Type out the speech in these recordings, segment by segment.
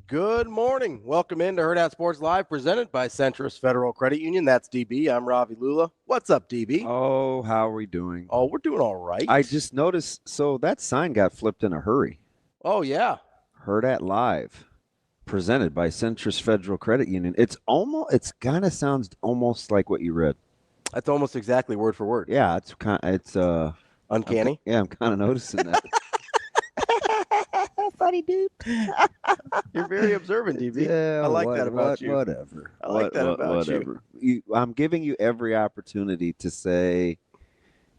Good morning. Welcome into Hurrdat Sports Live, presented by Centris Federal Credit Union. That's DB. I'm Ravi Lulla. What's up, DB? Oh, how are we doing? Oh, we're doing all right. I just noticed, so that sign got flipped in a hurry. Oh, yeah. Hurrdat Live, presented by Centris Federal Credit Union. It's kind of sounds almost like what you read. That's almost exactly word for word. Yeah, it's Uncanny. I'm kind of noticing that. Funny, dude. You're very observant, DB. Yeah, I like that about you. Whatever. I like that about you. Whatever. I'm giving you every opportunity to say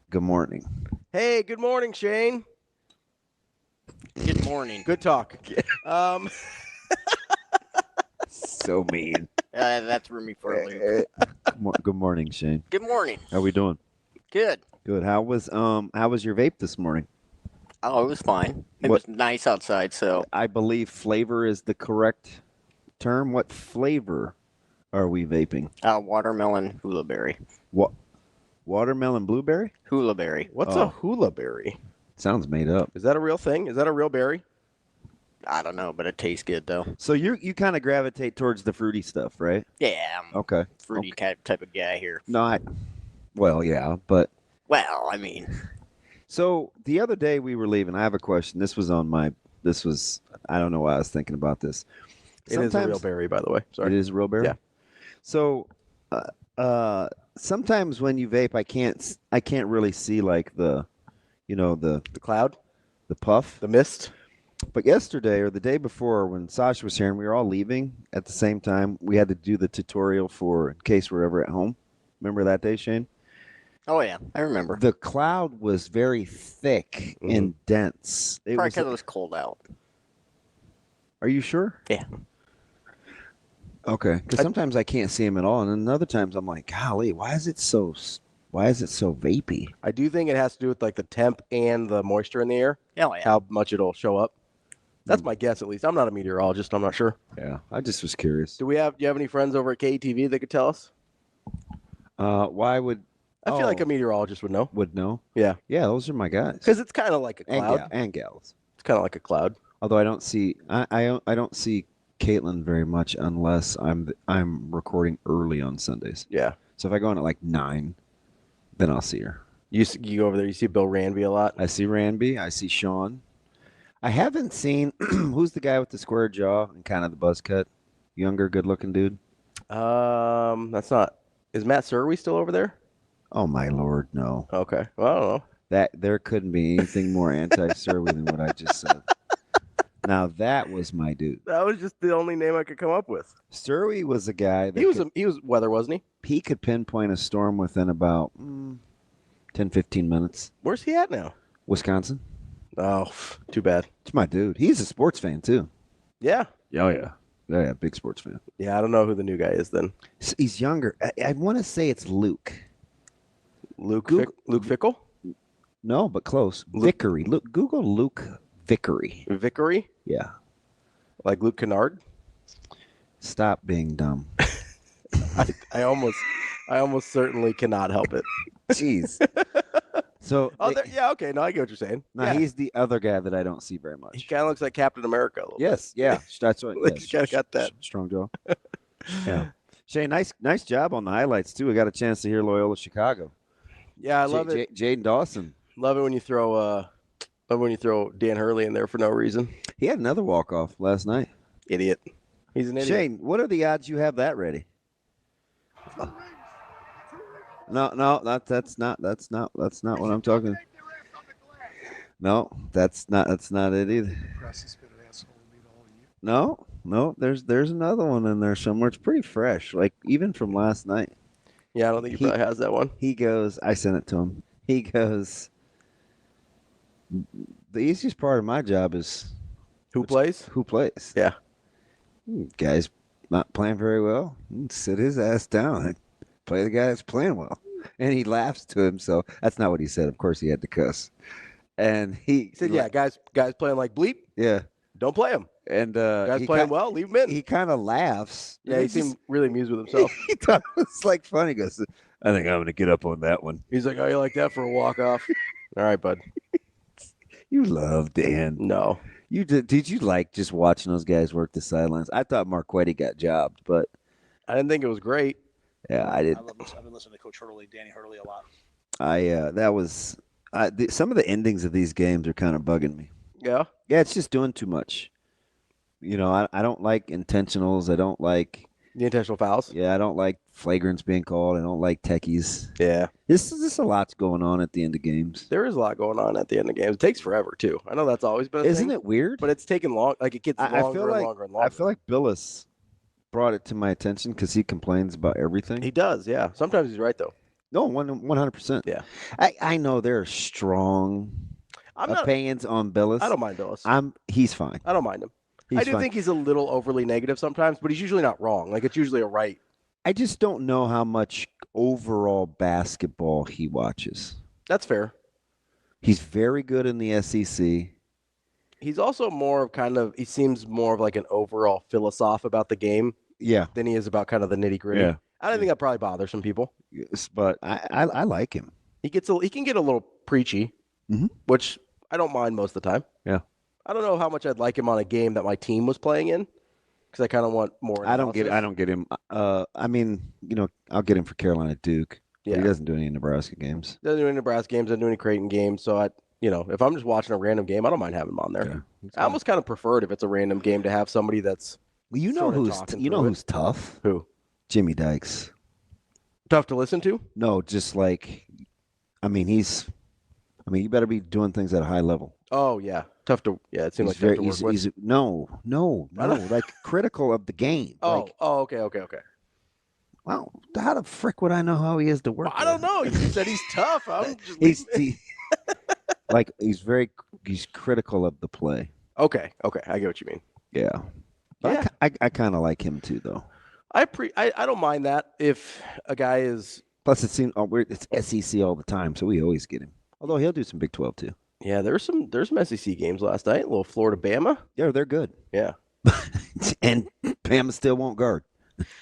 good morning. Hey, good morning, Shane. Good morning. Good talk. So mean. That's roomy for a loop. Good morning, Shane. Good morning. How we doing? Good. Good. How was your vape this morning? Oh, it was fine. It What- was nice outside, so I believe flavor is the correct term. What flavor are we vaping? watermelon hula berry. What? Watermelon blueberry? Hula berry. What's a hula berry? Sounds made up. Is that a real thing? Is that a real berry? I don't know, but it tastes good though. So you kind of gravitate towards the fruity stuff, right? Yeah, I'm Okay. a fruity type of guy here. No, well, yeah, but Well, I mean, so the other day we were leaving. I have a question. I don't know why I was thinking about this. It is a real berry, by the way. Sorry. It is a real berry? Yeah. So sometimes when you vape, I can't really see like the cloud, the puff. the mist. But yesterday or the day before when Sasha was here and we were all leaving at the same time, we had to do the tutorial for in case we're ever at home. Remember that day, Shane? oh yeah, I remember. The cloud was very thick and dense. Probably because it was cold out. Are you sure? Yeah. Okay, because sometimes I can't see him at all, and then other times I'm like, golly, why is it so vapey? I do think it has to do with like the temp and the moisture in the air, Oh yeah. how much it'll show up. That's my guess, at least. I'm not a meteorologist. I'm not sure. Yeah, I just was curious. Do you have any friends over at KETV that could tell us? Why would I feel like a meteorologist would know. would know? Yeah, Yeah, those are my guys. because it's kind of like a cloud. And gals. It's kind of like a cloud. Although I don't see I don't see Caitlin very much unless I'm recording early on Sundays. Yeah. So if I go on at like 9, then I'll see her. You go over there. You see Bill Ranby a lot. I see Ranby. I see Sean. I haven't seen who's the guy with the square jaw and kind of the buzz cut, younger, good-looking dude. That's not. Is Matt Serwe still over there? Oh my lord, no! Okay. Well, I don't know. That there couldn't be anything more anti-Survey than what I just said. Now that was my dude. That was just the only name I could come up with. Survey was a guy that He was weather, wasn't he? he could pinpoint a storm within about 10, 15 minutes. Where's he at now? Wisconsin. Oh, too bad. It's my dude. He's a sports fan too. Yeah. Oh yeah. Yeah, big sports fan. Yeah, I don't know who the new guy is then. He's younger. I want to say it's Luke. Luke Google- Fickle? No, but close. Vickery. Look, Google Luke Vickery. Vickery? Yeah. Like Luke Kennard? Stop being dumb. I almost certainly cannot help it. Jeez. So Yeah, okay. No, I get what you're saying. now Yeah. he's the other guy that I don't see very He much. kind of looks like Captain America a little Yes, yeah, that's right. Like he's kinda got that. strong jaw. Yeah, Shane, nice job on the highlights too. I got a chance to hear Loyola Chicago. bit. Yeah, I love it. Jaden Dawson. Love it when you throw Dan Hurley in there for no reason. He had another walk off last night. Idiot. He's an idiot. Shane, what are the odds you have that ready? No, that's not what I'm talking. No, that's not it either. No, there's another one in there somewhere. It's pretty fresh, like even from last night. Yeah, I don't think he probably has that one. He goes, I sent it to him. He goes, the easiest part of my job is Who plays? who plays. Yeah. Guy's not playing very well. Sit his ass down and play the guy that's playing well. And he laughs to himself. That's not what he said. Of course, he had to cuss. And he He said, yeah, guys playing like bleep, yeah. don't play him. And Guys he playing well, leave him in. He kind of laughs. Yeah, he seemed really amused with himself. He thought it was like funny. He goes, I think I'm going to get up on that one. He's like, oh, you like that for a walk-off? All right, bud. You love Dan. No. Did you like just watching those guys work the sidelines? I thought Marquetti got jobbed, but I didn't think it was great. yeah, I did. I've been listening to Coach Danny Hurley a lot. Some of the endings of these games are kind of bugging me. Yeah. Yeah, it's just doing too much. I don't like intentionals. I don't like The intentional fouls. I don't like flagrants being called. I don't like techies. Yeah. This is a lot's going on at the end of games. There is a lot going on at the end of games. It takes forever too. I know that's always been a Isn't thing, it weird? but it's taken long. Like it gets I longer feel and like longer and longer. I feel like Billis brought it to my attention because he complains about everything. He does, yeah. Sometimes he's right though. No, 100%. Yeah. I know there are strong opinions on Billis. I don't mind Billis. He's fine. I don't mind him. I do fine. think he's a little overly negative sometimes, but he's usually not wrong. Like it's usually a right. I just don't know how much overall basketball he watches. That's fair. He's very good in the SEC. He's also more of he seems more of like an overall philosopher about the game Yeah. than he is about kind of the nitty gritty. Yeah. I don't think that probably bothers some people. Yes, but I like him. He can get a little preachy, which I don't mind most of the time. Yeah. I don't know how much I'd like him on a game that my team was playing in, because I kind of want more. I don't get him. I mean, I'll get him for Carolina Duke. Yeah. But he doesn't do any Nebraska games. Doesn't do any Nebraska games. Doesn't do any Creighton games. So if I'm just watching a random game, I don't mind having him on there. Yeah. I almost kind of prefer it if it's a random game to have somebody that's. Well, who's tough? Who? Jimmy Dykes. Tough to listen to? No, just like, you better be doing things at a high level. Oh yeah, tough to. Yeah, it seems like tough to work with. No, like critical of the game. Okay. Wow, how the frick would I know how he is to work? Well, I don't know. You said he's tough. I'm just he's critical of the play. Okay, I get what you mean. Yeah, but I kind of like him too, though. I don't mind that if a guy is. Plus, it seems it's SEC all the time, so we always get him. Although he'll do some Big 12 too. Yeah, there's some SEC games last night. A little Florida Bama. Yeah, they're good. Yeah, and Bama still won't guard.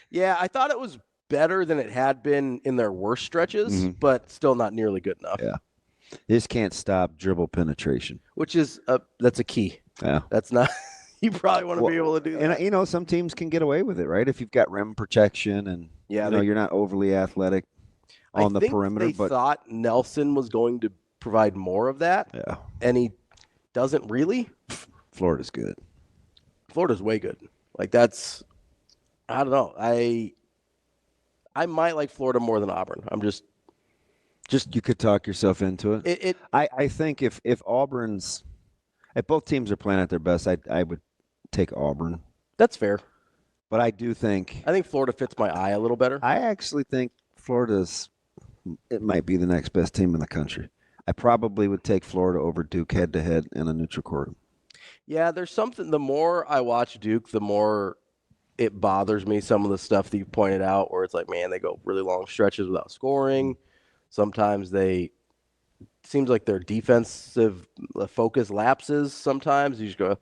Yeah, I thought it was better than it had been in their worst stretches, but still not nearly good enough. Yeah, they just can't stop dribble penetration, which is that's a key. Yeah, that's not. You probably want to be able to do that. And some teams can get away with it, right? If you've got rim protection and you're not overly athletic on the perimeter. They thought Nelson was going to provide more of that. Yeah, and he doesn't really. Florida's good. Florida's way good. Like that's. I don't know. I might like Florida more than Auburn. I'm just you could talk yourself into it. I think if Auburn's, if both teams are playing at their best, I would take Auburn. That's fair. But I think Florida fits my eye a little better. I actually think it might be the next best team in the country. I probably would take Florida over Duke head to head in a neutral court. Yeah, there's something. The more I watch Duke, the more it bothers me, some of the stuff that you pointed out, where it's like, man, they go really long stretches without scoring. Sometimes seems like their defensive focus lapses. Sometimes you just go,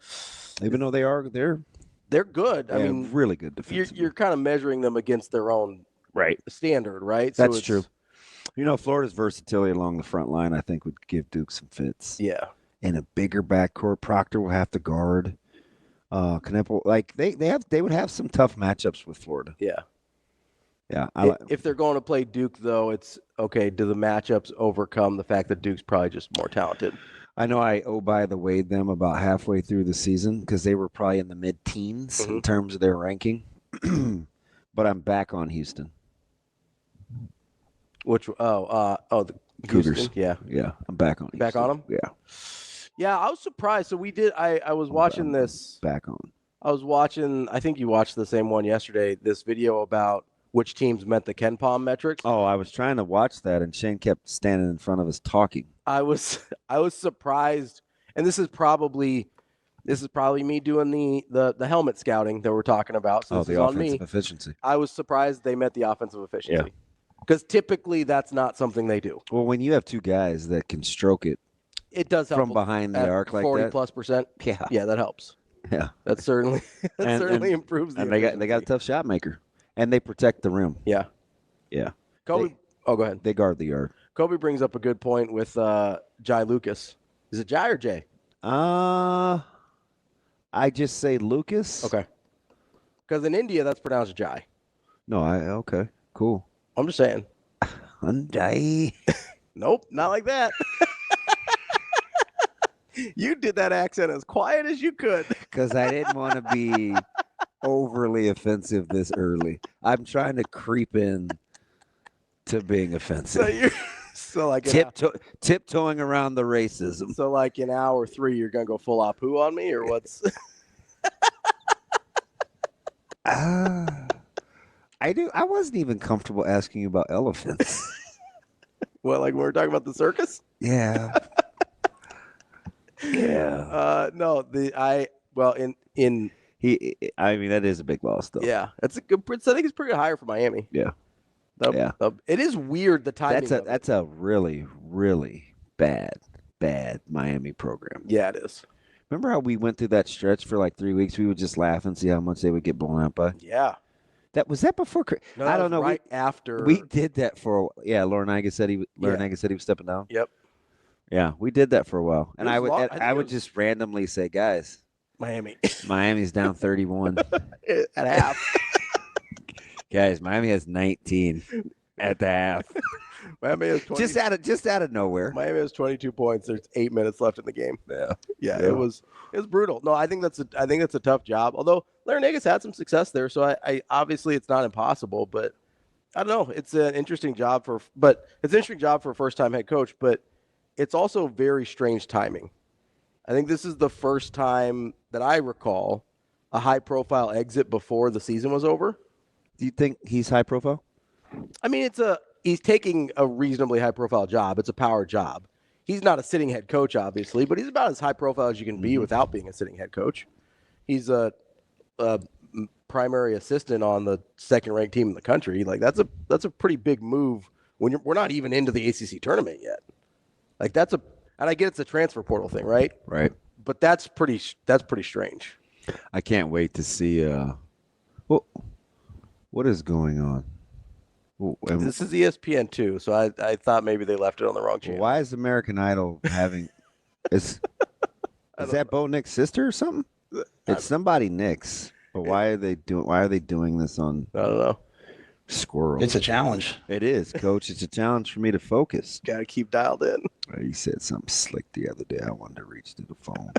even though they're good. I mean, really good defense. You're kind of measuring them against their own standard, right? That's true. Florida's versatility along the front line, I think, would give Duke some fits. Yeah, and a bigger backcourt. Proctor will have to guard. Kneppel, like they would have some tough matchups with Florida. Yeah. If they're going to play Duke, though, it's okay. Do the matchups overcome the fact that Duke's probably just more talented? I know I by the way them about halfway through the season because they were probably in the mid-teens in terms of their ranking. But I'm back on Houston. The Cougars. Houston? Yeah, I'm back on Houston. Back on them? Yeah, I was surprised. So we did. I was watching this. Back on. I was watching. I think you watched the same one yesterday. This video about which teams met the Ken Palm metrics. Oh, I was trying to watch that, and Shane kept standing in front of us talking. I was surprised, and this is probably me doing the helmet scouting that we're talking about. So this is on me. Efficiency. I was surprised they met the offensive efficiency. Because typically that's not something they do. Well, when you have two guys that can stroke it, it does help from behind the arc like 40+%. Yeah, that helps. Yeah, that certainly improves. And they got a tough shot maker, and they protect the rim. Yeah. Kobe. Go ahead. They guard the yard. Kobe brings up a good point with Jai Lucas. Is it Jai or Jay? I just say Lucas. Okay. Because in India, that's pronounced Jai. No, okay. Cool. I'm just saying. Hyundai. Nope, not like that. You did that accent as quiet as you could. Because I didn't want to be overly offensive this early. I'm trying to creep in to being offensive. So like Tiptoeing around the racism. So like in hour 3, you're gonna go full Apu on me, or what's? I wasn't even comfortable asking you about elephants. What, like when we were talking about the circus? Yeah. Yeah. No, in I mean, that is a big loss, though. yeah, that's a good. I think it's pretty higher for Miami. Yeah. It is weird the timing. That's a really, really bad Miami program. Yeah, it is. Remember how we went through that stretch for like 3 weeks? We would just laugh and see how much they would get blown out by. Yeah. Was that before? No, I don't know. Right after we did that for a while. Yeah. Laurinaitis said he was stepping down. Yep. Yeah, we did that for a while, and I would just randomly say, guys, Miami's down 31 at half. Guys, Miami has 19 at the half. Miami has 20, just out of nowhere. Miami has 22 points. There's 8 minutes left in the game. Yeah. It was brutal. No, I think that's a tough job. Although Laurinaitis had some success there, so I obviously it's not impossible. But I don't know. It's an interesting job for a first-time head coach. But it's also very strange timing. I think this is the first time that I recall a high-profile exit before the season was over. Do you think he's high profile? I mean, he's taking a reasonably high-profile job. It's a power job. He's not a sitting head coach, obviously, but he's about as high-profile as you can be without being a sitting head coach. He's a primary assistant on the second-ranked team in the country. Like that's a pretty big move when we're not even into the ACC tournament yet. Like and I get it's a transfer portal thing, right? Right. But that's pretty strange. I can't wait to see. What is going on? This is ESPN too, so I thought maybe they left it on the wrong channel. Why is American Idol having? Is that Bo Nick's sister or something? It's somebody Nick's. But why are they doing this on? I don't know. Squirrel. It's a challenge. It is, Coach. It's a challenge for me to focus. Got to keep dialed in. You said something slick the other day. I wanted to reach through the phone.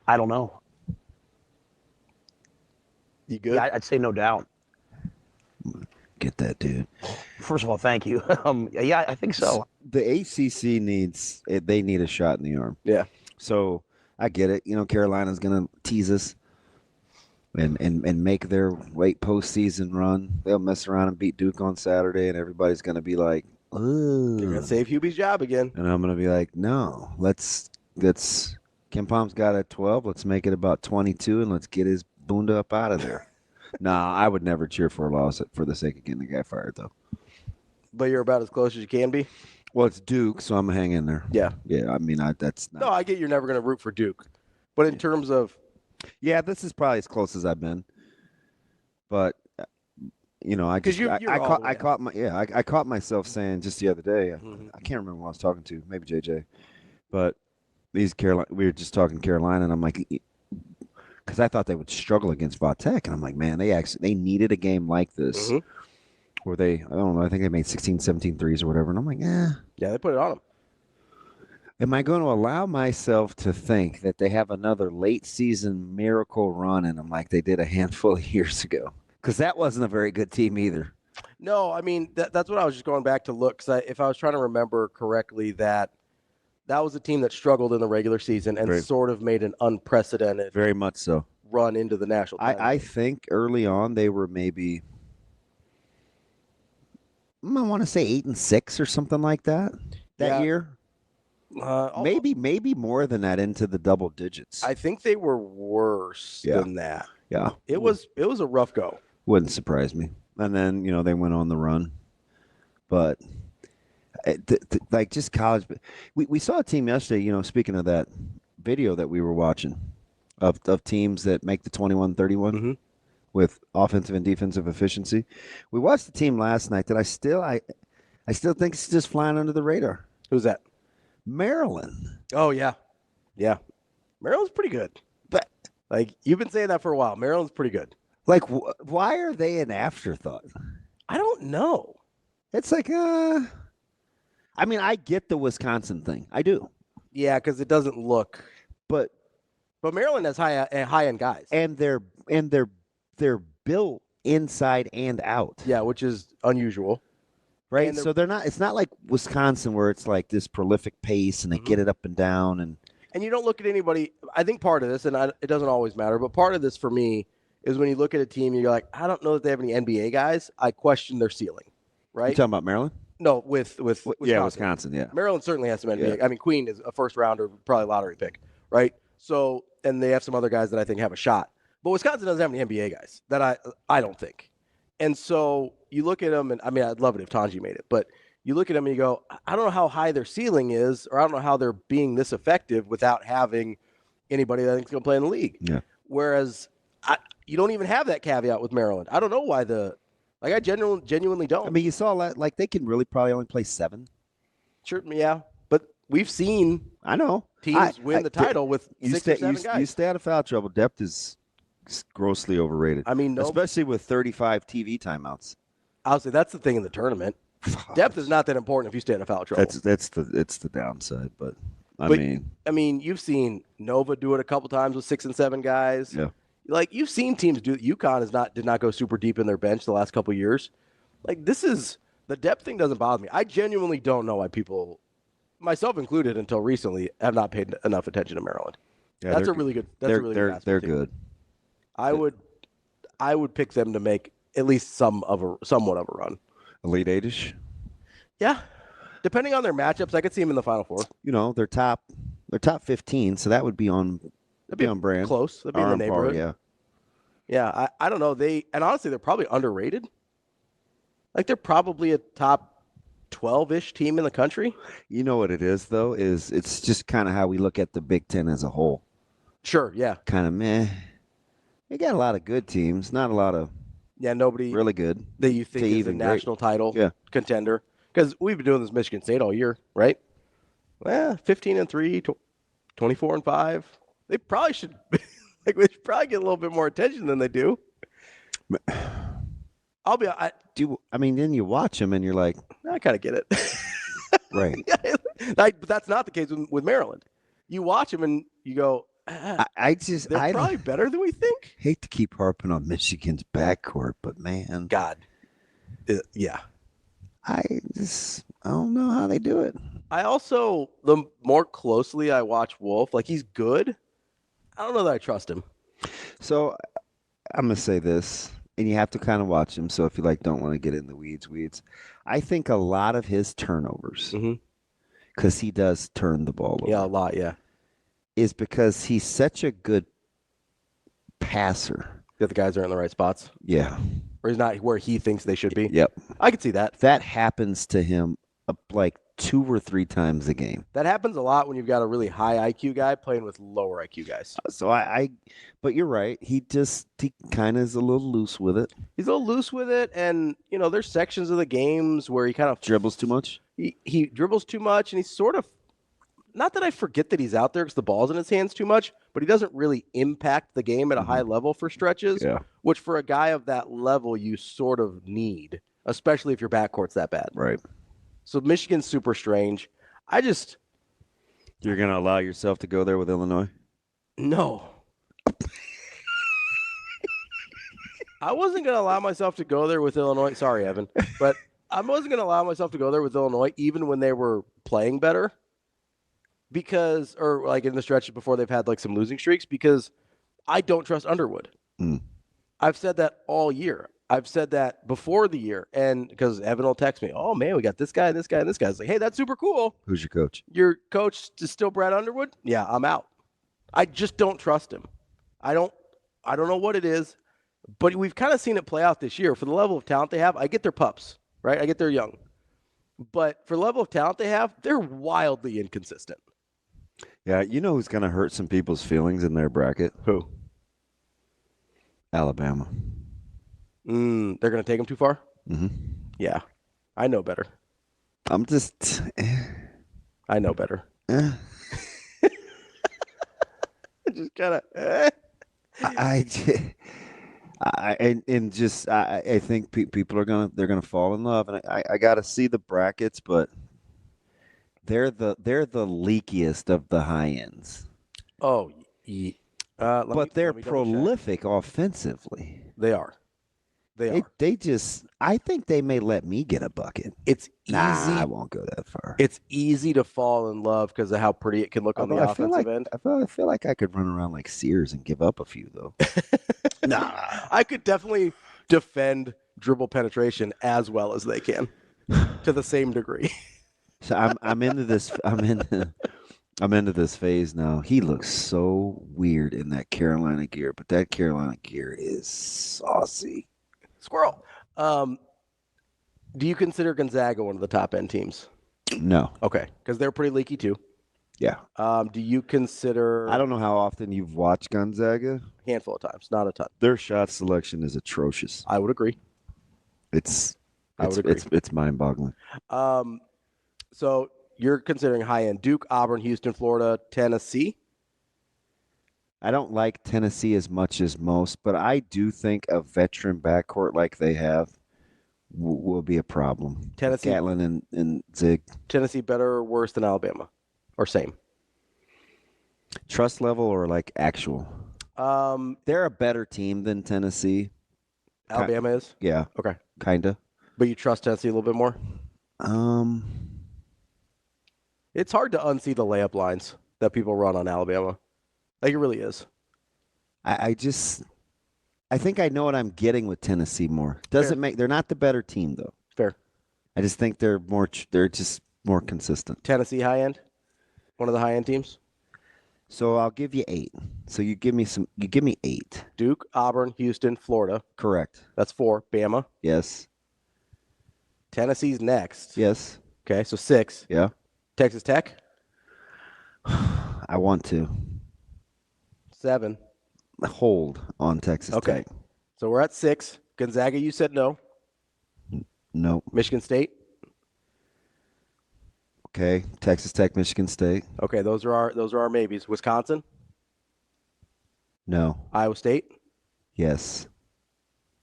I don't know. You good? Yeah, I'd say no doubt. Get that, dude. First of all, thank you. Yeah, I think so. The ACC they need a shot in the arm. Yeah. So I get it. Carolina's gonna tease us and make their late postseason run. They'll mess around and beat Duke on Saturday, and everybody's gonna be like, "Oh, you're gonna save Hubie's job again." And I'm gonna be like, "No, let's. Ken Palm's got a 12. Let's make it about 22, and let's get his bunda up out of there." Nah, I would never cheer for a loss for the sake of getting the guy fired, though. But you're about as close as you can be. Well, it's Duke, so I'm gonna hang in there. Yeah. Yeah. I mean, that's not... No, I get you're never gonna root for Duke, but in terms of, yeah, this is probably as close as I've been. But I caught myself saying just the other day. I can't remember who I was talking to, maybe JJ, but we were just talking Carolina, and I'm like, because I thought they would struggle against Vatek, and I'm like, man, they needed a game like this where I don't know, I think they made 16, 17 threes or whatever, and I'm like, yeah, they put it on them. Am I going to allow myself to think that they have another late season miracle run in them like they did a handful of years ago? Because that wasn't a very good team either. No, I mean, that's what I was just going back to look. Because if I was trying to remember correctly, that was a team that struggled in the regular season and sort of made an unprecedented, very much so, run into the national title. I think early on they were maybe, I want to say 8-6 or something like that year. Maybe more than that, into the double digits. I think they were worse than that. Yeah, it was a rough go. Wouldn't surprise me. And then they went on the run, but like just college. We saw a team yesterday. Speaking of that video that we were watching of teams that make the 21-31 with offensive and defensive efficiency. We watched the team last night that I still think it's just flying under the radar. Who's that? Maryland. Oh yeah. Maryland's pretty good. But like you've been saying that for a while. Maryland's pretty good. like, why are they an afterthought? I don't know. It's like, I mean, I get the Wisconsin thing. I do. Yeah, because it doesn't look. But Maryland has high end guys. And they're built inside and out. Yeah, which is unusual. Right? So they're not. It's not like Wisconsin where it's like this prolific pace and they get it up and down and you don't look at anybody. I think part of this, and it doesn't always matter, but part of this for me is when you look at a team, you're like, I don't know that they have any NBA guys. I question their ceiling. Right? You talking about Maryland? No, with Wisconsin. Yeah, Wisconsin. Yeah, Maryland certainly has some NBA. Yeah. I mean, Queen is a first rounder, probably lottery pick, right? So, and they have some other guys that I think have a shot. But Wisconsin doesn't have any NBA guys that I don't think. And so you look at them, and I mean, I'd love it if Tanji made it, but you look at them and you go, I don't know how high their ceiling is, or I don't know how they're being this effective without having anybody that I think is going to play in the league. Yeah. Whereas you don't even have that caveat with Maryland. I don't know why I genuinely don't. I mean, you saw that, like, they can really probably only play 7. Sure, yeah. But we've seen teams win the title with 6 or 7 guys. You stay out of foul trouble. Depth is grossly overrated. I mean, especially with 35 TV timeouts. I'll say that's the thing in the tournament. Depth is not that important if you stay out of foul trouble. It's the downside, but I mean, you've seen Nova do it a couple times with 6 and 7 guys. Yeah. Like you've seen teams do it. UConn did not go super deep in their bench the last couple of years. Like the depth thing doesn't bother me. I genuinely don't know why people, myself included, until recently, have not paid enough attention to Maryland. Yeah, that's a really good. That's a really good basketball they're team. good. I would pick them to make at least somewhat of a run. Elite 8-ish. Yeah, depending on their matchups, I could see them in the Final Four. You know, they're top 15, so that would be on. That'd be on brand. Close. That'd be in the neighborhood. Par, yeah. I don't know. And honestly, they're probably underrated. Like they're probably a top 12-ish team in the country. You know what it is though? It's just kind of how we look at the Big Ten as a whole. Sure. Yeah. Kind of meh. They got a lot of good teams, not a lot of. Yeah, nobody really good that you think is a national title contender. Because we've been doing this Michigan State all year, right? Well, 15-3, 24-5. They probably should we should probably get a little bit more attention than they do. I mean, then you watch them and you're like, I kind of get it. Right. But that's not the case with Maryland. You watch them and you go, they're probably better than we think. Hate to keep harping on Michigan's backcourt, but man, God, yeah. I don't know how they do it. I also, the more closely I watch Wolf, like he's good. I don't know that I trust him. So I'm gonna say this, and you have to kind of watch him. So if you don't want to get in the weeds, I think a lot of his turnovers, because he does turn the ball over. Yeah, a lot. Yeah, is because he's such a good passer. That the guys are in the right spots. Yeah, or he's not where he thinks they should be. Yep, I could see that. That happens to him like 2 or 3 times a game. That happens a lot when you've got a really high IQ guy playing with lower IQ guys. So but you're right. He kind of is a little loose with it. He's a little loose with it, and there's sections of the games where he kind of dribbles too much. He dribbles too much, and he's sort of, not that I forget that he's out there because the ball's in his hands too much, but he doesn't really impact the game at a high level for stretches. Yeah. Which for a guy of that level you sort of need, especially if your backcourt's that bad. Right. So Michigan's super strange. You're going to allow yourself to go there with Illinois? No. I wasn't going to allow myself to go there with Illinois. Sorry, Evan. But I wasn't going to allow myself to go there with Illinois even when they were playing better. Or like in the stretches before they've had like some losing streaks, because I don't trust Underwood. I've said that all year. I've said that before the year, and because Evan will text me, oh man, we got this guy and this guy and this guy. It's like, hey, that's super cool. Who's your coach? Your coach is still Brad Underwood? Yeah, I'm out. I just don't trust him. I don't know what it is, but we've kind of seen it play out this year. For the level of talent they have, I get they're pups, right? I get they're young. But for the level of talent they have, they're wildly inconsistent. Yeah, you know who's going to hurt some people's feelings in their bracket? Who? Alabama. They're going to take them too far? Mm-hmm. Yeah, I know better. I know better. just kind of. I think people are they're gonna fall in love, and I got to see the brackets, but they're the leakiest of the high ends. Oh, but they're let me double check. prolific offensively. They are. They just. I think they may let me get a bucket. It's easy. Nah, I won't go that far. It's easy to fall in love because of how pretty it can look on the offensive end. I feel like I could run around like Sears and give up a few though. Nah, I could definitely defend dribble penetration as well as they can, to the same degree. So I'm into this. I'm into this phase now. He looks so weird in that Carolina gear, but that Carolina gear is saucy. Squirrel. Do you consider Gonzaga one of the top end teams? No. Okay, because they're pretty leaky too. Yeah. Do you consider? I don't know how often you've watched Gonzaga. Handful of times, not a ton. Their shot selection is atrocious. I would agree. It's mind-boggling. So you're considering high end: Duke, Auburn, Houston, Florida, Tennessee. I don't like Tennessee as much as most, but I do think a veteran backcourt like they have will be a problem. Tennessee, Gatlin and Zig. Tennessee better or worse than Alabama, or same? Trust level or like actual? They're a better team than Tennessee. Alabama is? Yeah. Okay. Kinda. But you trust Tennessee a little bit more? It's hard to unsee the layup lines that people run on Alabama. Like, it really is. I think I know what I'm getting with Tennessee more. They're not the better team though. Fair. I just think they're just more consistent. Tennessee high end? One of the high end teams? So I'll give you 8. So you give me 8. Duke, Auburn, Houston, Florida. Correct. That's 4. Bama. Yes. Tennessee's next. Yes. Okay, so 6. Yeah. Texas Tech. I want to 7. hold on Texas Tech. So we're at 6. Gonzaga, you said no. No. Michigan State. Okay. Texas Tech, Michigan State. Okay, those are our maybes. Wisconsin. No. Iowa State. Yes.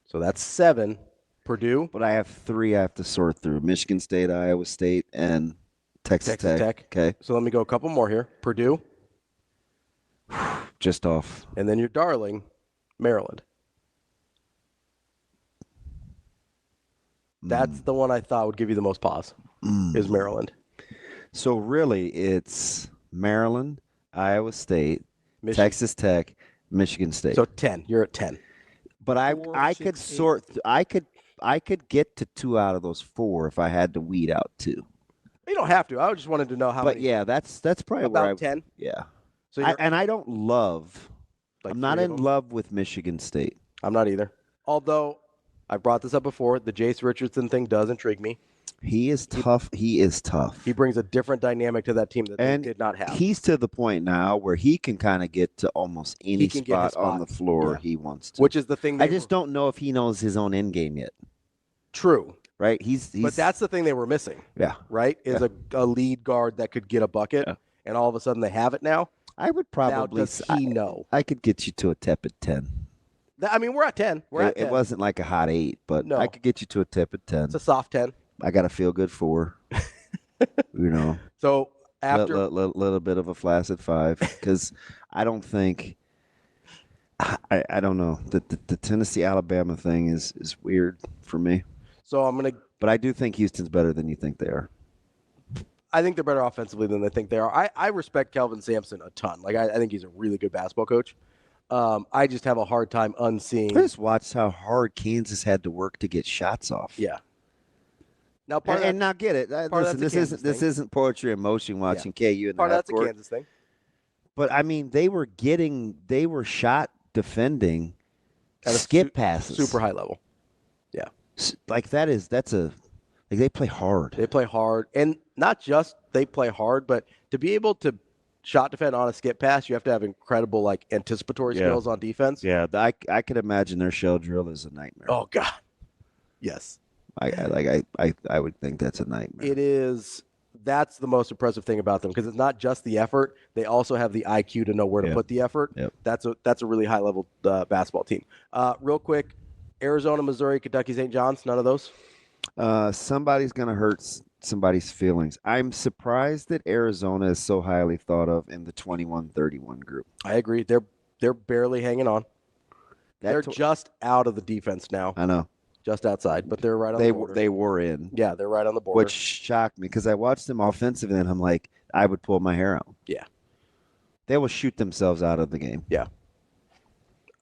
So that's 7. Purdue. But I have 3 I have to sort through: Michigan State, Iowa State, and Texas Tech. Okay. So let me go a couple more here. Purdue. Just off. And then your darling, Maryland. That's the one I thought would give you the most pause, is Maryland. So really, it's Maryland, Iowa State, Texas Tech, Michigan State. So 10. You're at 10. But I could sort. I could get to 2 out of those 4 if I had to weed out 2. You don't have to. I just wanted to know how. But many. yeah, that's probably about 10. Yeah. So I don't love. Like I'm not in love with Michigan State. I'm not either. Although I brought this up before, the Jace Richardson thing does intrigue me. He is tough. He is tough. He brings a different dynamic to that team that they did not have. He's to the point now where he can kind of get to almost any spot on the floor he wants to. Which is the thing. I just don't know if he knows his own end game yet. True. Right? But that's the thing they were missing. Yeah. Right? Is a lead guard that could get a bucket, and all of a sudden they have it now. I would probably. Now, does he know? I could get you to a tepid 10. I mean, we're at 10. We're at 10. It wasn't like a hot 8, but No. I could get you to a tepid 10. It's a soft 10. I got a feel good 4. So after a little bit of a flaccid 5, because I don't think. I don't know. The Tennessee Alabama thing is weird for me. So I'm gonna. But I do think Houston's better than you think they are. I think they're better offensively than they think they are. I respect Kelvin Sampson a ton. Like I think he's a really good basketball coach. I just have a hard time unseeing. I just watched how hard Kansas had to work to get shots off. Yeah. Now now get it. Listen, this isn't poetry in motion watching KU in the that's a half-court. Kansas thing. But I mean, they were shot defending at skip passes, super high level. Yeah. Like they play hard. They play hard, and not just they play hard, but to be able to shot defend on a skip pass, you have to have incredible anticipatory skills on defense. Yeah, I could imagine their shell drill is a nightmare. Oh God, yes. I would think that's a nightmare. It is. that's the most impressive thing about them because it's not just the effort; they also have the IQ to know where to put the effort. Yep. That's a really high level basketball team. Real quick, Arizona, Missouri, Kentucky, St. John's. None of those. Somebody's going to hurt somebody's feelings. I'm surprised that Arizona is so highly thought of in the 21-31 group. I agree. They're barely hanging on. They're just out of the defense now. I know. Just outside, but they're right on the border. They were in. Yeah, they're right on the border. Which shocked me because I watched them offensively and I'm like, I would pull my hair out. Yeah. They will shoot themselves out of the game. Yeah.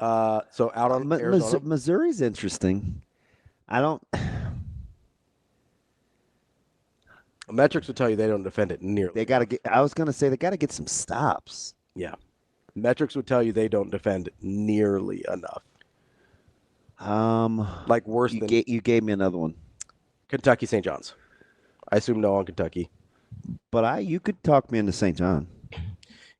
So out on Arizona. Missouri's interesting. Metrics would tell you they don't defend it nearly. I was going to say they got to get some stops. Yeah. Metrics would tell you they don't defend nearly enough. Like worse than you gave me another one. Kentucky, St. John's. I assume no on Kentucky. But you could talk me into St. John.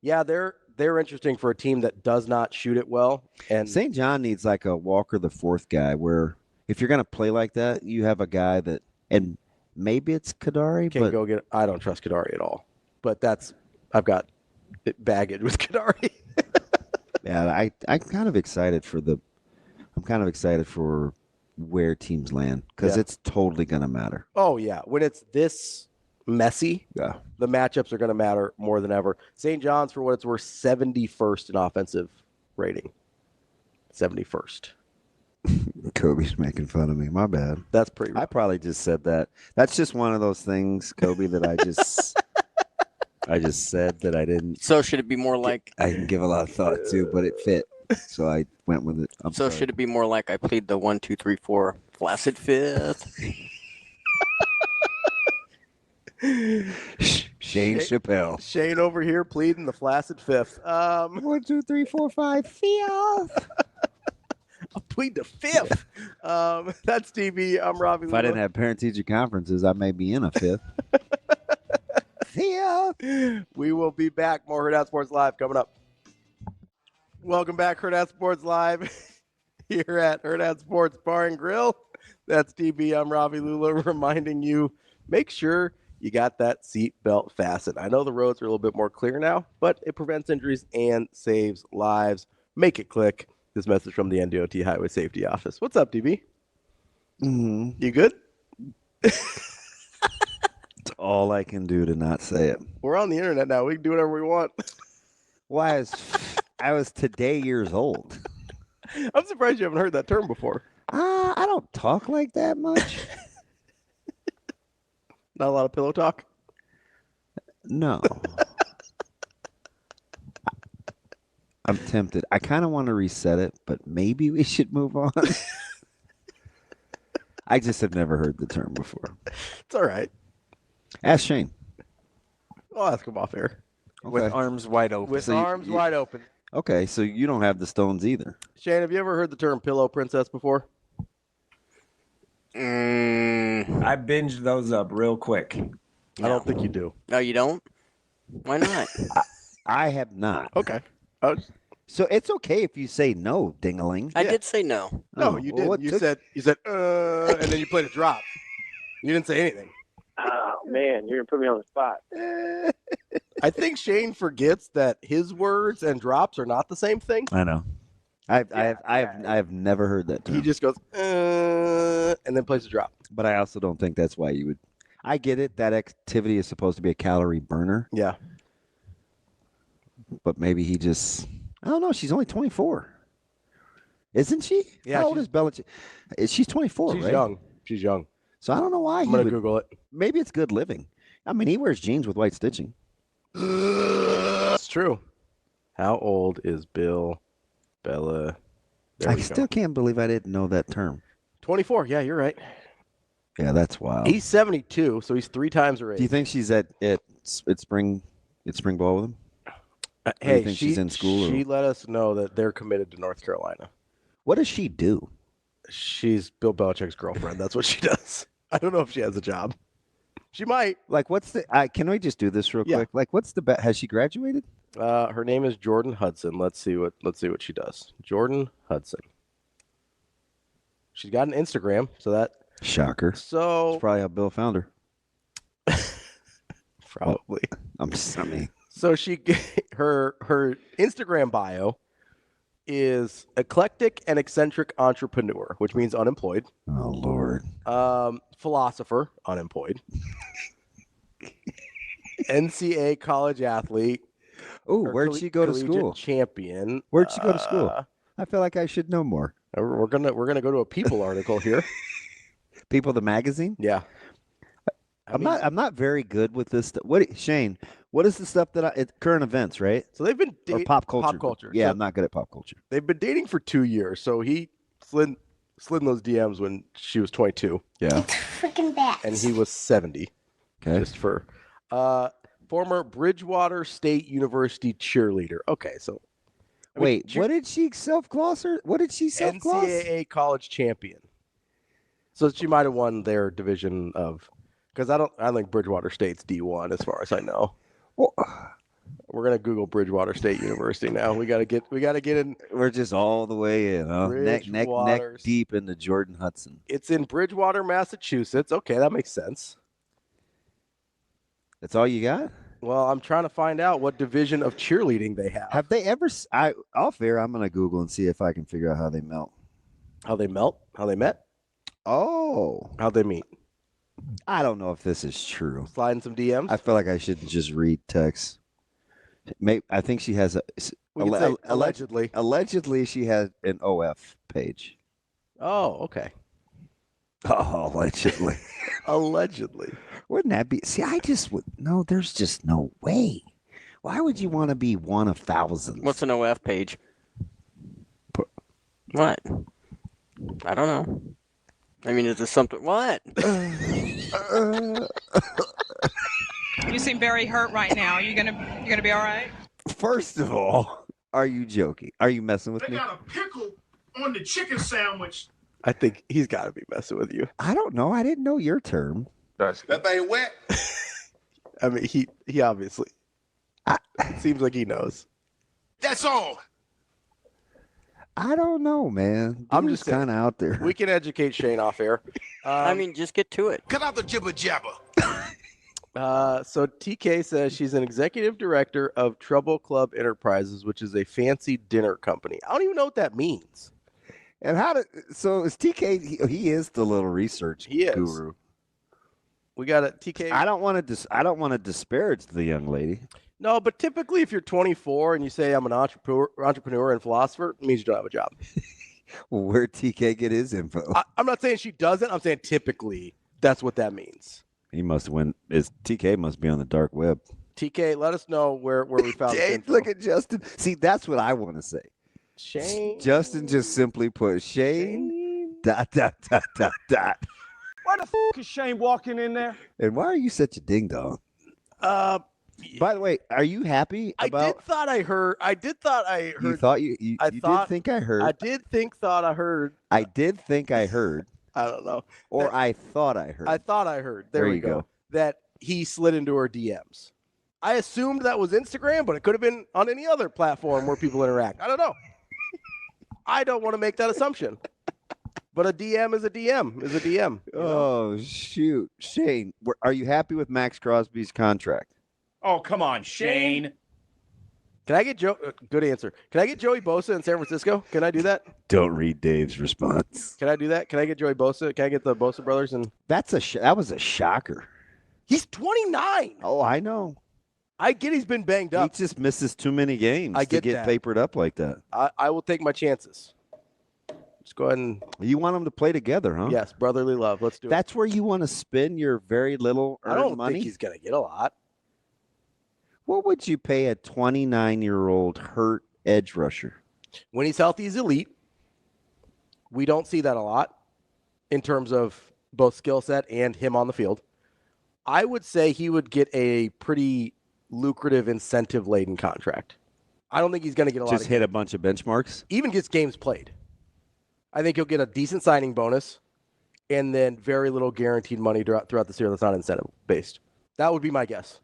Yeah, they're interesting for a team that does not shoot it well. And St. John needs like a Walker the fourth guy where if you're going to play like that, you have a guy that and maybe it's Kadari, can but go get. I don't trust Kadari at all. But I've got baggage with Kadari. yeah, I'm kind of excited for where teams land because it's totally going to matter. Oh yeah, when it's this messy, the matchups are going to matter more than ever. St. John's, for what it's worth, 71st in offensive rating. 71st. Kobe's making fun of me. My bad. That's pretty rough. I probably just said that. That's just one of those things, Kobe, that I just said that I didn't. So should it be more like? I didn't give a lot of thought to, but it fit, so I went with it. I'm sorry. Should it be more like I plead the 1, 2, 3, 4 flaccid fifth? Shane Chappelle. Shane over here pleading the flaccid fifth. 1, 2, 3, 4, 5, fifth. I'll plead the fifth. That's TV. I'm Ravi. If I didn't have parent-teacher conferences, I may be in a fifth. Fifth. We will be back. More Hurrdat Sports Live coming up. Welcome back, Hurrdat Sports Live, here at Hurrdat Sports Bar and Grill. That's TV. I'm Ravi Lulla reminding you, make sure you got that seat belt fastened. I know the roads are a little bit more clear now, but it prevents injuries and saves lives. Make it click. This message from the NDOT Highway Safety Office. What's up, DB? Mm-hmm. You good? It's all I can do to not say it. We're on the internet now. We can do whatever we want. Well, I was today years old. I'm surprised you haven't heard that term before. I don't talk like that much. Not a lot of pillow talk? No. I'm tempted. I kind of want to reset it, but maybe we should move on. I just have never heard the term before. It's all right. Ask Shane. I'll ask him off air. Okay. With arms wide open. With So arms wide open. Okay, so you don't have the stones either. Shane, have you ever heard the term pillow princess before? I binged those up real quick. I don't think you do. No, you don't? Why not? I have not. Okay. So it's okay if you say no, ding-a-ling. I did say no. No, you didn't. what You took- said, and then you played a drop. You didn't say anything. Oh, man, you're going to put me on the spot. I think Shane forgets that his words and drops are not the same thing. I know. I have never heard that term. He just goes, and then plays a drop. But I also don't think that's why you would. I get it. That activity is supposed to be a calorie burner, Yeah. but maybe he just. I don't know. She's only 24, isn't she? Yeah, How old is Belichick? She's 24, She's right? young. She's young. So I don't know why I'm he going to would. Google it. Maybe it's good living. I mean, he wears jeans with white stitching. It's true. How old is Bill Bella? There I we still go. can't believe I didn't know that term. 24. Yeah, you're right. Yeah, that's wild. He's 72, so he's 3 times her age. Do you think she's at spring ball with him? Do you hey, think she's in school, or- She let us know that they're committed to North Carolina. What does she do? She's Bill Belichick's girlfriend. That's what she does. I don't know if she has a job. She might. Like, what's the? Can we just do this real Yeah. quick? Like, what's the? Has she graduated? Her name is Jordan Hudson. Let's see what she does. Jordan Hudson. She's got an Instagram, so that. Shocker. So That's probably how Bill found her. Probably. I mean, So her Instagram bio is eclectic and eccentric entrepreneur, which means unemployed. oh Lord. Philosopher, unemployed. NCAA college athlete. Oh, or where'd she go to collegiate school? Champion. Where'd she go to school? I feel like I should know more. We're gonna go to a People article here. People, the magazine. Yeah. I'm not very good with this stuff. Shane? What is the stuff that it's current events, right? So they've been Or pop culture. Pop culture. Yeah, So I'm not good at pop culture. they've been dating for 2 years. So he slid in those DMs when she was 22. Yeah. Freaking bats. And he was 70. Okay. Just for former Bridgewater State University cheerleader. Okay, so Wait, what did she self-gloss her? What did she self-gloss? NCAA college champion. So she might have won their division of, because I think Bridgewater State's D1 as far as I know. Well, we're gonna Google Bridgewater State University now. We gotta get in. We're just all the way in, huh? Neck deep into Jordan Hudson. It's in Bridgewater, Massachusetts. Okay, that makes sense. That's all you got? Well, I'm trying to find out what division of cheerleading they have. Have they ever? Off air, I'm gonna Google and see if I can figure out how they melt. How they met? Oh, How'd they meet? I don't know if this is true. Sliding some DMs. I feel like I shouldn't just read text. I think she has allegedly. Allegedly, she has an OF page. Oh, okay. Oh, allegedly. Allegedly. Wouldn't that be? See, I just would. No, there's just no way. Why would you want to be one of thousands? What's an OF page? What? I don't know. I mean, is this something? What? You seem very hurt right now. You gonna be all right? First of all, are you joking? Are you messing with me? They got a pickle on the chicken sandwich. I think he's got to be messing with you. I don't know. I didn't know your term. That thing wet. I mean, he obviously. It seems like he knows. That's all. I don't know, man. I'm just kind of out there. We can educate Shane off air. I mean, just get to it. Cut out the jibber jabber. So TK says she's an executive director of Trouble Club Enterprises, which is a fancy dinner company. I don't even know what that means. And so is TK? He is the little research guru. We got a TK. I don't want to disparage the young lady. No, but typically, if you're 24 and you say I'm an entrepreneur and philosopher, it means you don't have a job. Well, where'd TK get his info? I'm not saying she doesn't. I'm saying typically that's what that means. He must win. TK must be on the dark web. TK, let us know where we found this info. Look at Justin. See, that's what I want to say. Shane. Justin just simply put Shane. Dot. Why the f*** is Shane walking in there? And why are you such a ding dong? By the way, are you happy about? I did thought I heard. You thought you did think I heard. I did think thought I heard. I did think I heard. I don't know. Or I thought I heard. I thought I heard. There you we go. That he slid into her DMs. I assumed that was Instagram, but it could have been on any other platform where people interact. I don't know. I don't want to make that assumption. But a DM is a DM is a DM. Oh, shoot. Shane, are you happy with Max Crosby's contract? Oh, come on, Shane. Can I get good answer. Can I get Joey Bosa in San Francisco? Can I do that? Don't read Dave's response. Can I do that? Can I get Joey Bosa? Can I get the Bosa brothers? And that was a shocker. He's 29. Oh, I know. I get he's been banged up. He just misses too many games to get papered up like that. I will take my chances. Just go ahead and. You want them to play together, huh? Yes, brotherly love. Let's do it. That's where you want to spend your very little earned money? I don't think he's going to get a lot. What would you pay a 29-year-old hurt edge rusher? When he's healthy, he's elite. We don't see that a lot in terms of both skill set and him on the field. I would say he would get a pretty lucrative incentive-laden contract. I don't think he's going to get a lot. Just hit a bunch of benchmarks? Even gets games played. I think he'll get a decent signing bonus and then very little guaranteed money throughout the season that's not incentive-based. That would be my guess.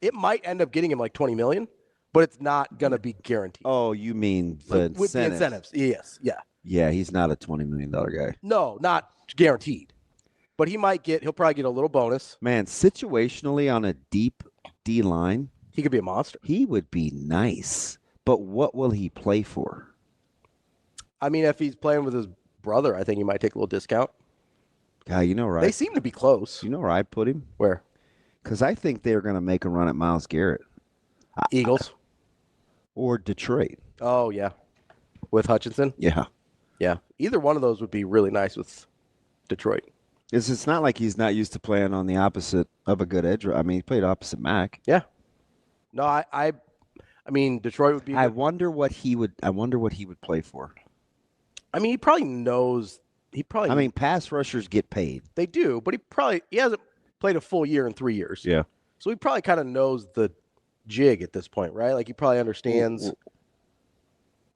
It might end up getting him like $20 million, but it's not going to be guaranteed. Oh, you mean the incentives? With the incentives, yes, yeah. Yeah, he's not a $20 million guy. No, not guaranteed. But he'll probably get a little bonus. Man, situationally on a deep D-line. He could be a monster. He would be nice. But what will he play for? I mean, if he's playing with his brother, I think he might take a little discount. You know, right? They seem to be close. You know where I'd put him? Where? Because I think they're going to make a run at Myles Garrett. Eagles. Or Detroit. Oh, yeah. With Hutchinson? Yeah. Yeah. Either one of those would be really nice with Detroit. It's not like he's not used to playing on the opposite of a good edge. I mean, he played opposite Mac. Yeah. No, I mean, Detroit would be. I wonder what he would play for. I mean, he probably knows. I mean, pass rushers get paid. They do, but he hasn't played a full year in 3 years. Yeah. So he probably kind of knows the jig at this point, right? Like he probably understands.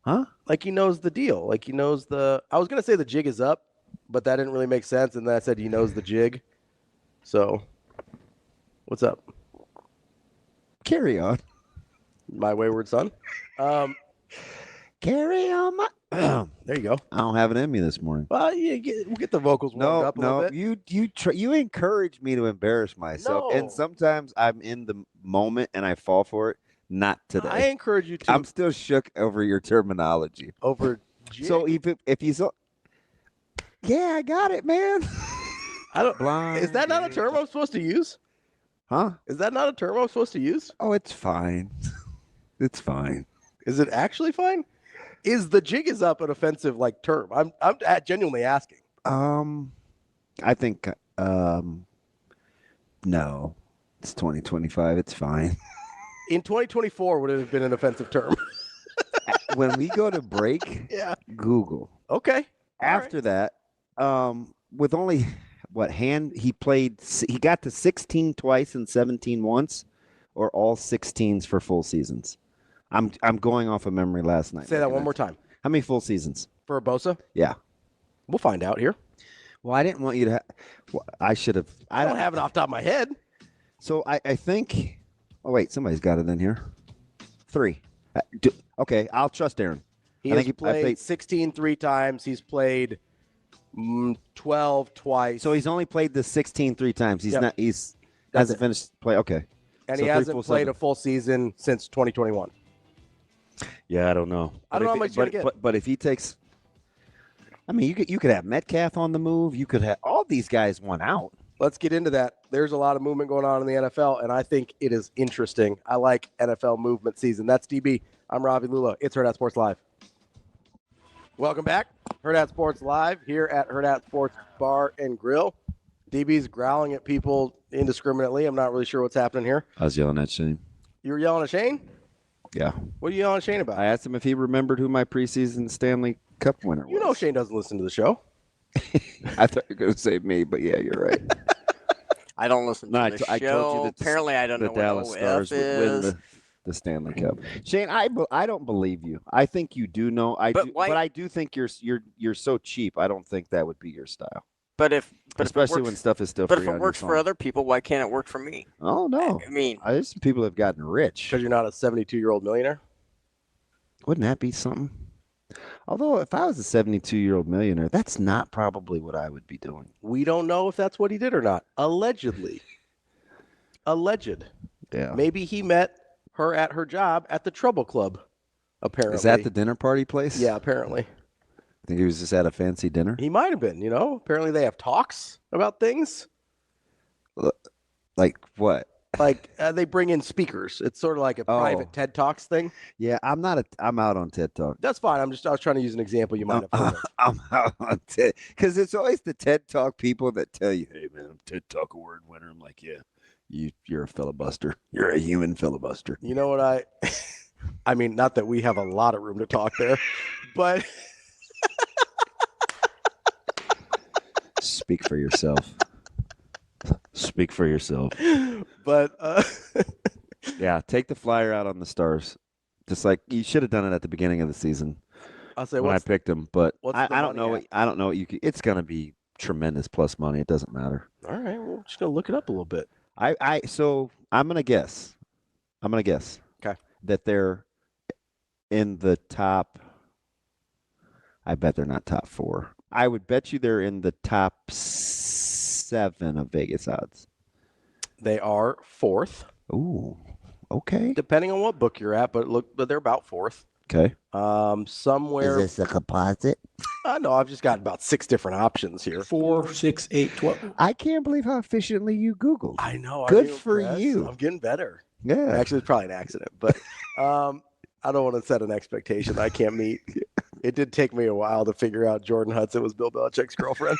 Huh? Like he knows the deal. Like he knows the. I was gonna say the jig is up, but that didn't really make sense, and then I said he knows the jig. So, what's up? Carry on. My wayward son. Carry on my. There you go. I don't have it in me this morning. Well, we'll get the vocals warmed up a little bit. You encourage me to embarrass myself, and sometimes I'm in the moment and I fall for it. Not today. I encourage you to. I'm still shook over your terminology. Over jig. So if he's, yeah, I got it, man. I don't. Blind. Is that not a term I'm supposed to use? Huh? Is that not a term I'm supposed to use? Oh, it's fine. It's fine. Is it actually fine? Is the jig is up an offensive like term? I'm genuinely asking. I think no. It's 2025. It's fine. In 2024, would it have been an offensive term? When we go to break, Yeah. Google. Okay. After that, with only he got to 16 twice and 17 once, or all 16s for full seasons. I'm going off of memory last night. Say that one more time. How many full seasons? For a Bosa? Yeah. We'll find out here. Well, I didn't want you to. I should have. I don't have it off the top of my head. So I think. Oh wait, somebody's got it in here. 3. Okay, I'll trust Aaron. He has played 16 3 times. He's played 12 twice. So he's only played the 16 3 times. He's not. Hasn't finished play. Okay. And so he hasn't played a full season since 2021. Yeah, I don't know. I don't know how much he's gonna get. But if he takes, I mean, you could have Metcalf on the move. You could have all these guys one out. Let's get into that. There's a lot of movement going on in the NFL, and I think it is interesting. I like NFL movement season. That's DB. I'm Ravi Lulla. It's Hurrdat Sports Live. Welcome back. Hurrdat Sports Live here at Hurrdat Sports Bar and Grill. DB's growling at people indiscriminately. I'm not really sure what's happening here. I was yelling at Shane. You were yelling at Shane? Yeah. What are you yelling at Shane about? I asked him if he remembered who my preseason Stanley Cup winner was. You know Shane doesn't listen to the show. I thought you were going to say me, but yeah, you're right. I don't listen to the show. I told you that apparently, I don't know Dallas what Stars OF would is. win the Stanley Cup. Shane, I don't believe you. I think you do know. But I do think you're so cheap. I don't think that would be your style. Especially when stuff is still free. But if it works for other people, why can't it work for me? Oh no! I mean, there's some people that have gotten rich because you're not a 72-year-old millionaire. Wouldn't that be something? Although, if I was a 72-year-old millionaire, that's not probably what I would be doing. We don't know if that's what he did or not. Allegedly. Alleged. Yeah. Maybe he met her at her job at the Trouble Club, apparently. Is that the dinner party place? Yeah, apparently. I think he was just at a fancy dinner. He might have been, Apparently they have talks about things. Like what? Like they bring in speakers. It's sort of like a private TED Talks thing. Yeah, I'm out on TED Talk. That's fine. I was trying to use an example you might have heard of. I'm out on TED because it's always the TED Talk people that tell you, "Hey man, I'm TED Talk award winner." I'm like, yeah, you're a filibuster. You're a human filibuster. You know what I mean, not that we have a lot of room to talk there, but speak for yourself. Speak for yourself. But yeah, take the flyer out on the Stars. Just like you should have done it at the beginning of the season. I'll say when I picked them, but I don't know. I don't know what you could. It's gonna be tremendous plus money. It doesn't matter. All right, we're just gonna look it up a little bit. So I'm gonna guess. Okay. That they're in the top. I bet they're not top 4. I would bet you they're in the top 7 of Vegas odds. They are 4th. Ooh, okay. Depending on what book you're at, but they're about fourth. Okay. Somewhere. Is this a composite? No, I've just got about 6 different options here. 4, 6, 8, 12. I can't believe how efficiently you Googled. I know. Good I'm for impressed. you. I'm getting better. Yeah. Actually, it's probably an accident, but I don't want to set an expectation I can't meet. It did take me a while to figure out Jordan Hudson was Bill Belichick's girlfriend.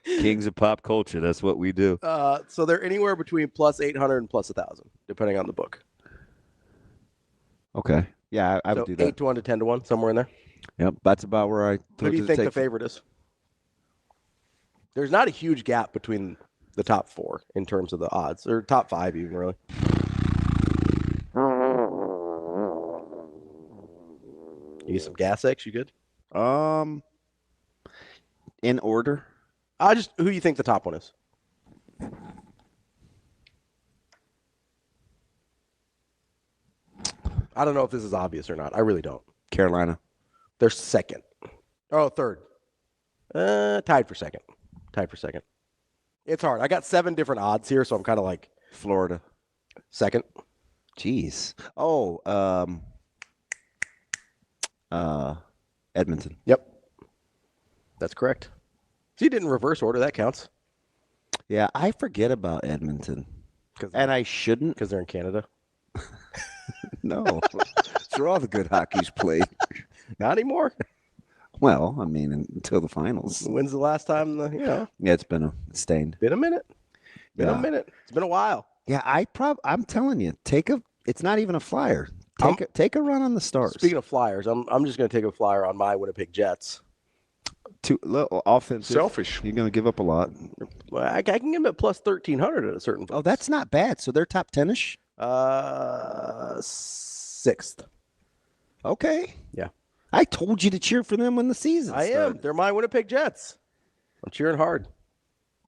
Kings of pop culture. That's what we do. So they're anywhere between plus 800 and plus 1,000, depending on the book. Okay. Yeah, I would do that. 8 to 1 to 10 to 1, somewhere in there. Yep, that's about where I. Who do you think the favorite is? There's not a huge gap between the top 4 in terms of the odds, or top 5 even, really. You get some gas X, you good? In order. Who do you think the top one is? I don't know if this is obvious or not. I really don't. Carolina. They're second. Oh, third. Tied for second. It's hard. I got 7 different odds here, so I'm kind of like Florida. second. Jeez. Oh, Edmonton. Yep. That's correct. So you didn't reverse order. That counts. Yeah, I forget about Edmonton. And I shouldn't. Because they're in Canada. No. It's where all the good hockey's played. Not anymore. Well, I mean, until the finals. When's the last time Yeah, it's been stained. Been a minute. Yeah. It's been a while. Yeah, I'm telling you, it's not even a flyer. Take a run on the Stars. Speaking of flyers, I'm just going to take a flyer on my Winnipeg Jets. Offensive. Selfish. You're going to give up a lot. Well, I can give them at plus 1,300 at a certain point. Oh, that's not bad. So they're top 10-ish? 6th. Okay. Yeah. I told you to cheer for them when the season I started. am. They're my Winnipeg Jets. I'm cheering hard.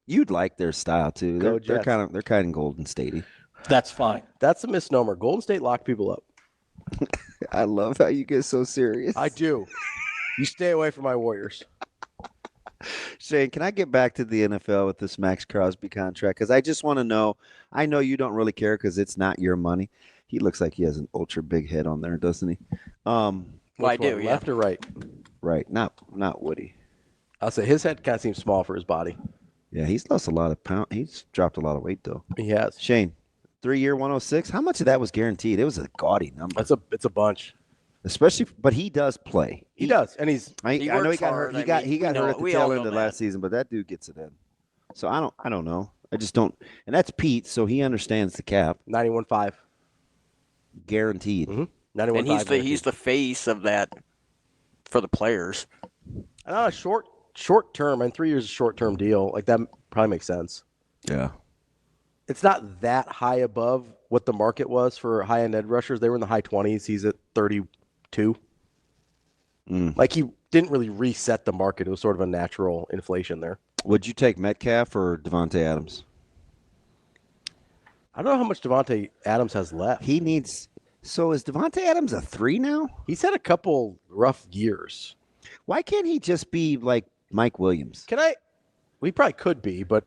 You'd like their style too. Go They're Jets. kind of Golden Statey. That's fine. That's a misnomer. Golden State locked people up. I love how you get so serious. I do. You stay away from my Warriors. Shane, can I get back to the NFL with this Max Crosby contract? Because I just want to know. I know you don't really care because it's not your money. He looks like he has an ultra big head on there, doesn't he? Well, I do, yeah. Left or right? Right. Not Woody. I'll say his head kind of seems small for his body. Yeah, he's lost a lot of pounds. He's dropped a lot of weight though. He has. Shane, 3-year 106. How much of that was guaranteed? It was a gaudy number. It's a bunch. Especially, but he does play. He does, and I know he works got hard. hurt. I He mean, got hurt at the we all tail know end of that. last season, but that dude gets it in. So I don't know. I just don't. And that's Pete, so he understands the cap. 91.5. Guaranteed. Mm-hmm. 91.5. And he's the face of that for the players. Short term, and 3 years is a short term deal. Like that probably makes sense. Yeah. It's not that high above what the market was for high end edge rushers. They were in the high 20s. He's at 32. Like he didn't really reset the market. It was sort of a natural inflation there. Would you take Metcalf or Davante Adams? I don't know how much Davante Adams has left. He needs. So is Davante Adams a 3 now? He's had a couple rough years. Why can't he just be like Mike Williams? We probably could be, but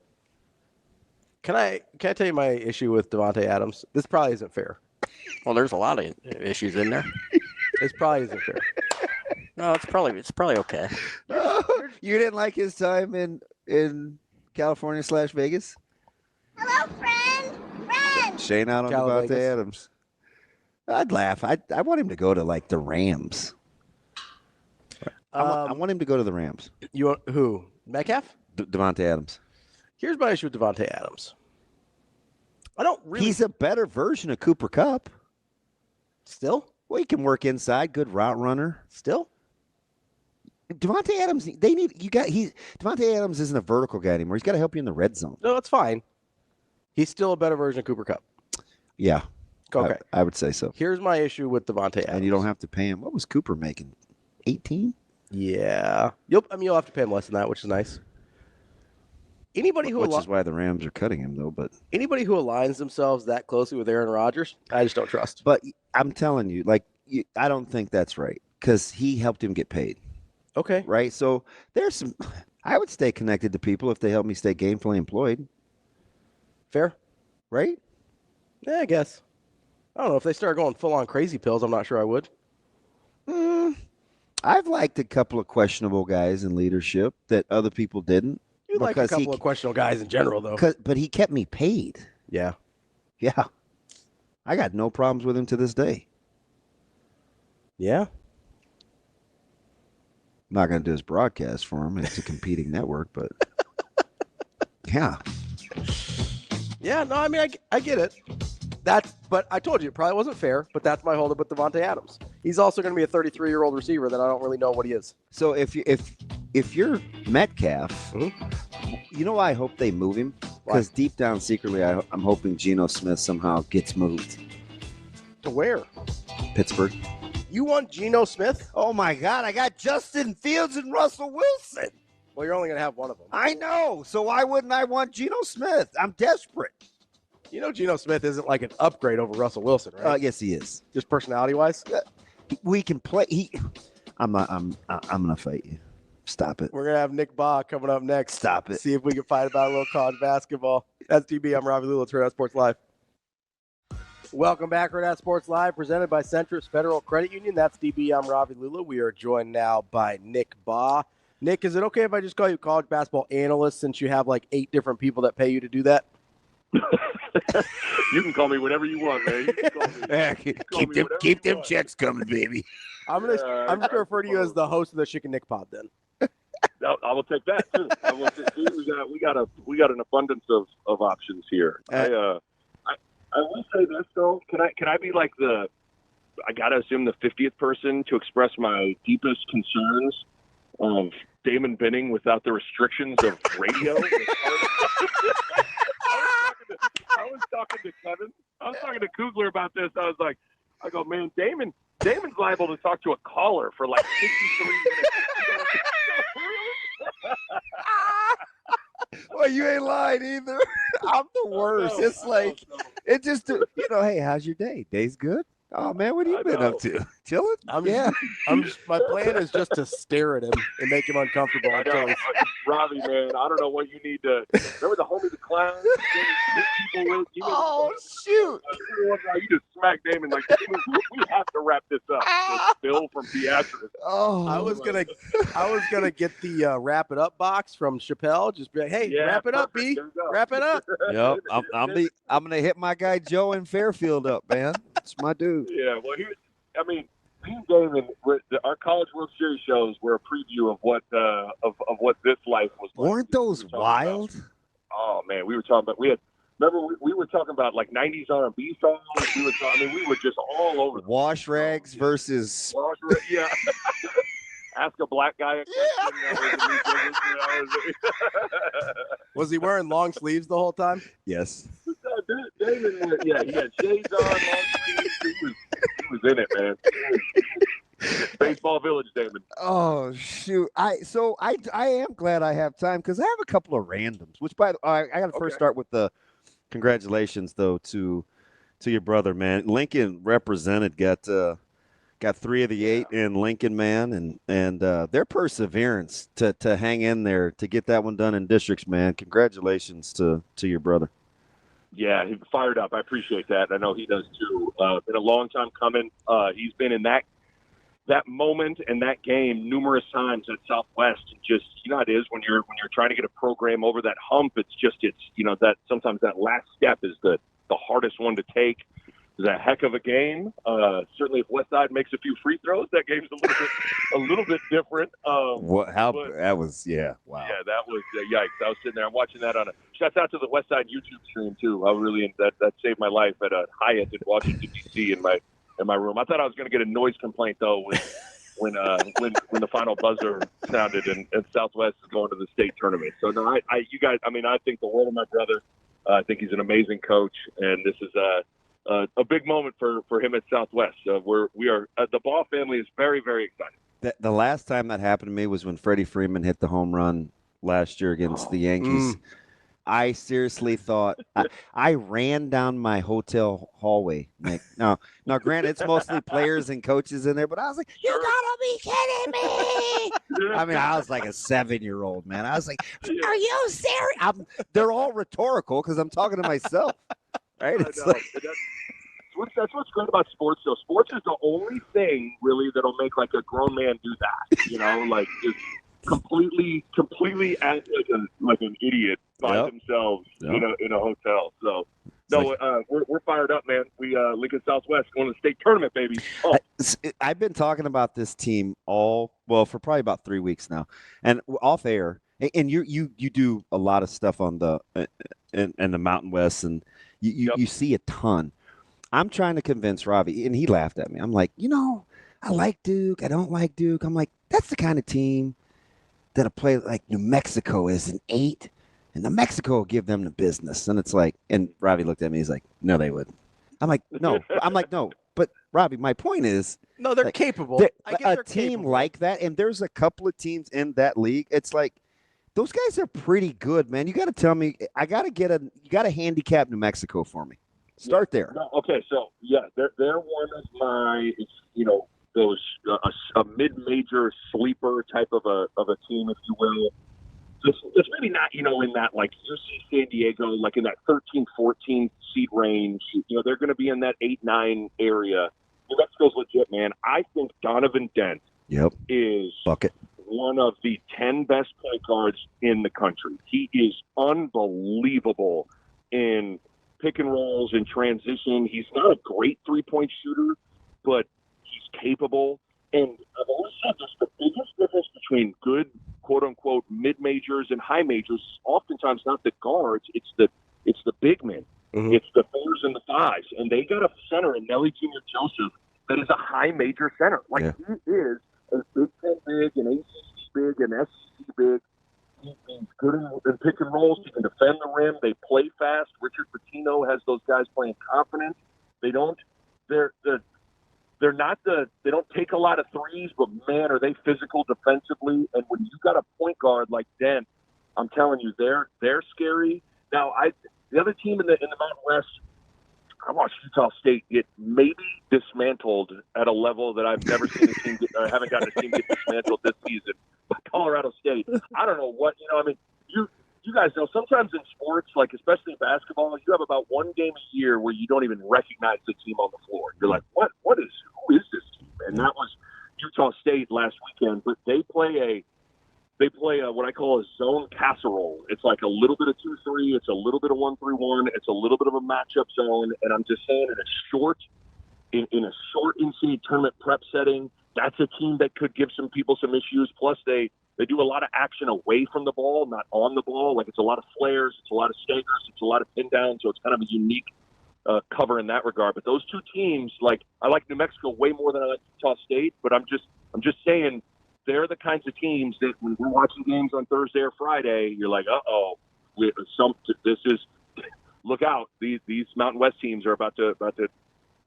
can I tell you my issue with Davante Adams? This probably isn't fair. Well, there's a lot of issues in there. This probably isn't fair. No, it's probably okay. You didn't like his time in California / Vegas? Hello, friend. Shane out on Cal Davante Vegas. Adams. I'd laugh. I want him to go to like the Rams. I want him to go to the Rams. You want who? Metcalf? Davante Adams. Here's my issue with Davante Adams. I don't really. He's a better version of Cooper Kupp. Still? Well, he can work inside, good route runner. Still? Davante Adams, Davante Adams isn't a vertical guy anymore. He's got to help you in the red zone. No, that's fine. He's still a better version of Cooper Kupp. Yeah. Okay. I would say so. Here's my issue with Davante Adams. And you don't have to pay him. What was Cooper making? 18? Yeah. You'll have to pay him less than that, which is nice. Anybody who Which is why the Rams are cutting him, though. But anybody who aligns themselves that closely with Aaron Rodgers, I just don't trust. But I'm telling you, I don't think that's right because he helped him get paid. Okay. Right? So there's some – I would stay connected to people if they help me stay gainfully employed. Fair. right? Yeah, I guess. I don't know. If they start going full-on crazy pills, I'm not sure I would. I've liked a couple of questionable guys in leadership that other people didn't. You like a couple of questionable guys in general, though. But he kept me paid. Yeah. Yeah. I got no problems with him to this day. Yeah. I'm not going to do his broadcast for him. It's a competing network, but yeah. Yeah, no, I mean, I get it. But I told you, it probably wasn't fair, but that's my holdup with Davante Adams. He's also going to be a 33-year-old receiver that I don't really know what he is. So if you're Metcalf, you know why I hope they move him? Because deep down secretly, I'm hoping Geno Smith somehow gets moved. To where? Pittsburgh. You want Geno Smith? Oh, my God. I got Justin Fields and Russell Wilson. Well, you're only going to have one of them. I know. So why wouldn't I want Geno Smith? I'm desperate. You know Geno Smith isn't like an upgrade over Russell Wilson, right? Yes, he is. Just personality-wise? We can play. I'm gonna fight you. Stop it. We're going to have Nick Bahe coming up next. Stop it. See if we can fight about a little college basketball. That's DB. I'm Ravi. It's Hurrdat Sports Live. Welcome back, Hurrdat Sports Live, presented by Centris Federal Credit Union. That's DB. I'm Ravi Lulla. We are joined now by Nick Bahe. Nick, is it okay if I just call you college basketball analyst since you have like 8 different people that pay you to do that? You can call me whatever you want, man. You can call me. Keep them checks coming, baby. I'm just gonna refer to you as the host of the Chicken Nick Pod then. I will take that too. We got an abundance of options here. I will say this though. Can I be like I gotta assume the 50th person to express my deepest concerns of Damon Benning without the restrictions of radio? I was talking to Kevin. I was talking to Kugler about this. I go, man, Damon's liable to talk to a caller for like 63 minutes. Well, you ain't lying either. I'm the worst. It's like, it just, hey, how's your day? Day's good? Oh, man, what have you been up to? Chilling? My plan is just to stare at him and make him uncomfortable. Robbie, man, I don't know what you need to. Remember the homie the clown? Oh, shoot. You just smacked Damon like, we have to wrap this up. Bill from Beatrice. Oh, I was gonna get the wrap it up box from Chappelle. Just be like, hey, wrap it up, B. Wrap it up. Yep, I'm gonna hit my guy Joe in Fairfield up, man. That's my dude. Yeah, well, me and Damon, our College World Series shows were a preview of what this life was like. Weren't those wild? Oh man, we were talking about we were talking about like 90s R&B songs. We were just all over. Wash rags versus. Yeah. Ask a black guy a question. Was he wearing long sleeves the whole time? Yes. Damon, he had shades on, long sleeves. He was in it, man. Baseball Village, Damon. Oh shoot! I am glad I have time because I have a couple of randoms. Which I got to first start with the congratulations though to your brother, man. Lincoln represented, got 3 of the 8 in Lincoln, man, and their perseverance to hang in there to get that one done in districts, man. Congratulations to your brother. Yeah, he's fired up. I appreciate that. I know he does too. Been a long time coming. He's been in that moment and that game numerous times at Southwest. And just, how it is when you're trying to get a program over that hump. It's that sometimes that last step is the hardest one to take. It's a heck of a game. Certainly, if Westside makes a few free throws, that game's a little bit different. That was wow. Yeah, that was yikes. I was sitting there. I'm watching that on a. Shouts out to the Westside YouTube stream too. I really that saved my life at a Hyatt in Washington D.C. in my room. I thought I was going to get a noise complaint though when the final buzzer sounded and Southwest is going to the state tournament. So no, you guys. I think the world of my brother. I think he's an amazing coach, and this is a big moment for him at Southwest. We are the Bahe family is very, very excited. The last time that happened to me was when Freddie Freeman hit the home run last year against the Yankees. I seriously thought I ran down my hotel hallway. Like, now, granted, it's mostly players and coaches in there, but I was like, "You gotta be kidding me!" I mean, I was like a 7-year-old, man. I was like, "Are you serious?" They're all rhetorical because I'm talking to myself, right? It's like, that's what's great about sports, though. Sports is the only thing really that'll make like a grown man do that. You know, like just completely act like an idiot by themselves in a hotel. So no, we're fired up, man. We Lincoln Southwest going to the state tournament, baby. Oh. I've been talking about this team for probably about 3 weeks now, and off air. And you do a lot of stuff on the in the Mountain West, and you see a ton. I'm trying to convince Ravi, and he laughed at me. I'm like, I like Duke. I don't like Duke. I'm like, that's the kind of team that'll play like New Mexico is an 8, and New Mexico will give them the business. And it's like, and Ravi looked at me. He's like, no, they wouldn't. I'm like, no. No. But Ravi, my point is, no, they're capable. A team like that, and there's a couple of teams in that league. It's like those guys are pretty good, man. You got to tell me. You got to handicap New Mexico for me. Start there. No, okay, so they're one of my, those a mid-major sleeper type of a team, if you will. It's maybe not, in that like UC San Diego, like in that 13-14 seed range. They're going to be in that 8-9 area. New Mexico's legit, man. I think Donovan Dent is one of the 10 best point guards in the country. He is unbelievable in pick and rolls and transition. He's not a great 3-point shooter, but he's capable. And I've always said this, the biggest difference between good, quote unquote, mid majors and high majors is oftentimes not the guards, it's the big men. Mm-hmm. It's the 4s and the 5s. And they got a center in Nelly Jr. Joseph that is a high major center. Like he is a Big Ten big, an ACC big, an SEC big. He's good in pick and rolls. He can defend the rim. They play fast. Richard Pitino has those guys playing confident. They don't take a lot of threes, but man, are they physical defensively. And when you got a point guard like Dent, I'm telling you, they're scary. Now, the other team in the Mountain West, I watched Utah State get maybe dismantled at a level that I've never seen a team I haven't gotten a team get dismantled this season. But Colorado State, I don't know what, you guys know sometimes in sports, like especially in basketball, you have about one game a year where you don't even recognize the team on the floor. You're like, who is this team? And that was Utah State last weekend. But they play a what I call a zone casserole. It's like a little bit of 2-3, it's a little bit of 1-3-1, it's a little bit of a matchup zone. And I'm just saying, in a short NCAA tournament prep setting, that's a team that could give some people some issues. Plus, they do a lot of action away from the ball, not on the ball. Like it's a lot of flares, it's a lot of staggers, it's a lot of pin downs. So it's kind of a unique cover in that regard. But those two teams, like I like New Mexico way more than I like Utah State. But I'm just saying they're the kinds of teams that when we're watching games on Thursday or Friday, you're like, look out. These Mountain West teams are about to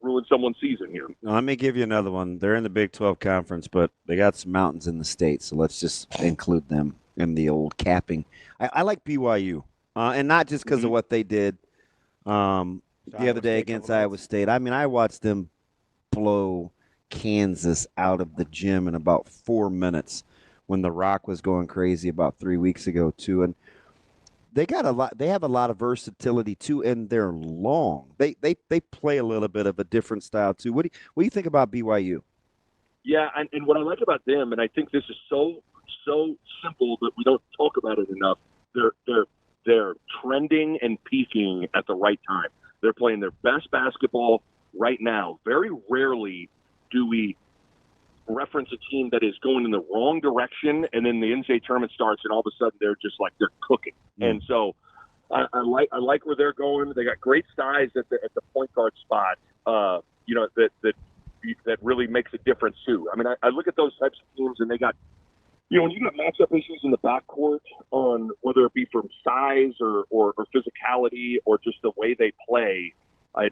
ruin someone's season here. Let me give you another one. They're in the Big 12 conference, but they got some mountains in the state, so let's just include them in the old capping. I like BYU, and not just because of what they did the other day against Iowa State. I mean, I watched them blow Kansas out of the gym in about 4 minutes when the Rock was going crazy about 3 weeks ago too, and they have a lot of versatility too, and they're long. They play a little bit of a different style too. What do you think about BYU? Yeah, and what I like about them, and I think this is so simple that we don't talk about it enough. They're trending and peaking at the right time. They're playing their best basketball right now. Very rarely do we reference a team that is going in the wrong direction, and then the NCAA tournament starts, and all of a sudden they're just like they're cooking. And so I like where they're going. They got great size at the point guard spot. That really makes a difference too. I mean, I look at those types of teams, and they got, when you got matchup issues in the backcourt on whether it be from size or physicality or just the way they play. I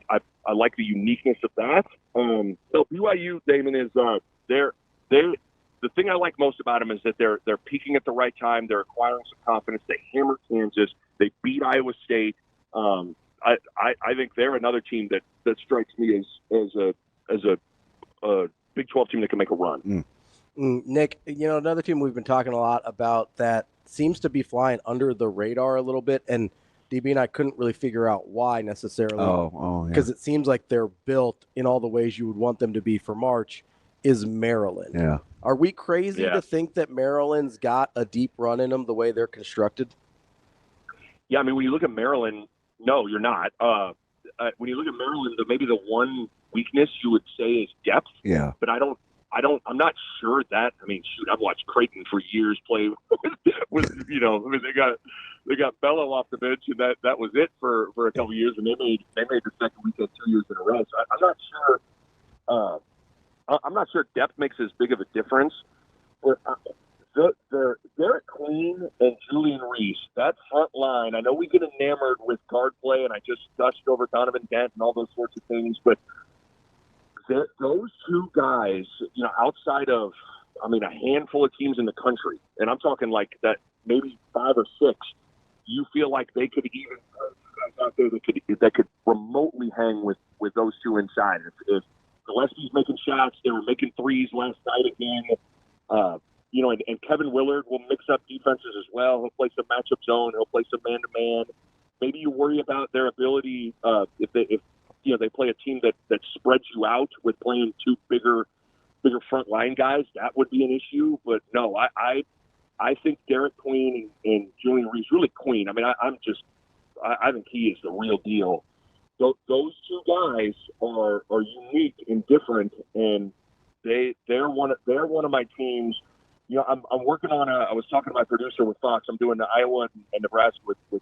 like the uniqueness of that. So BYU, Damon, is the thing I like most about them is that they're peaking at the right time. They're acquiring some confidence. They hammered Kansas. They beat Iowa State. I think they're another team that strikes me as a Big 12 team that can make a run. Nick, another team we've been talking a lot about that seems to be flying under the radar a little bit, and DB and I couldn't really figure out why necessarily. Because it seems like they're built in all the ways you would want them to be for March, is Maryland. Yeah. Are we crazy to think that Maryland's got a deep run in them the way they're constructed? Yeah, I mean, when you look at Maryland, no, you're not. When you look at Maryland, maybe the one weakness you would say is depth. Yeah. But I'm not sure that. I mean, shoot, I've watched Creighton for years play with they got Bello off the bench, and that was it for a couple of years, and they made the second weekend 2 years in a row. So I'm not sure. I'm not sure depth makes as big of a difference. Derek Queen and Julian Reese, that front line. I know we get enamored with guard play, and I just gushed over Donovan Dent and all those sorts of things, but those two guys, outside of, a handful of teams in the country, and I'm talking like that, maybe 5 or 6, you feel like they could even out there that could remotely hang with those two inside. If Gillespie's making shots, they were making threes last night again. And Kevin Willard will mix up defenses as well. He'll play some matchup zone. He'll play some man-to-man. Maybe you worry about their ability if they play a team that spreads you out with playing two bigger front line guys. That would be an issue. But no, I think Derek Queen and Julian Reese, really Queen. I think he is the real deal. Those two guys are unique and different, and they're one of my teams. I'm working on I was talking to my producer with Fox. I'm doing the Iowa and Nebraska with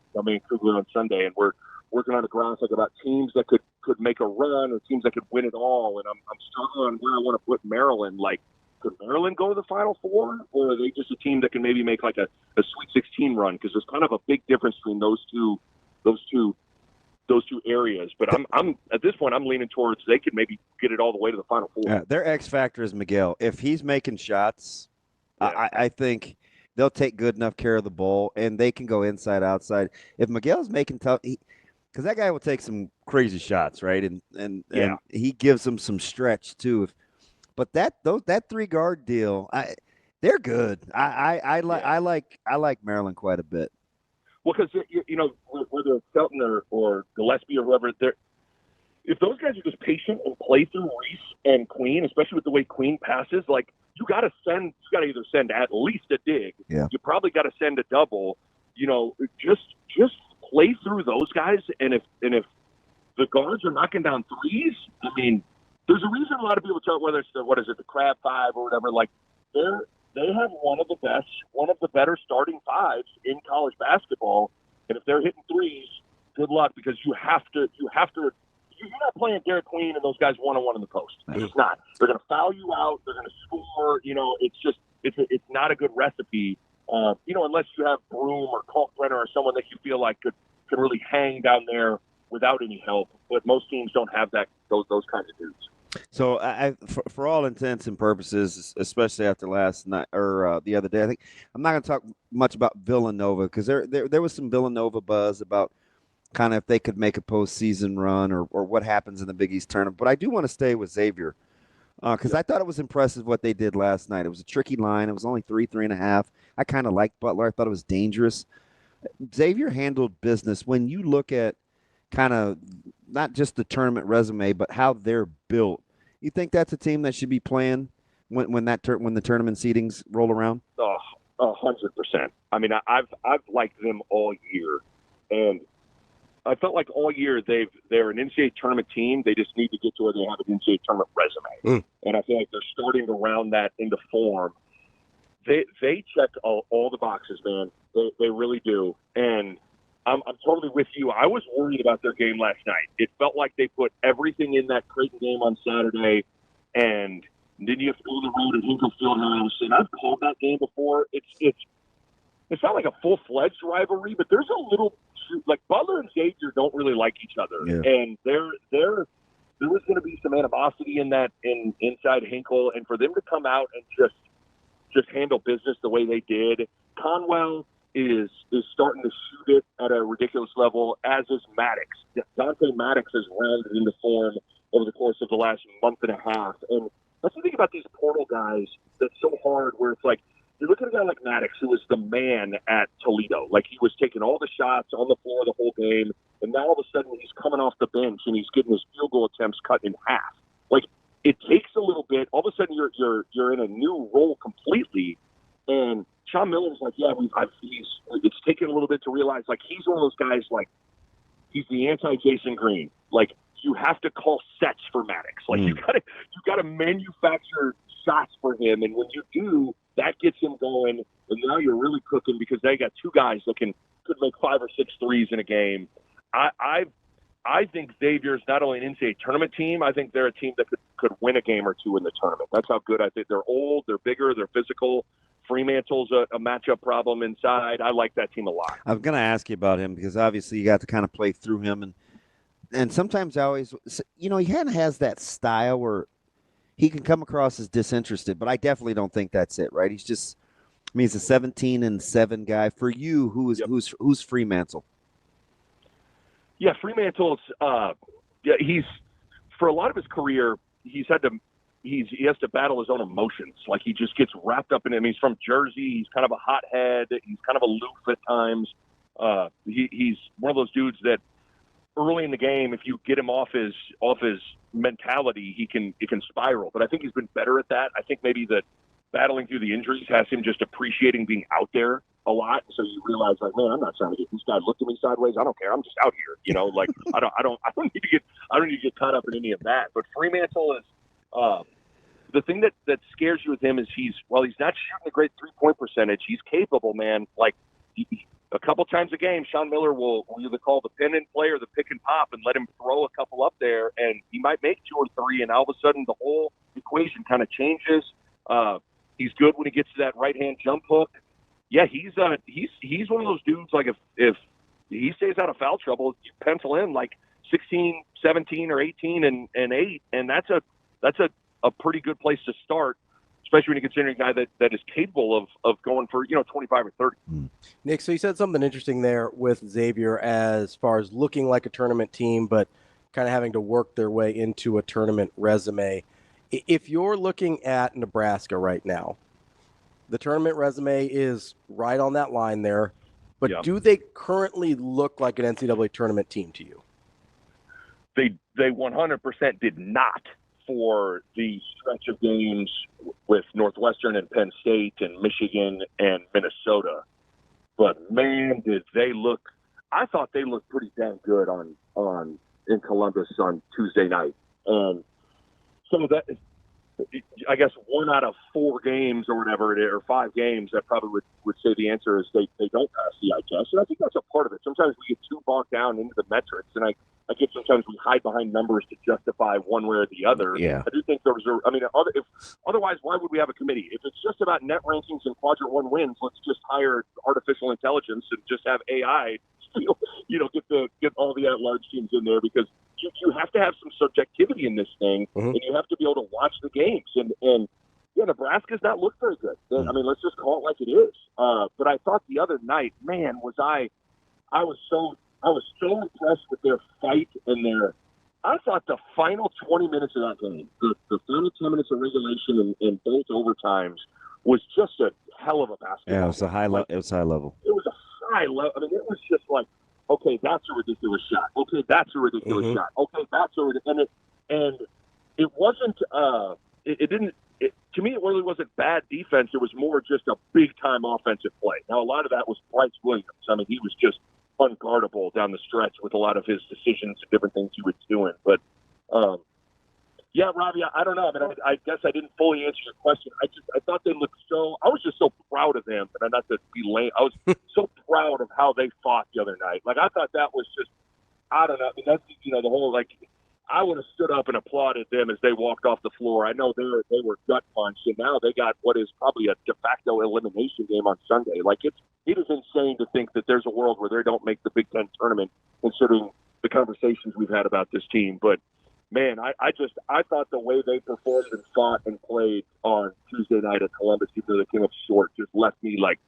Kugler on Sunday, and we're working on a graphic about teams that could make a run or teams that could win it all. And I'm struggling on where I want to put Maryland. Like, could Maryland go to the Final Four, or are they just a team that can maybe make like a Sweet 16 run? Because there's kind of a big difference between those two areas. But I'm at this point, I'm leaning towards they could maybe get it all the way to the Final Four. Yeah, their X factor is Miguel. If he's making shots, I think they'll take good enough care of the ball, and they can go inside, outside. If Miguel's making tough, because that guy will take some crazy shots, right? And he gives them some stretch too. But that 3-guard deal, they're good. I like Maryland quite a bit. Well, because whether it's Felton or Gillespie or whoever, if those guys are just patient and play through Reese and Queen, especially with the way Queen passes, like you got to either send at least a dig. Yeah. You probably got to send a double. Just play through those guys, and if the guards are knocking down threes, I mean, there's a reason a lot of people talk whether it's the Crab Five or whatever. Like they have one of the better starting fives in college basketball, and if they're hitting threes, good luck, because you have to. You're not playing Derek Queen and those guys one-on-one in the post. It's not. They're going to foul you out. They're going to score. It's not a good recipe. Unless you have Broom or Kalkbrenner or someone that you feel like could really hang down there without any help. But most teams don't have those kinds of dudes. So for all intents and purposes, especially after last night or the other day, I think I'm not going to talk much about Villanova, because there was some Villanova buzz about kind of if they could make a postseason run or what happens in the Big East tournament. But I do want to stay with Xavier, because I thought it was impressive what they did last night. It was a tricky line. It was only 3.5. I kind of liked Butler. I thought it was dangerous. Xavier handled business. When you look at kind of not just the tournament resume, but how they're built, you think that's a team that should be playing when the tournament seedings roll around? 100%. I mean, I've liked them all year, and I felt like all year they're an NCAA tournament team. They just need to get to where they have an NCAA tournament resume. And I feel like they're starting to round that into form. They check all the boxes, man. They really do. And I'm totally with you. I was worried about their game last night. It felt like they put everything in that Creighton game on Saturday, and then you have to go to the road at Hinkle Fieldhouse. And I've called that game before. It's not like a full-fledged rivalry, but there's a little – like Butler and Xavier don't really like each other. Yeah. And there was going to be some animosity inside Hinkle, and for them to come out and just handle business the way they did. Conwell, is starting to shoot it at a ridiculous level, as is Maddox. Dante Maddox has rounded into form over the course of the last month and a half. And that's the thing about these portal guys that's so hard, where it's like, you look at a guy like Maddox, who was the man at Toledo. Like, he was taking all the shots on the floor the whole game, and now all of a sudden he's coming off the bench and he's getting his field goal attempts cut in half. Like, it takes a little bit. All of a sudden you're in a new role completely. And Sean Miller's like, yeah, it's taken a little bit to realize, like, he's one of those guys, like, he's the anti-Jason Green. Like, you have to call sets for Maddox. Like, you gotta manufacture shots for him, and when you do, that gets him going. And now you're really cooking, because they got two guys that could make 5 or 6 threes in a game. I think Xavier's not only an NCAA tournament team, I think they're a team that could win a game or two in the tournament. That's how good I think. They're old, they're bigger, they're physical. Fremantle's a matchup problem inside. I like that team a lot. I'm going to ask you about him, because obviously you got to kind of play through him. And sometimes I always, he kind of has that style where he can come across as disinterested, but I definitely don't think that's it, right? He's just, he's a 17-7 guy. For you, who's Fremantle? Yeah, Fremantle's, he's, for a lot of his career, he has to battle his own emotions. Like, he just gets wrapped up in it. I mean, he's from Jersey. He's kind of a hothead. He's kind of aloof at times. He's one of those dudes that early in the game, if you get him off his mentality, it can spiral. But I think he's been better at that. I think maybe that battling through the injuries has him just appreciating being out there a lot. So you realize, like, man, I'm not trying to get this guy look at me sideways. I don't care. I'm just out here. You know, like, I don't need to get caught up in any of that. But Fremantle is. The thing that scares you with him is he's not shooting a great 3-point percentage, he's capable, man. Like, a couple times a game, Sean Miller will either call the pin and play or the pick and pop and let him throw a couple up there, and he might make 2 or 3, and all of a sudden the whole equation kind of changes. He's good when he gets to that right-hand jump hook. Yeah, he's one of those dudes, like, if he stays out of foul trouble, you pencil in like 16, 17, or 18 and 8, and that's a pretty good place to start, especially when you consider a guy that is capable of going for 25 or 30. Nick, so you said something interesting there with Xavier as far as looking like a tournament team, but kind of having to work their way into a tournament resume. If you're looking at Nebraska right now, the tournament resume is right on that line there, but do they currently look like an NCAA tournament team to you? They 100% did not for the stretch of games with Northwestern and Penn State and Michigan and Minnesota. But man, did they look! I thought they looked pretty damn good in Columbus on Tuesday night. And so that, I guess, 1 out of 4 games or whatever, or 5 games, that probably would say the answer is they don't pass the eye test. And I think that's a part of it. Sometimes we get too bogged down into the metrics, and I get sometimes we hide behind numbers to justify one way or the other. Yeah. I do think otherwise, why would we have a committee? If it's just about net rankings and quadrant 1 wins, let's just hire artificial intelligence and just have AI, get all the at-large teams in there, because you have to have some subjectivity in this thing, and you have to be able to watch the games. And Nebraska's not looked very good. I mean, let's just call it like it is. But I thought the other night, man, I was so impressed with their fight and I thought the final 20 minutes of that game, the final 10 minutes of regulation and both overtimes, was just a hell of a basketball. Yeah, it was a high level. It was high level. It was a high level. I mean, it was just like, okay, that's a ridiculous shot. Okay, that's a ridiculous shot. Okay, that's a ridiculous. And it wasn't. It didn't. To me, it really wasn't bad defense. It was more just a big-time offensive play. Now, a lot of that was Bryce Williams. I mean, he was just unguardable down the stretch with a lot of his decisions and different things he was doing. But, yeah, Ravi, I don't know. I mean, I guess I didn't fully answer your question. I thought they looked I was just so proud of them, and not to be lame. I was so proud of how they fought the other night. Like, I thought that was just, I don't know. I mean, that's, the whole, like, I would have stood up and applauded them as they walked off the floor. I know they were gut punched, and now they got what is probably a de facto elimination game on Sunday. Like, it is insane to think that there's a world where they don't make the Big Ten tournament, considering the conversations we've had about this team. But man, I thought the way they performed and fought and played on Tuesday night at Columbus, even though they came up short, just left me like,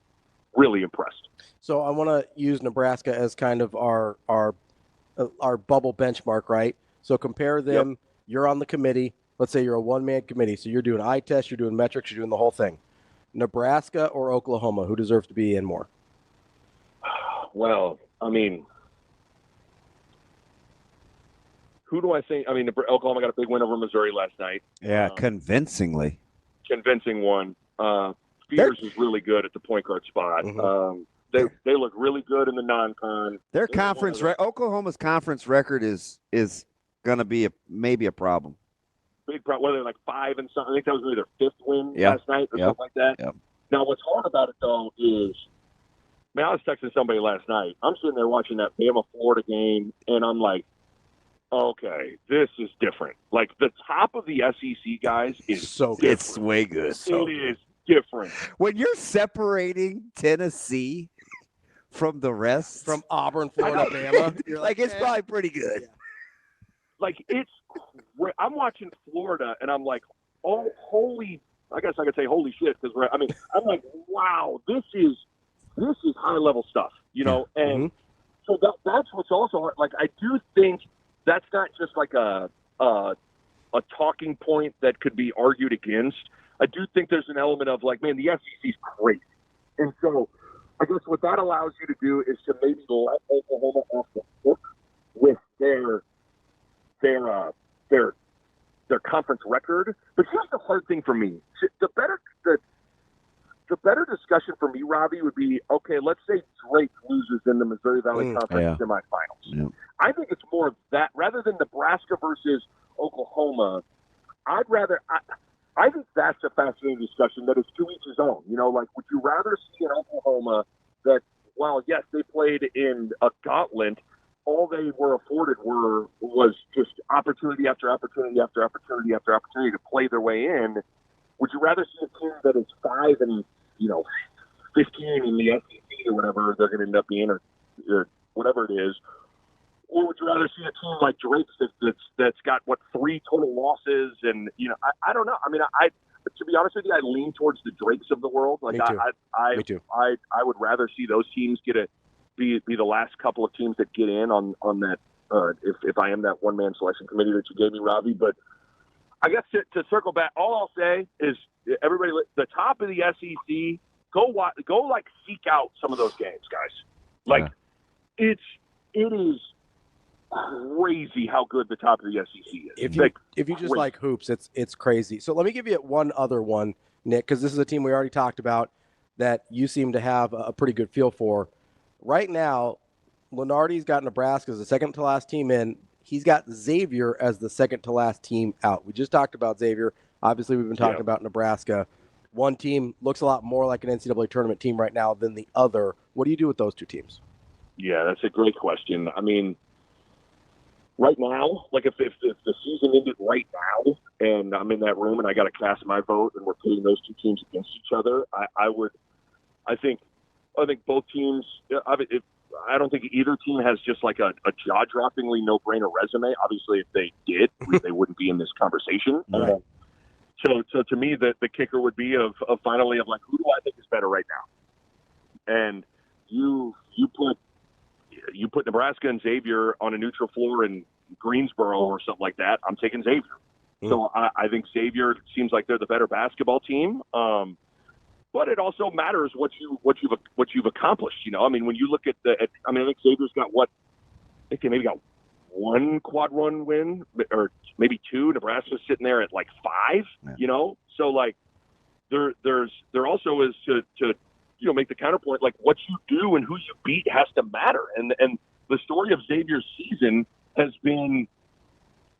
really impressed. So I want to use Nebraska as kind of our bubble benchmark, right? So compare them. Yep. You're on the committee. Let's say you're a one-man committee. So you're doing eye tests, you're doing metrics, you're doing the whole thing. Nebraska or Oklahoma, who deserves to be in more? Well, I mean, who do I think? I mean, Oklahoma got a big win over Missouri last night. Yeah, convincingly. Convincing one. Spears is really good at the point guard spot. Mm-hmm. They look really good in the non-con. Their conference Oklahoma's conference record is going to be maybe a problem. Big problem. Whether like 5 and something. I think that was maybe their 5th win last night or something like that. Yep. Now, what's hard about it though is, man, I was texting somebody last night. I'm sitting there watching that Bama Florida game, and I'm like, okay, this is different. Like the top of the SEC guys is so good. It's way good. It is different. When you're separating Tennessee from the rest, from Auburn, Florida, Bama, you're like, it's probably pretty good. Yeah. Like I'm watching Florida, and I'm like, oh, holy! I guess I could say holy shit because I'm like, wow, this is high level stuff, you know. And so that's what's also hard. Like I do think that's not just like a talking point that could be argued against. I do think there's an element of like, man, the SEC is crazy, and so I guess what that allows you to do is to maybe let Oklahoma off the hook with their conference record. But here's the hard thing for me: the better discussion for me, Ravi, would be okay. Let's say Drake loses in the Missouri Valley Conference semifinals. Yeah. I think it's more of that rather than Nebraska versus Oklahoma. I think that's a fascinating discussion that is to each his own. You know, like, would you rather see an Oklahoma that, while yes, they played in a gauntlet, all they were afforded was just opportunity after opportunity after opportunity after opportunity to play their way in? Would you rather see a team that is 5 and 15 in the SEC or whatever they're going to end up being, or whatever it is? Or would you rather see a team like Drake's that's got 3 total losses? And I don't know. I mean, to be honest with you, I lean towards the Drakes of the world. Like Me too. I would rather see those teams be the last couple of teams that get in on that. If I am that one-man selection committee that you gave me, Ravi. But I guess to circle back, all I'll say is everybody, the top of the SEC, go seek out some of those games, guys. Like it is crazy how good the top of the SEC is. If you just like hoops, it's crazy. So let me give you one other one, Nick, because this is a team we already talked about that you seem to have a pretty good feel for. Right now, Lenardi's got Nebraska as the second to last team in. He's got Xavier as the second to last team out. We just talked about Xavier. Obviously, we've been talking about Nebraska. One team looks a lot more like an NCAA tournament team right now than the other. What do you do with those two teams? Yeah, that's a great question. I mean, right now, like if the season ended right now and I'm in that room and I got to cast my vote and we're pitting those two teams against each other, I think both teams, I don't think either team has just like a jaw-droppingly no-brainer resume. Obviously, if they did, they wouldn't be in this conversation. Right. So to me, the kicker would be of finally of like, who do I think is better right now? And you put Nebraska and Xavier on a neutral floor in Greensboro or something like that. I'm taking Xavier. So I think Xavier seems like they're the better basketball team. But it also matters what you've accomplished. I mean, when you look at I think Xavier's got I think they maybe got 1 quad run win or maybe 2. Nebraska's sitting there at like 5. Yeah. So like there also is to make the counterpoint, like what you do and who you beat has to matter. And the story of Xavier's season has been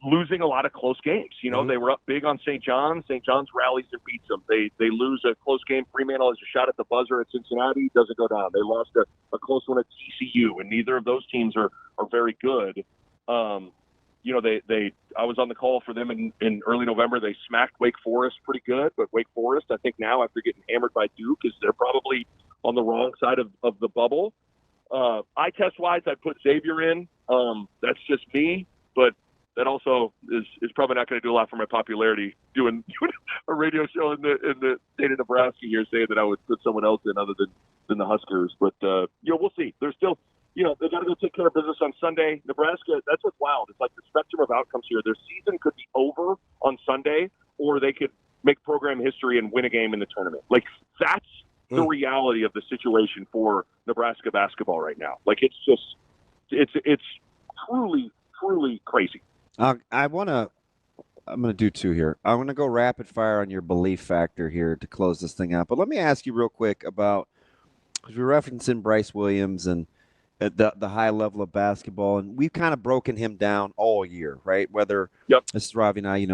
losing a lot of close games. They were up big on St. John's. St. John's rallies and beats them. They lose a close game. Fremantle has a shot at the buzzer at Cincinnati. Doesn't go down. They lost a close one at TCU, and neither of those teams are very good. I was on the call for them in early November. They smacked Wake Forest pretty good, but Wake Forest, I think now after getting hammered by Duke, they're probably on the wrong side of the bubble. Eye test wise, I'd put Xavier in. That's just me, but that also is probably not going to do a lot for my popularity doing a radio show in the state of Nebraska here, saying that I would put someone else in other than the Huskers. But we'll see. There's still, they got to go take care of business on Sunday. Nebraska, that's what's wild. It's like the spectrum of outcomes here. Their season could be over on Sunday, or they could make program history and win a game in the tournament. Like, that's the reality of the situation for Nebraska basketball right now. Like, it's just, it's truly, truly crazy. I'm going to do two here. I'm going to go rapid fire on your belief factor here to close this thing out. But let me ask you real quick about, because we're referencing Bryce Williams and the high level of basketball, and we've kind of broken him down all year, right? Whether this is Ravi and I,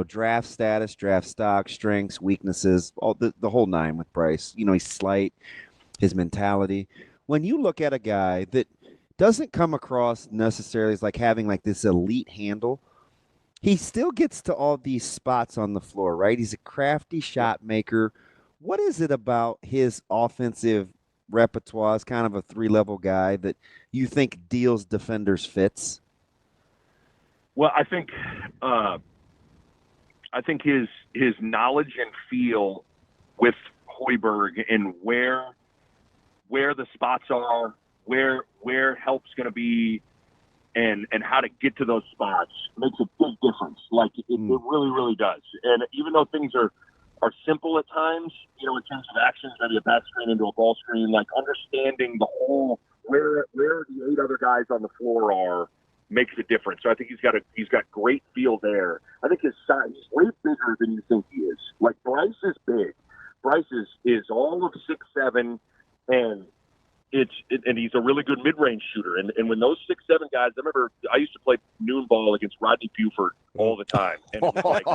draft status, draft stock, strengths, weaknesses, all the whole nine with Bryce. He's slight, his mentality. When you look at a guy that doesn't come across necessarily as like having like this elite handle, he still gets to all these spots on the floor, right? He's a crafty shot maker. What is it about his offensive repertoire as kind of a three-level guy that you think deals defenders fits? Well, I think his knowledge and feel with Hoiberg and where the spots are, where help's going to be, and how to get to those spots makes a big difference. Like, it really, really does. And even though things are simple at times, in terms of actions, maybe a back screen into a ball screen, like understanding the whole where the 8 other guys on the floor are makes a difference. So I think he's got great feel there. I think his size, he's way bigger than you think he is. Like, Bryce is big. Bryce is all of 6'7", and he's a really good mid-range shooter. And when those 6'7" guys, I remember I used to play noon ball against Rodney Buford all the time. And it was like,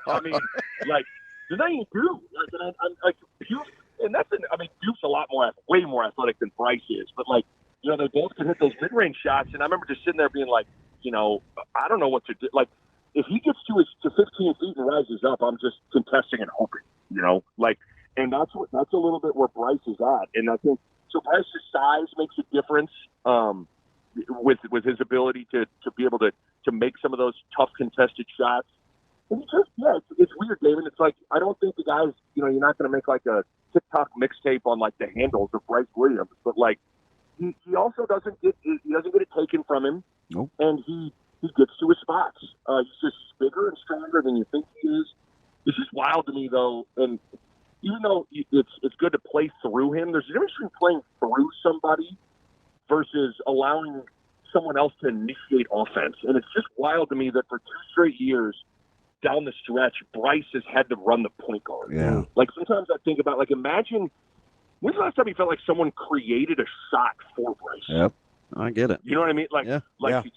I mean, like, the thing you do, like, Buford, and Buff's a lot more, way more athletic than Bryce is. But, like, they both can hit those mid-range shots. And I remember just sitting there being like, I don't know what to do. Like, if he gets to 15 feet and rises up, I'm just contesting and hoping, like, and that's a little bit where Bryce is at. And I think, so Bryce's size makes a difference with his ability to be able to make some of those tough contested shots. And it's weird, Damon. It's like, I don't think the guys, you're not going to make like a TikTok mixtape on like the handles of Bryce Williams, but like he also doesn't get it taken from him. Nope. And he gets to his spots. He's just bigger and stronger than you think he is. It's just wild to me though, and even though it's good to play through him, there's a difference between playing through somebody versus allowing someone else to initiate offense. And it's just wild to me that for 2 straight years down the stretch, Bryce has had to run the point guard. Yeah. Like, sometimes I think about, like, imagine, when's the last time you felt like someone created a shot for Bryce? Yep. I get it. You know what I mean? Like,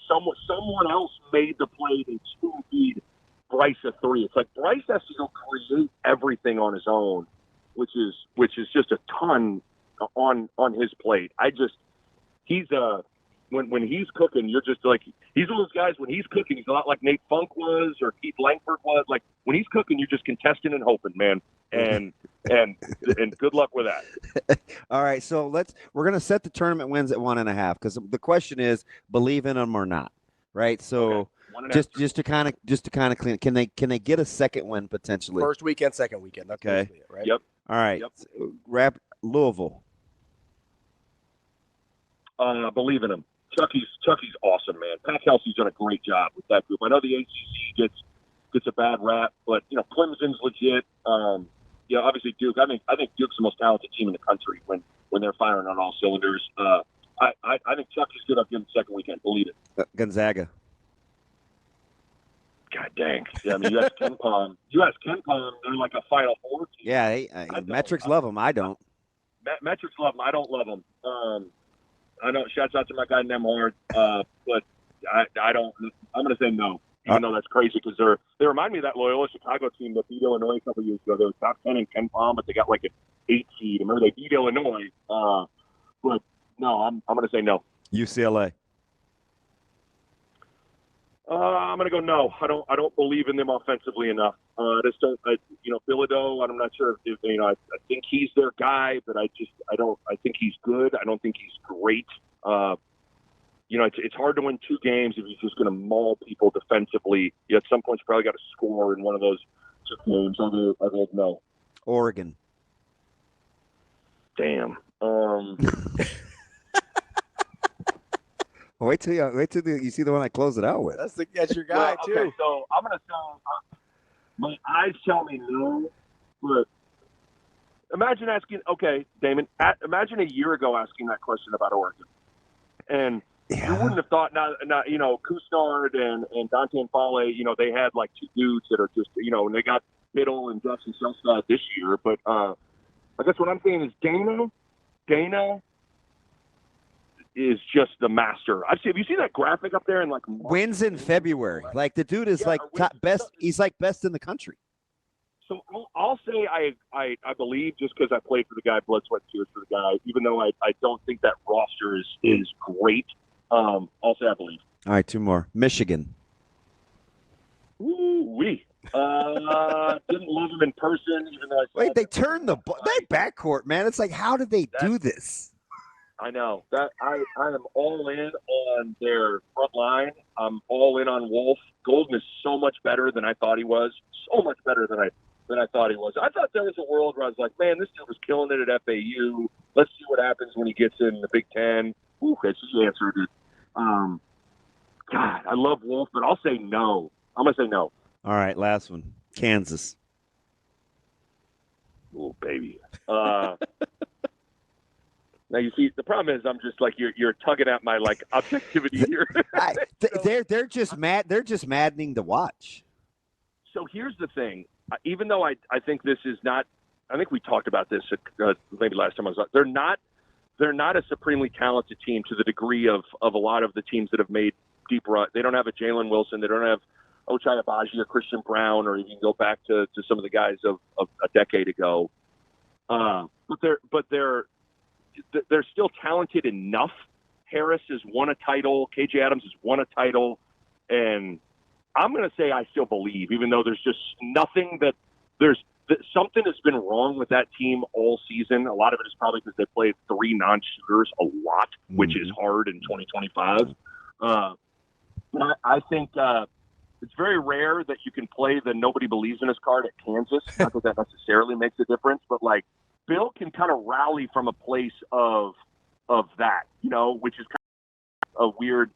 someone else made the play to spoon-feed Bryce a 3. It's like Bryce has to go create everything on his own, which is just a ton on his plate. He's when he's cooking, you're just like, he's one of those guys, when he's cooking, he's a lot like Nate Funk was or Keith Langford was. Like, when he's cooking, you're just contesting and hoping, man. And good luck with that. All right, so we're gonna set the tournament wins at 1.5, because the question is, believe in them or not, right? So just to kind of clean, can they get a second win potentially? First weekend, second weekend. That's okay. It, right? Yep. All right. Yep. Louisville. Believe in him. Chucky's awesome, man. Pat Kelsey's done a great job with that group. I know the ACC gets a bad rap, but Clemson's legit. Obviously Duke. I think Duke's the most talented team in the country when they're firing on all cylinders. I think Chucky's good up in the second weekend. Believe it. Gonzaga. God dang. Yeah, I mean, you ask KenPom. They're like a Final Four team. Yeah, metrics love them. I don't. Metrics love them. I don't love them. I know. Shouts out to my guy Nemhard, but I don't. I'm going to say no, even though that's crazy, because they remind me of that Loyola Chicago team that beat Illinois a couple years ago. They were top 10 in KenPom, but they got like an 8 seed. Remember, they beat Illinois. But no, I'm going to say no. UCLA. I'm going to go no. I don't believe in them offensively enough. I just don't. Bilodeau, I'm not sure if I think he's their guy, but I think he's good. I don't think he's great. It's hard to win 2 games if you're just going to maul people defensively. At some point, you probably got to score in one of those 2 games. I vote no. Oregon. Damn. Wait till you see the one I close it out with. That's your guy too. Okay, so I'm gonna say my eyes tell me no, but imagine asking. Okay, Damon. Imagine a year ago asking that question about Oregon, and you wouldn't have thought not Cousteau and Dante and Fale, they had like two dudes that are just and they got Biddle and Justin Selstad this year, but I guess what I'm saying is Dana is just the master. Have you seen that graphic up there in like March? Wins in February. Like the dude is top best. He's like best in the country. So I'll say I believe just because I played for the guy, blood, sweat, tears for the guy. Even though I don't think that roster is great. I'll say I believe. All right, two more. Michigan. Ooh-wee. Didn't love him in person, even though Wait, they turned the that backcourt, man. It's like, how did they do this? I know that I am all in on their front line. I'm all in on Wolf. Golden is so much better than I thought he was. So much better than I thought he was. I thought there was a world where I was like, man, this dude was killing it at FAU. Let's see what happens when he gets in the Big Ten. Ooh, he answered it. God, I love Wolf, but I'll say no. I'm gonna say no. All right, last one. Kansas. Oh, baby. Now you see, the problem is I'm just like you're tugging at my like objectivity here. They're just mad. They're just maddening to watch. So here's the thing. Even though I think this is not, I think we talked about this maybe last time I was on. They're not a supremely talented team to the degree of a lot of the teams that have made deep run. They don't have a Jalen Wilson. They don't have Ochai Agbaji or Christian Brown, or you can go back to some of the guys of a decade ago. But they're still talented enough. Harris has won a title. KJ Adams has won a title. And I'm going to say I still believe, even though there's just nothing something has been wrong with that team all season. A lot of it is probably because they played three non-shooters a lot, which is hard in 2025. But I think it's very rare that you can play the nobody believes in his card at Kansas. Not that necessarily makes a difference, but like Bill can kind of rally from a place of that, which is kind of a weird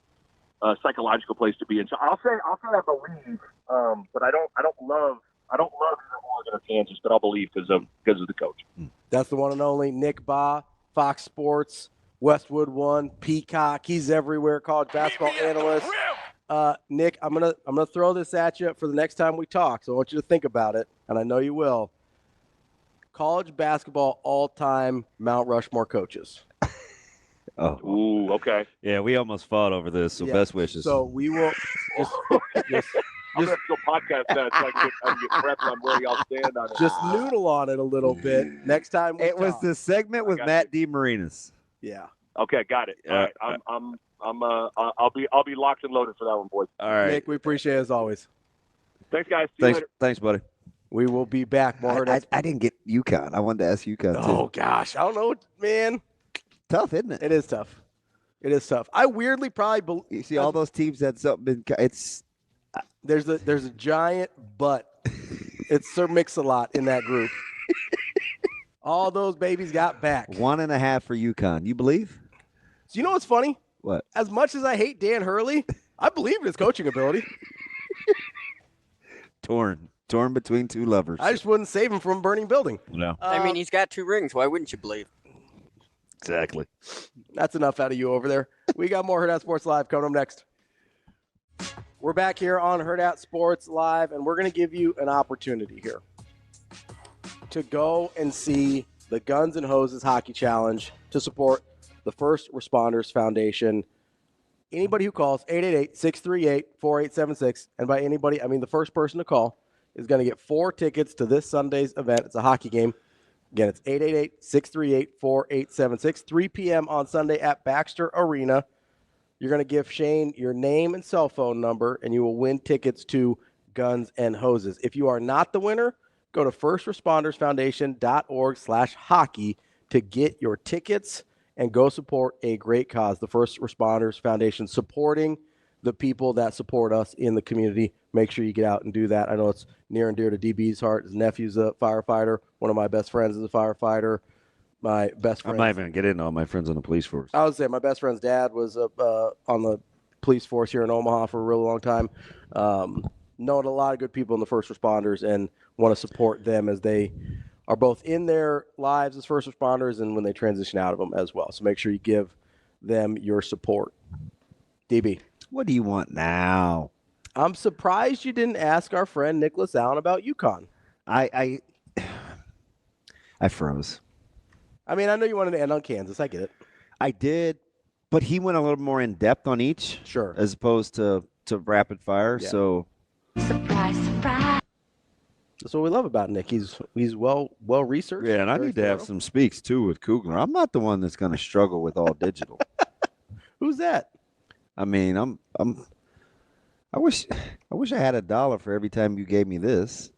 psychological place to be in. So I'll say I believe, but I don't love either Oregon or Kansas, but I'll believe because of the coach. That's the one and only Nick Bahe, Fox Sports, Westwood One, Peacock. He's everywhere. College basketball analyst. Nick, I'm gonna throw this at you for the next time we talk. So I want you to think about it, and I know you will. College basketball all-time Mount Rushmore coaches. Oh, ooh, okay. Yeah, we almost fought over this, so best wishes. So we will just I'm going to go podcast that so I can get prepped on where y'all stand on it. Just noodle on it a little bit next time we It was talk. the segment with Matt DeMarinis. Yeah. Okay, got it. All right, I'll be locked and loaded for that one, boys. All right, Nick, we appreciate it as always. Thanks, guys. See you later. Thanks, buddy. We will be back. More. I didn't get UConn. I wanted to ask UConn too. Oh gosh, I don't know, man. Tough, isn't it? It is tough. It is tough. I weirdly probably you see all those teams had something. It's there's a giant butt. It's Sir Mix-a-Lot in that group. All those babies got back. 1.5 for UConn. You believe? So you know what's funny? What? As much as I hate Dan Hurley, I believe in his coaching ability. Torn between two lovers. I just wouldn't save him from a burning building. No. I mean, he's got 2 rings. Why wouldn't you believe? Exactly. That's enough out of you over there. We got more Hurrdat Sports Live coming up next. We're back here on Hurrdat Sports Live, and we're going to give you an opportunity here to go and see the Guns and Hoses Hockey Challenge to support the First Responders Foundation. Anybody who calls 888-638-4876, and by anybody, I mean the first person to call, is going to get 4 tickets to this Sunday's event. It's a hockey game. Again, it's 888-638-4876, 3 p.m. on Sunday at Baxter Arena. You're going to give Shane your name and cell phone number, and you will win tickets to Guns and Hoses. If you are not the winner, go to firstrespondersfoundation.org/hockey to get your tickets and go support a great cause, the First Responders Foundation, supporting the people that support us in the community. Make sure you get out and do that. I know it's near and dear to DB's heart. His nephew's a firefighter. One of my best friends is a firefighter. my best friend. I'm not even going to get into all my friends on the police force. I would say my best friend's dad was on the police force here in Omaha for a really long time. Known a lot of good people in the first responders and want to support them as they are both in their lives as first responders and when they transition out of them as well. So make sure you give them your support. DB. What do you want now? I'm surprised you didn't ask our friend Nicholas Allen about UConn. I froze. I mean, I know you wanted to end on Kansas. I get it. I did, but he went a little more in depth on each. Sure. As opposed to rapid fire. Yeah. So Surprise, surprise. That's what we love about Nick. He's well researched. yeah, and I very need to have thorough. some speaks too with Kugler. I'm not the one that's going to struggle with all digital. Who's that? I mean, I wish I had $1 for every time you gave me this.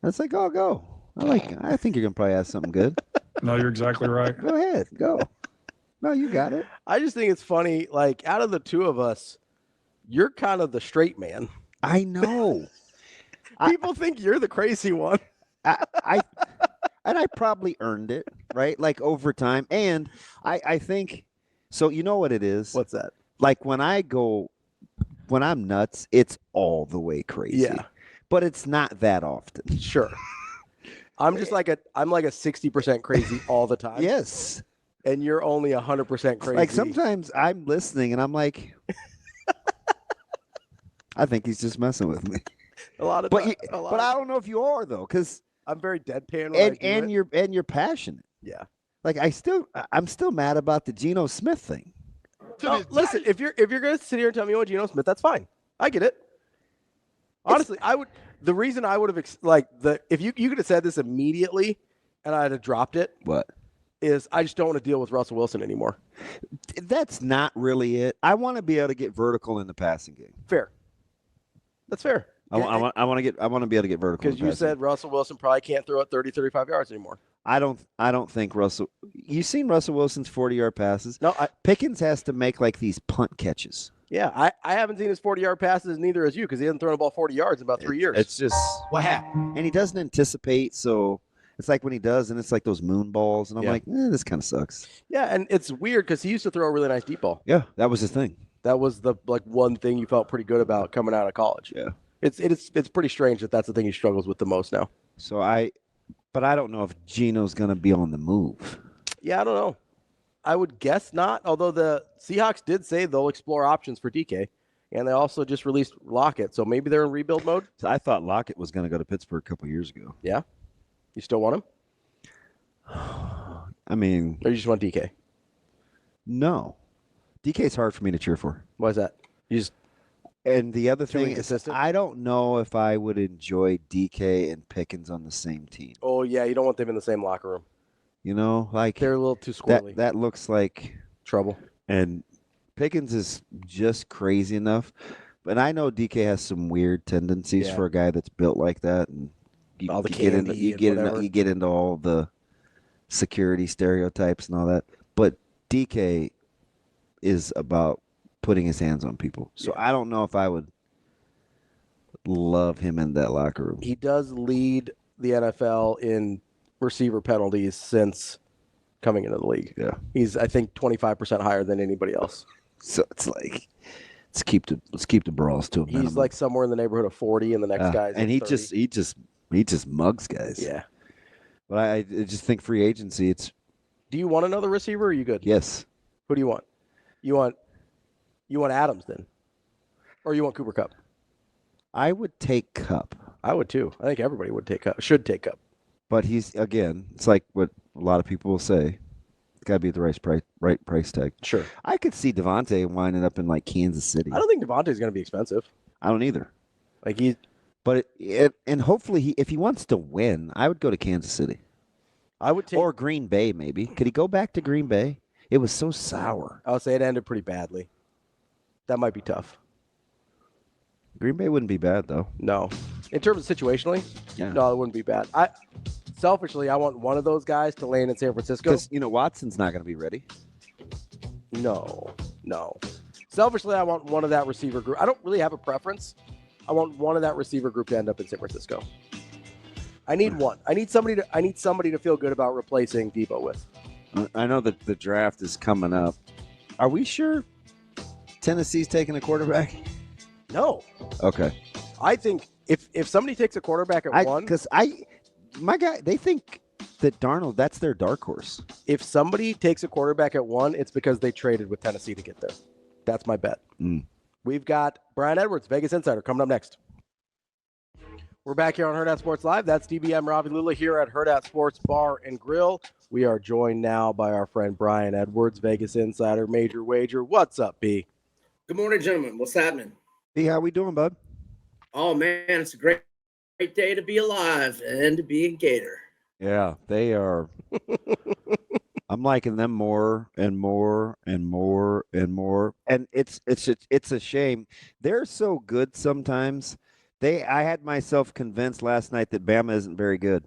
And it's like, oh, go. I think you're gonna probably have something good. No, you're exactly right. Go ahead, go. No, you got it. I just think it's funny. Like, out of the two of us, you're kind of the straight man. I know. People think you're the crazy one. I probably earned it, right? Like over time. And I think so. You know what it is? What's that? Like when I'm nuts, it's all the way crazy. Yeah. But it's not that often. Sure. I'm like a 60% crazy all the time. Yes. And you're only 100% crazy. Like sometimes I'm listening and I'm like, I think he's just messing with me. a lot of But times. but I don't know if you are though, because I'm very deadpan. When I do it. you're passionate. Yeah. Like I'm still mad about the Geno Smith thing. No, listen, if you're gonna sit here and tell me you want Geno Smith, that's fine. I get it. Honestly, I would. The reason I would have if you could have said this immediately, and I'd have dropped it. What? Is I just don't want to deal with Russell Wilson anymore. That's not really it. I want to be able to get vertical in the passing game. Fair. That's fair. I want to be able to get vertical. Because you said Russell Wilson probably can't throw it 30, 35 yards anymore. I don't think Russell. You've seen Russell Wilson's 40-yard passes. No, Pickens has to make like these punt catches. Yeah, I haven't seen his 40-yard passes, neither has you, because he hasn't thrown a ball 40 yards in about 3 years. It's just What happened? and he doesn't anticipate. So it's like when he does, and it's like those moon balls, and I'm like, this kind of sucks. Yeah, and it's weird because he used to throw a really nice deep ball. Yeah, that was his thing. That was the one thing you felt pretty good about coming out of college. Yeah, it's pretty strange that that's the thing he struggles with the most now. So but I don't know if Geno's going to be on the move. Yeah, I don't know. I would guess not. Although the Seahawks did say they'll explore options for DK, and they also just released Lockett, so maybe they're in rebuild mode. So I thought Lockett was going to go to Pittsburgh a couple years ago. Yeah, you still want him? I mean, Or you just want DK? no. DK's hard for me to cheer for. Why is that? You just And the other thing is, inconsistent? I don't know if I would enjoy DK and Pickens on the same team. oh yeah, you don't want them in the same locker room. You know, like They're a little too squirrely. that looks like Trouble. and Pickens is just crazy enough. But I know DK has some weird tendencies Yeah. for a guy that's built like that, and All the you get into candy and whatever. you get into all the security stereotypes and all that. But DK is about putting his hands on people. So I don't know if I would love him in that locker room. He does lead the NFL in receiver penalties since coming into the league. Yeah. He's, I think, 25% higher than anybody else. So it's like let's keep the brawls to a minimum. He's like somewhere in the neighborhood of 40, and the next guy's and at he 30. just mugs guys. Yeah. But I just think free agency. It's Do you want another receiver? Or are you good? yes. Who do you want? You want Adams then, or you want Cooper Kupp? I would take Cup, I would too. I think everybody would take Kupp. Should take Kupp. but he's again. It's like what a lot of people will say. It's got to be at the right price tag. Sure. I could see Davante winding up in like Kansas City. I don't think Davante's going to be expensive. I don't either. Like he, But and hopefully if he wants to win, I would go to Kansas City I would take. or Green Bay. Maybe could he go back to Green Bay? It was so sour. I would say it ended pretty badly. That might be tough. Green Bay wouldn't be bad though. No, in terms of situationally, Yeah. no, it wouldn't be bad. Selfishly, I want one of those guys to land in San Francisco. Because Watson's not going to be ready. No. Selfishly, I want one of that receiver group. I don't really have a preference. I want one of that receiver group to end up in San Francisco. I need one. I need somebody to feel good about replacing Debo with. I know that the draft is coming up. Are we sure Tennessee's taking a quarterback? No. Okay. I think if somebody takes a quarterback at one, because they think that Darnold, that's their dark horse. If somebody takes a quarterback at one, it's because they traded with Tennessee to get there. That's my bet. We've got Brian Edwards, Vegas Insider, coming up next. We're back here on Hurrdat Sports Live. That's DBM Ravi Lulla here at Hurrdat Sports Bar and Grill. We are joined now by our friend Brian Edwards, Vegas Insider, Major Wager. What's up, B? Good morning, gentlemen. What's happening? B, how we doing, bud? Oh, man, it's a great day to be alive and to be a Gator. Yeah, they are. I'm liking them more and more and more and more. And it's a shame. They're so good sometimes. I had myself convinced last night that Bama isn't very good.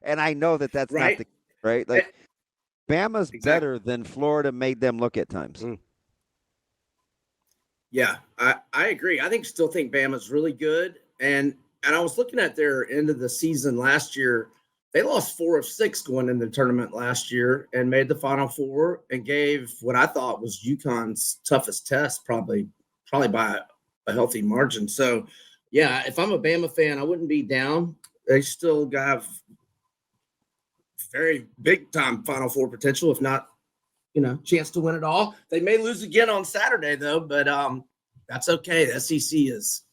And I know that that's right. not the right. Like Bama's better than Florida made them look at times. Yeah, I agree. Still think Bama's really good. And I was looking at their end of the season last year. They lost 4 of 6 going in the tournament last year and made the Final Four and gave what I thought was UConn's toughest test, probably by a healthy margin. So, yeah, if I'm a Bama fan, I wouldn't be down. They still have very big time Final Four potential, if not, chance to win it all. They may lose again on Saturday though, but that's okay. The SEC is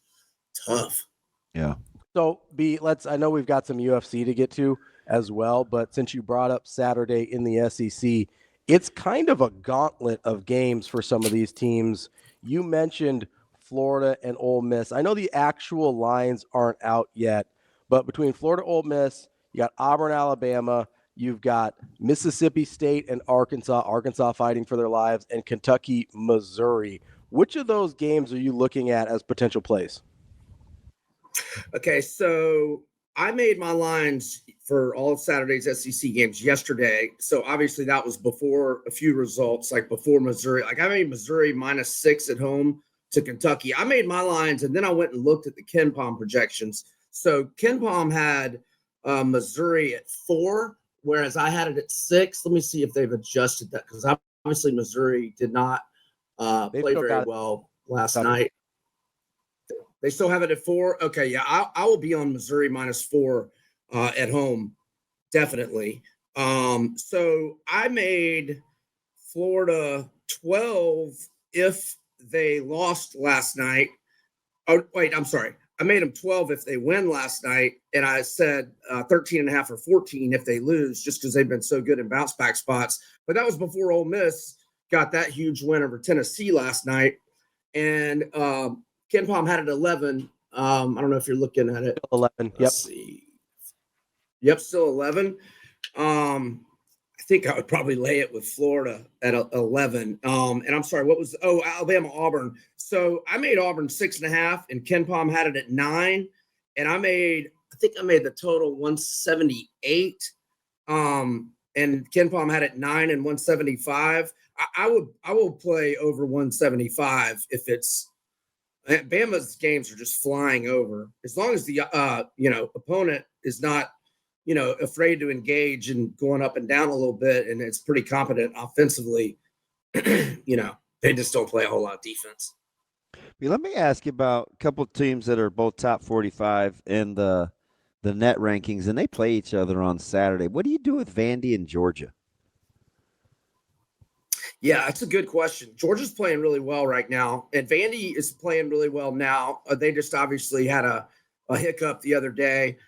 tough. Yeah. So B, I know we've got some UFC to get to as well, but since you brought up Saturday in the SEC, it's kind of a gauntlet of games for some of these teams. You mentioned Florida and Ole Miss. I know the actual lines aren't out yet, but between Florida, Ole Miss, you got Auburn, Alabama, you've got Mississippi State and Arkansas fighting for their lives, and Kentucky, Missouri. Which of those games are you looking at as potential plays? Okay, so I made my lines for all of Saturday's SEC games yesterday. So obviously that was before a few results, like before Missouri. Like I made Missouri -6 at home to Kentucky. I made my lines, and then I went and looked at the KenPom projections. So KenPom had Missouri at 4, whereas I had it at 6. Let me see if they've adjusted that, because obviously Missouri did not play very well last night. They still have it at 4. Okay, yeah, I will be on Missouri -4 at home, definitely. So I made Florida 12 if they lost last night. Oh, wait, I'm sorry. I made them 12 if they win last night, and I said 13.5 or 14 if they lose, just because they've been so good in bounce back spots. But that was before Ole Miss got that huge win over Tennessee last night. And KenPom had it 11. I don't know if you're looking at it. 11. Yep. Let's see. Yep, still 11. I think I would probably lay it with Florida at 11. And I'm sorry, Alabama, Auburn. So I made Auburn 6.5, and KenPom had it at 9. And I think I made the total 178. And KenPom had it 9 and 175. I will play over 175 if it's Bama's games are just flying over. As long as the opponent is not afraid to engage and going up and down a little bit, and it's pretty competent offensively, they just don't play a whole lot of defense. Let me ask you about a couple of teams that are both top 45 in the net rankings, and they play each other on Saturday. What do you do with Vandy and Georgia? Yeah, that's a good question. Georgia's playing really well right now, and Vandy is playing really well now. They just obviously had a hiccup the other day,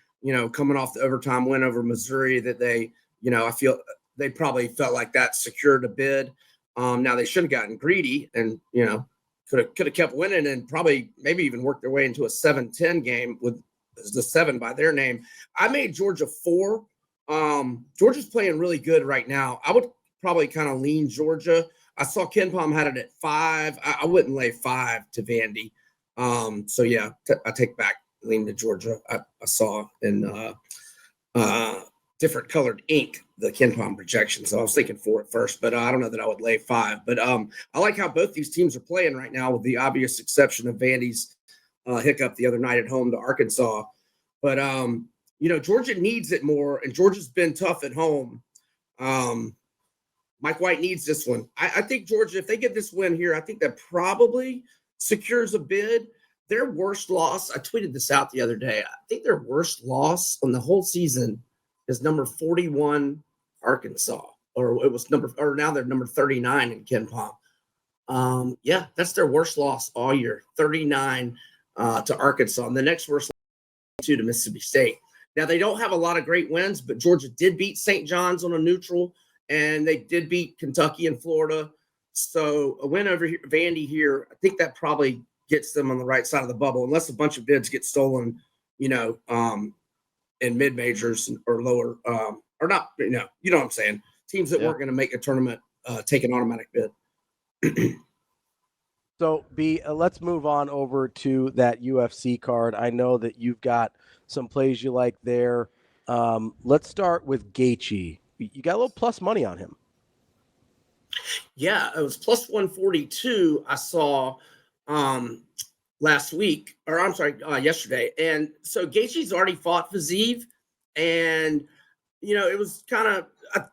coming off the overtime win over Missouri that they, I feel they probably felt like that secured a bid. Now they should have gotten greedy and, could have kept winning and probably maybe even worked their way into a 7-10 game with the 7 by their name. I made Georgia 4. Georgia's playing really good right now. I would probably kind of lean Georgia. I saw KenPom had it at 5. I wouldn't lay 5 to Vandy. So yeah, I take back lean to Georgia. I saw in different colored ink the KenPom projection, so I was thinking 4 at first, but I don't know that I would lay 5. But I like how both these teams are playing right now, with the obvious exception of Vandy's hiccup the other night at home to Arkansas. But Georgia needs it more, and Georgia's been tough at home. Mike White needs this one. I think Georgia, if they get this win here, I think that probably secures a bid. Their worst loss, I tweeted this out the other day. I think their worst loss on the whole season is number 41 Arkansas, or now they're number 39 in Ken Palm. That's their worst loss all year, 39 to Arkansas. And the next worst loss to Mississippi State. Now, they don't have a lot of great wins, but Georgia did beat St. John's on a neutral, and they did beat Kentucky and Florida. So a win over here, Vandy here, I think that probably gets them on the right side of the bubble, unless a bunch of bids get stolen, in mid-majors or lower, or not, you know what I'm saying? Teams that weren't going to make a tournament take an automatic bid. So, let's move on over to that UFC card. I know that you've got some plays you like there. Let's start with Gaethje. You got a little plus money on him. Yeah, it was plus 142 I saw yesterday. And so Gaethje's already fought Fiziev, and it was kind of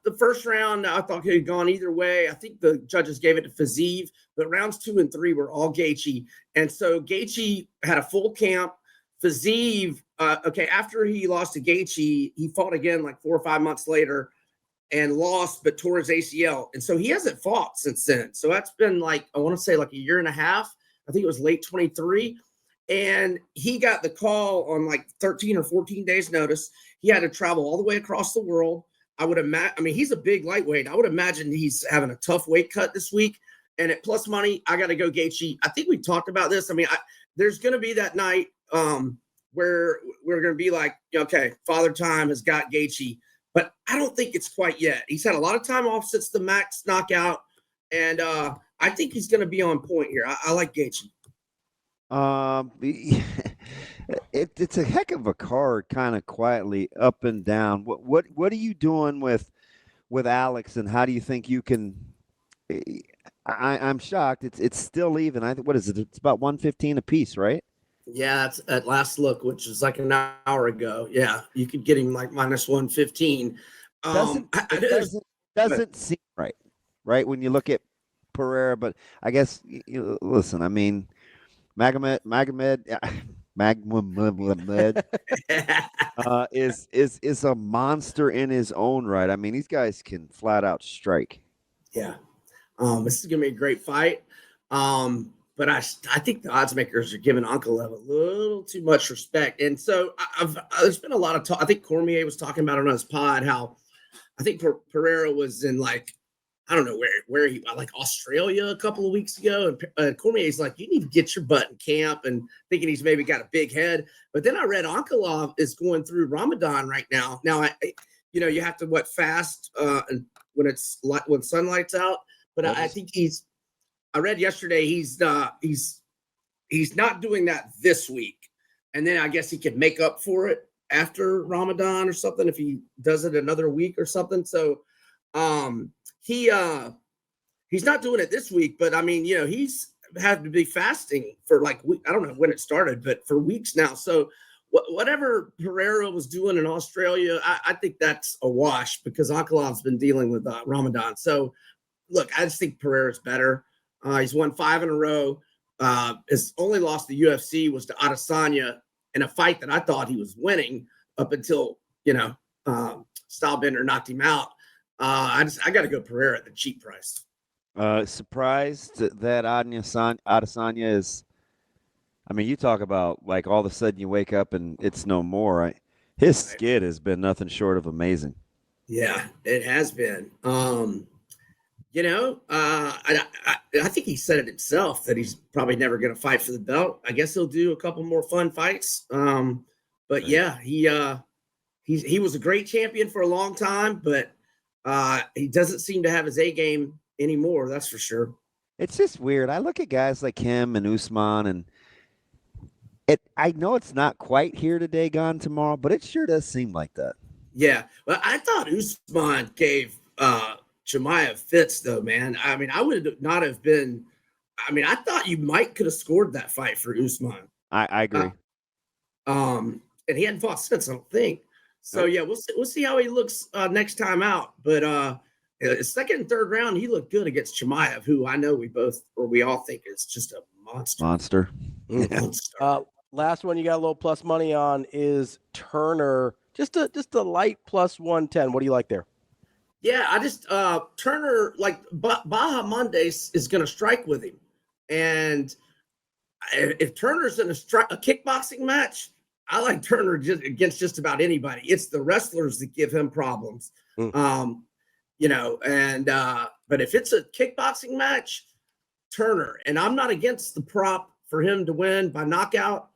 the first round. I thought it had gone either way. I think the judges gave it to Fiziev, but rounds 2 and 3 were all Gaethje. And so Gaethje had a full camp. Fiziev, after he lost to Gaethje, he fought again like 4 or 5 months later and lost, but tore his ACL. And so he hasn't fought since then. So that's been I want to say a year and a half. I think it was late 23. And he got the call on 13 or 14 days notice. He had to travel all the way across the world. I would imagine, he's a big lightweight. I would imagine he's having a tough weight cut this week. And at plus money, I got to go Gaethje. I think we talked about this. There's going to be that night where we're going to be like, okay, Father Time has got Gaethje. But I don't think it's quite yet. He's had a lot of time off since the Max knockout. And I think he's going to be on point here. I like Gaethje. It's a heck of a card, kind of quietly up and down. What are you doing with Alex, and how do you think you can? I'm shocked. It's still even. I think, what is it? It's about 115 a piece, right? Yeah, that's at last look, which is like an hour ago. Yeah, you could get him minus 115. Doesn't seem right when you look at Pereira. But I guess listen. Magomed is a monster in his own right. These guys can flat out strike. Yeah, this is gonna be a great fight. But I think the odds makers are giving Ankalaev a little too much respect. And so there's been a lot of talk. I think Cormier was talking about it on his pod, how I think Pereira was in I don't know where he, Australia a couple of weeks ago. And Cormier's like, you need to get your butt in camp, and thinking he's maybe got a big head. But then I read Ankalaev is going through Ramadan right now. Now, you have to fast when sunlight's out. But I think I read yesterday he's not doing that this week, and then I guess he could make up for it after Ramadan or something if he does it another week or something. So he's not doing it this week, but he's had to be fasting for I don't know when it started, but for weeks now. So whatever Pereira was doing in Australia, I think that's a wash because Ankalaev's been dealing with Ramadan. So look, I just think Pereira's better. He's won 5 in a row. His only loss to the UFC was to Adesanya in a fight that I thought he was winning up until, Stylebender knocked him out. I got to go Pereira at the cheap price. Surprised that Adesanya is, you talk about all of a sudden you wake up and it's no more. His skid has been nothing short of amazing. Yeah, it has been. I think he said it himself that he's probably never going to fight for the belt. I guess he'll do a couple more fun fights. But yeah, he was a great champion for a long time, but he doesn't seem to have his A game anymore. That's for sure. It's just weird. I look at guys like him and Usman, and I know it's not quite here today, gone tomorrow, but it sure does seem like that. Yeah. Well, I thought Usman gave Chimaev fits though, man. I would not have been. I thought you could have scored that fight for Usman. I agree. and he hadn't fought since, I don't think. So yeah, we'll see how he looks next time out. But second and third round, he looked good against Chimaev, who I know we all think is just a monster. Monster. Last one you got a little plus money on is Turner. Just a light plus 110. What do you like there? Yeah, I just Turner, like Baha Mondays is going to strike with him, and if Turner's in a kickboxing match, I like Turner against just about anybody. It's the wrestlers that give him problems, but if it's a kickboxing match, Turner. And I'm not against the prop for him to win by knockout.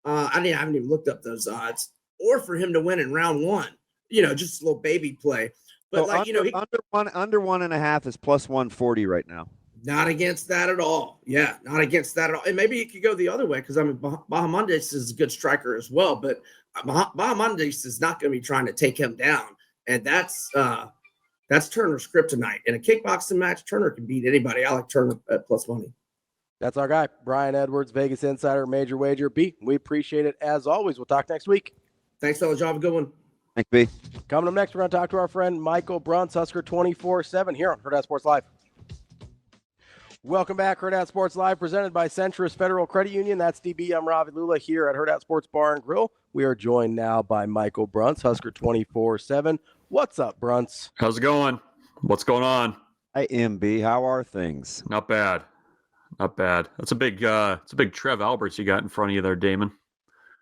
I haven't even looked up those odds, or for him to win in round one. Just a little baby play. But so under 1.5 is plus 140 right now. Not against that at all. Yeah, not against that at all. And maybe it could go the other way because Bahamondes is a good striker as well. But Bahamondes is not going to be trying to take him down, and that's Turner's kryptonite. In a kickboxing match, Turner can beat anybody. I like Turner at plus money. That's our guy, Brian Edwards, Vegas Insider, Major Wager. B, we appreciate it as always. We'll talk next week. Thanks, fellas. Y'all have a good one. Thanks, B. Coming up next, we're going to talk to our friend Michael Bruntz, Husker247, here on Hurrdat Sports Live. Welcome back, Hurrdat Sports Live, presented by Centris Federal Credit Union. That's DB. I'm Ravi Lulla here at Hurrdat Sports Bar and Grill. We are joined now by Michael Bruntz, Husker247. What's up, Bruntz? How's it going? What's going on? Hi, MB. How are things? Not bad. Not bad. That's a big Trev Alberts you got in front of you there, Damon.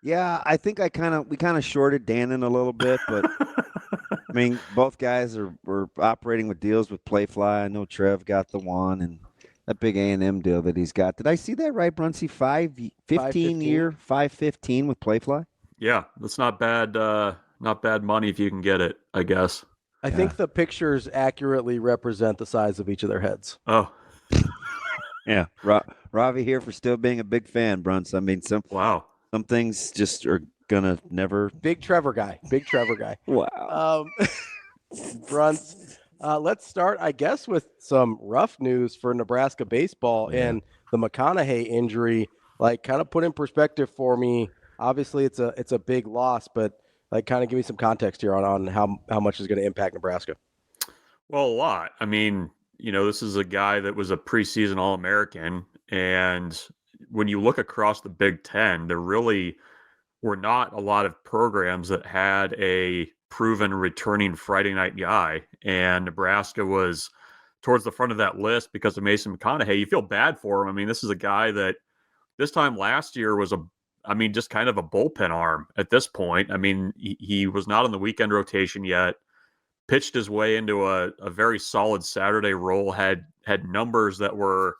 Yeah, I think we kind of shorted Dannon a little bit, but I mean, both guys were operating with deals with Playfly. I know Trev got the one, and that big A&M deal that he's got. Did I see that right, Brunsey? 515 with Playfly? Yeah, that's not bad. Not bad money if you can get it, I guess. I think the pictures accurately represent the size of each of their heads. Oh. Yeah. Ravi here for still being a big fan, Bruns. I mean, some things just are going to never. Big Trevor guy. Wow. Bruns, let's start, I guess, with some rough news for Nebraska baseball and the McConaughey injury. Like, kind of put in perspective for me. Obviously, it's a big loss, but like, kind of give me some context here on how much is going to impact Nebraska. Well, a lot. I mean, this is a guy that was a preseason All-American, and when you look across the Big Ten, there really were not a lot of programs that had a proven returning Friday night guy, and Nebraska was towards the front of that list because of Mason McConaughey. You feel bad for him. I mean, this is a guy that this time last year was just kind of a bullpen arm at this point. I mean, he was not on the weekend rotation yet, pitched his way into a very solid Saturday role, had numbers that were,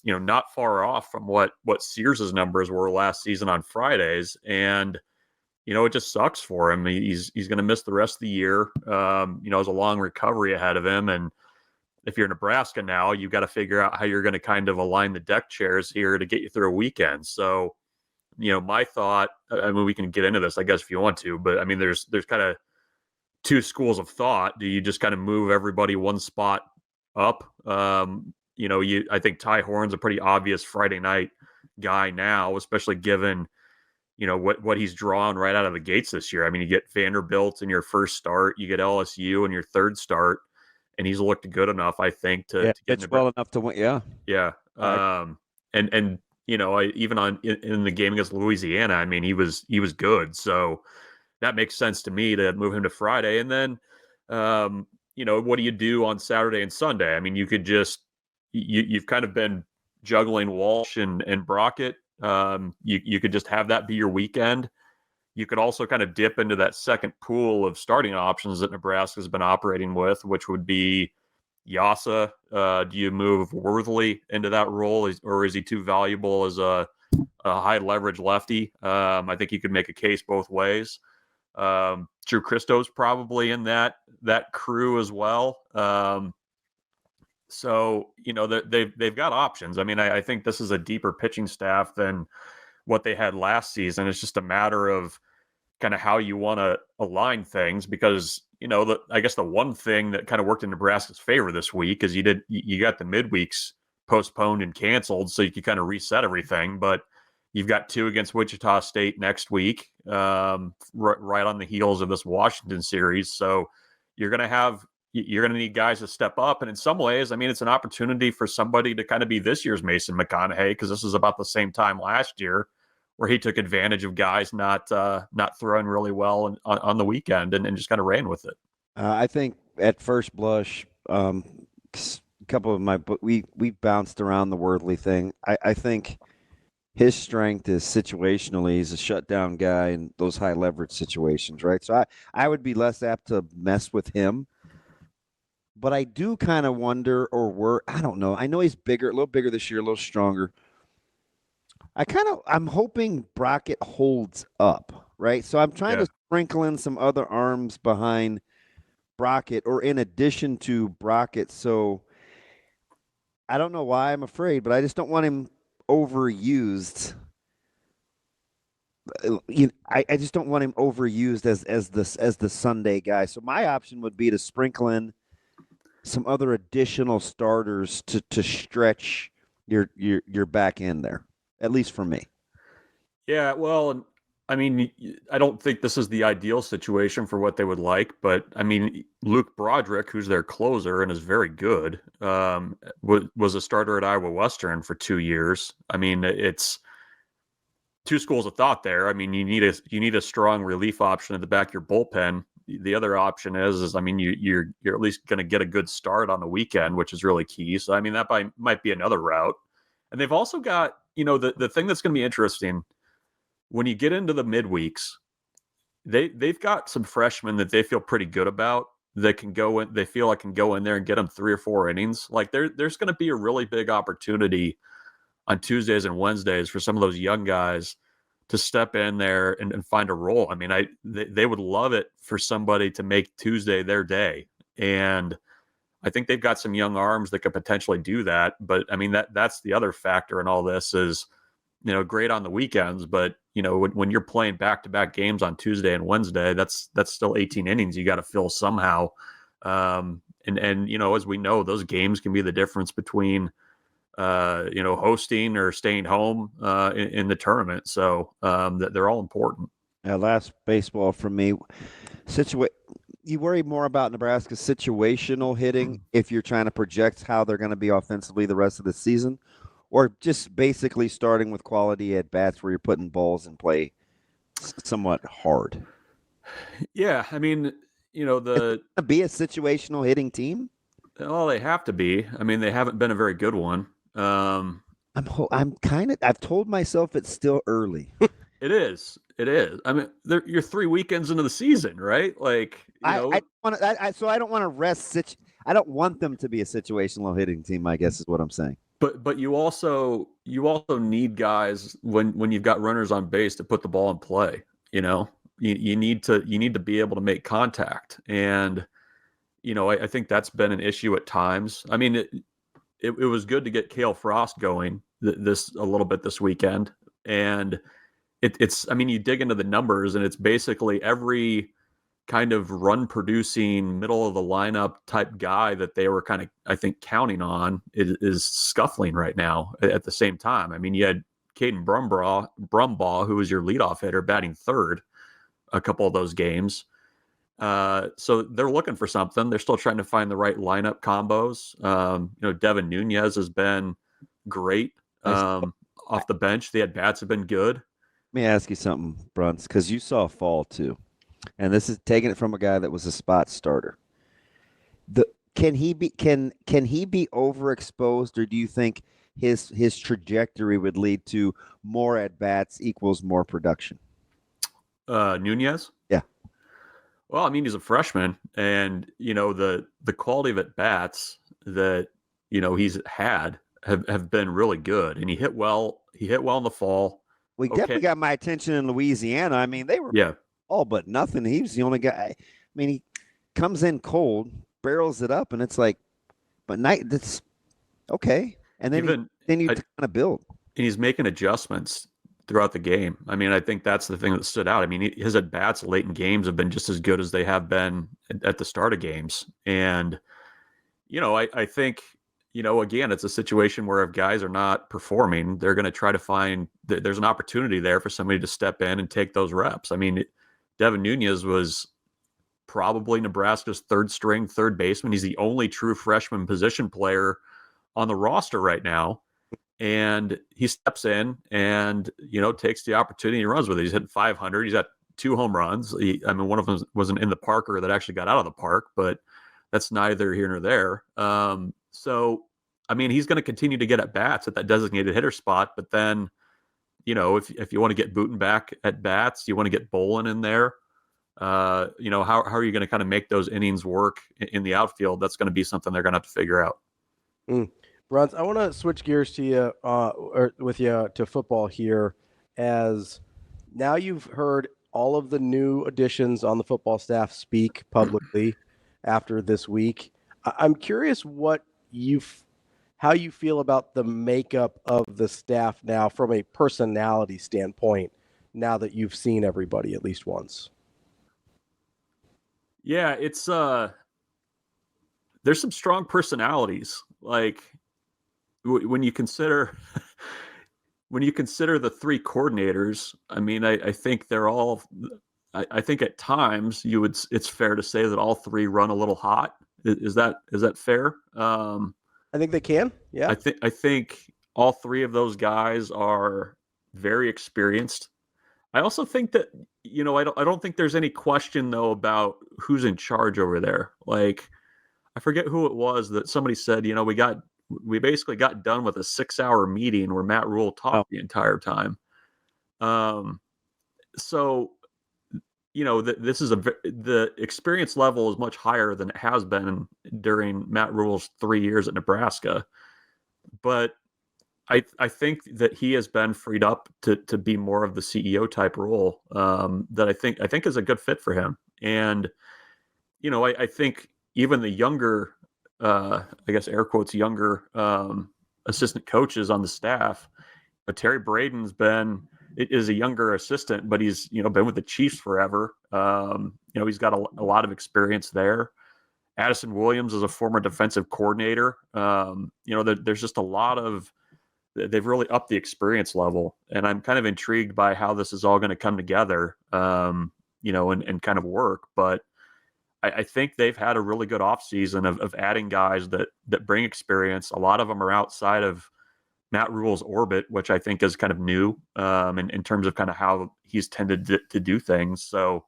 not far off from what Sears's numbers were last season on Fridays. And, it just sucks for him. He's going to miss the rest of the year. There's a long recovery ahead of him. And if you're Nebraska now, you've got to figure out how you're going to kind of align the deck chairs here to get you through a weekend. So, my thought, I mean, we can get into this, I guess, if you want to, but I mean, there's kind of two schools of thought. Do you just kind of move everybody one spot up? I think Ty Horn's a pretty obvious Friday night guy now, especially given, what he's drawn right out of the gates this year. I mean, you get Vanderbilt in your first start, you get LSU in your third start, and he's looked good enough, I think, to get well enough to win. Yeah. Yeah. And even in the game against Louisiana, I mean, he was good. So that makes sense to me to move him to Friday. And then, what do you do on Saturday and Sunday? I mean, you could just, you've kind of been juggling Walsh and Brockett. You could just have that be your weekend. You could also kind of dip into that second pool of starting options that Nebraska's been operating with, which would be Yasa. Do you move Worthley into that role, or is he too valuable as a high leverage lefty? I think you could make a case both ways. Drew Christo's probably in that crew as well. So they've got options. I mean, I think this is a deeper pitching staff than what they had last season. It's just a matter of kind of how you want to align things, because I guess the one thing that kind of worked in Nebraska's favor this week is you got the midweeks postponed and canceled, so you could kind of reset everything. But You've got 2 against Wichita State next week, right on the heels of this Washington series. So you're going to need guys to step up. And in some ways, I mean, it's an opportunity for somebody to kind of be this year's Mason McConaughey, because this is about the same time last year where he took advantage of guys not throwing really well on the weekend and just kind of ran with it. I think at first blush, a couple of we bounced around the Worthley thing. I think his strength is situationally. He's a shutdown guy in those high leverage situations, right? So I would be less apt to mess with him. But I do kind of wonder, I don't know. I know he's bigger, a little bigger this year, a little stronger. I'm hoping Brockett holds up, right? So I'm trying to sprinkle in some other arms behind Brockett or in addition to Brockett. So I don't know why I'm afraid, but I just don't want him overused. I just don't want him overused as the Sunday guy. So my option would be to sprinkle in some other additional starters to stretch your back end there, at least for me. Yeah, well, I mean, I don't think this is the ideal situation for what they would like, but I mean, Luke Broderick, who's their closer and is very good, was a starter at Iowa Western for 2 years. I mean, it's two schools of thought there. I mean, you need a strong relief option at the back of your bullpen. The other option is I mean, you're at least going to get a good start on the weekend, which is really key. So I mean, that might be another route. And they've also got, the thing that's going to be interesting when you get into the midweeks, they've got some freshmen that they feel pretty good about that can go in. They feel like can go in there and get them 3 or 4 innings. Like there's going to be a really big opportunity on Tuesdays and Wednesdays for some of those young guys to step in there and find a role. I mean, they would love it for somebody to make Tuesday their day. And I think they've got some young arms that could potentially do that. But I mean, that's the other factor in all this is, great on the weekends, but when you're playing back-to-back games on Tuesday and Wednesday, that's still 18 innings you got to fill somehow. And as we know, those games can be the difference between hosting or staying home in the tournament. So they're all important. Last baseball from me. You worry more about Nebraska's situational hitting if you're trying to project how they're going to be offensively the rest of the season, or just basically starting with quality at bats where you're putting balls in play somewhat hard. Yeah, I mean, to be a situational hitting team. Well, they have to be. I mean, they haven't been a very good one. I've told myself it's still early. It is. I mean, you're 3 weekends into the season, right? Like, I don't want to rest. I don't want them to be a situational hitting team, I guess is what I'm saying. But you also need guys when you've got runners on base to put the ball in play. You need to be able to make contact, and I think that's been an issue at times. I mean, it was good to get Cale Frost going this a little bit this weekend, and it's I mean, you dig into the numbers, and it's basically every kind of run producing middle of the lineup type guy that they were kind of, I think, counting on is scuffling right now at the same time. I mean, you had Caden Brumbaugh, who was your leadoff hitter, batting third a couple of those games. So they're looking for something. They're still trying to find the right lineup combos. Devin Nunez has been great off the bench. The at-bats have been good. Let me ask you something, Bruntz, because you saw fall too. And this is taking it from a guy that was a spot starter. Can he be overexposed, or do you think his trajectory would lead to more at bats equals more production? Nunez? Yeah. Well, I mean, he's a freshman, and the quality of at bats that he's had have been really good, and he hit well. He hit well in the fall. We definitely got my attention in Louisiana. I mean, they were all but nothing. He was the only guy. I mean, he comes in cold, barrels it up, and it's like, but that's okay. And then you kind of build. And he's making adjustments throughout the game. I mean, I think that's the thing that stood out. I mean, his at bats late in games have been just as good as they have been at the start of games. And I think again, it's a situation where if guys are not performing, they're going to try to find there's an opportunity there for somebody to step in and take those reps. I mean, Devin Nunez was probably Nebraska's third string third baseman. He's the only true freshman position player on the roster right now. And he steps in and, takes the opportunity and runs with it. He's hitting 500. He's got 2 home runs. One of them wasn't in the Parker that actually got out of the park, but that's neither here nor there. So, he's going to continue to get at bats at that designated hitter spot. But then, if you want to get Booten back at bats, you want to get Bolin in there. How are you going to kind of make those innings work in the outfield? That's going to be something they're going to have to figure out. Bruntz, I want to switch gears to you, with you to football here, as now you've heard all of the new additions on the football staff speak publicly after this week. I'm curious how you feel about the makeup of the staff now from a personality standpoint, now that you've seen everybody at least once. Yeah, it's there's some strong personalities. Like when you consider the 3 coordinators, I think they're all. I think at times it's fair to say that all 3 run a little hot. Is that fair? I think they can. Yeah. I think all 3 of those guys are very experienced. I also think that, I don't think there's any question though about who's in charge over there. Like, I forget who it was that somebody said, we basically got done with a 6-hour meeting where Matt Rule talked the entire time. So, this is the experience level is much higher than it has been during Matt Rule's 3 years at Nebraska. But I think that he has been freed up to be more of the CEO type role that I think is a good fit for him. And, I think even the younger, I guess air quotes, younger assistant coaches on the staff, but Terry Braden's is a younger assistant, but he's, been with the Chiefs forever. He's got a lot of experience there. Addison Williams is a former defensive coordinator. There's just a lot of, they've really upped the experience level, and I'm kind of intrigued by how this is all going to come together, and kind of work. But I think they've had a really good offseason of adding guys that bring experience. A lot of them are outside of Matt Rule's orbit, which I think is kind of new in terms of kind of how he's tended to do things. So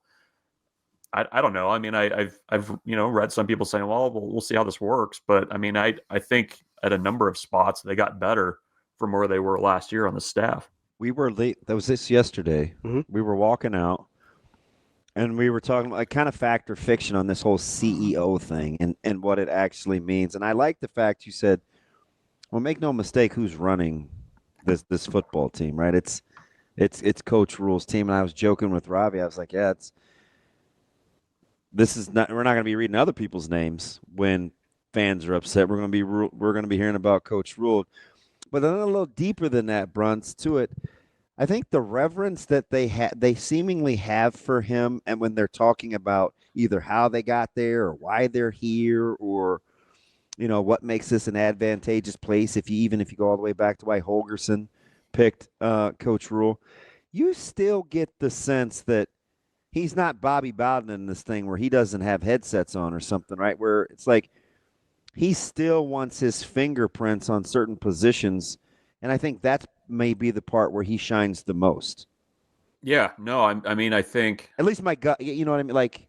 I don't know. I've read some people saying, well, we'll see how this works. But I think at a number of spots they got better from where they were last year on the staff. We were late. That was this yesterday. Mm-hmm. We were walking out, and we were talking about kind of fact or fiction on this whole CEO thing and what it actually means. And I like the fact you said, well, make no mistake, who's running this football team, right? It's Coach Rule's team. And I was joking with Ravi. I was like, yeah, we're not going to be reading other people's names when fans are upset. We're going to be hearing about Coach Rule. But then a little deeper than that, Bruntz, to it, I think the reverence that they seemingly have for him, and when they're talking about either how they got there or why they're here, or what makes this an advantageous place, if you go all the way back to why Holgorsen picked Coach Rule, you still get the sense that he's not Bobby Bowden in this thing where he doesn't have headsets on or something, right? Where it's like he still wants his fingerprints on certain positions, and I think that may be the part where he shines the most. Yeah, no, I think at least my gut, you know what I mean? Like,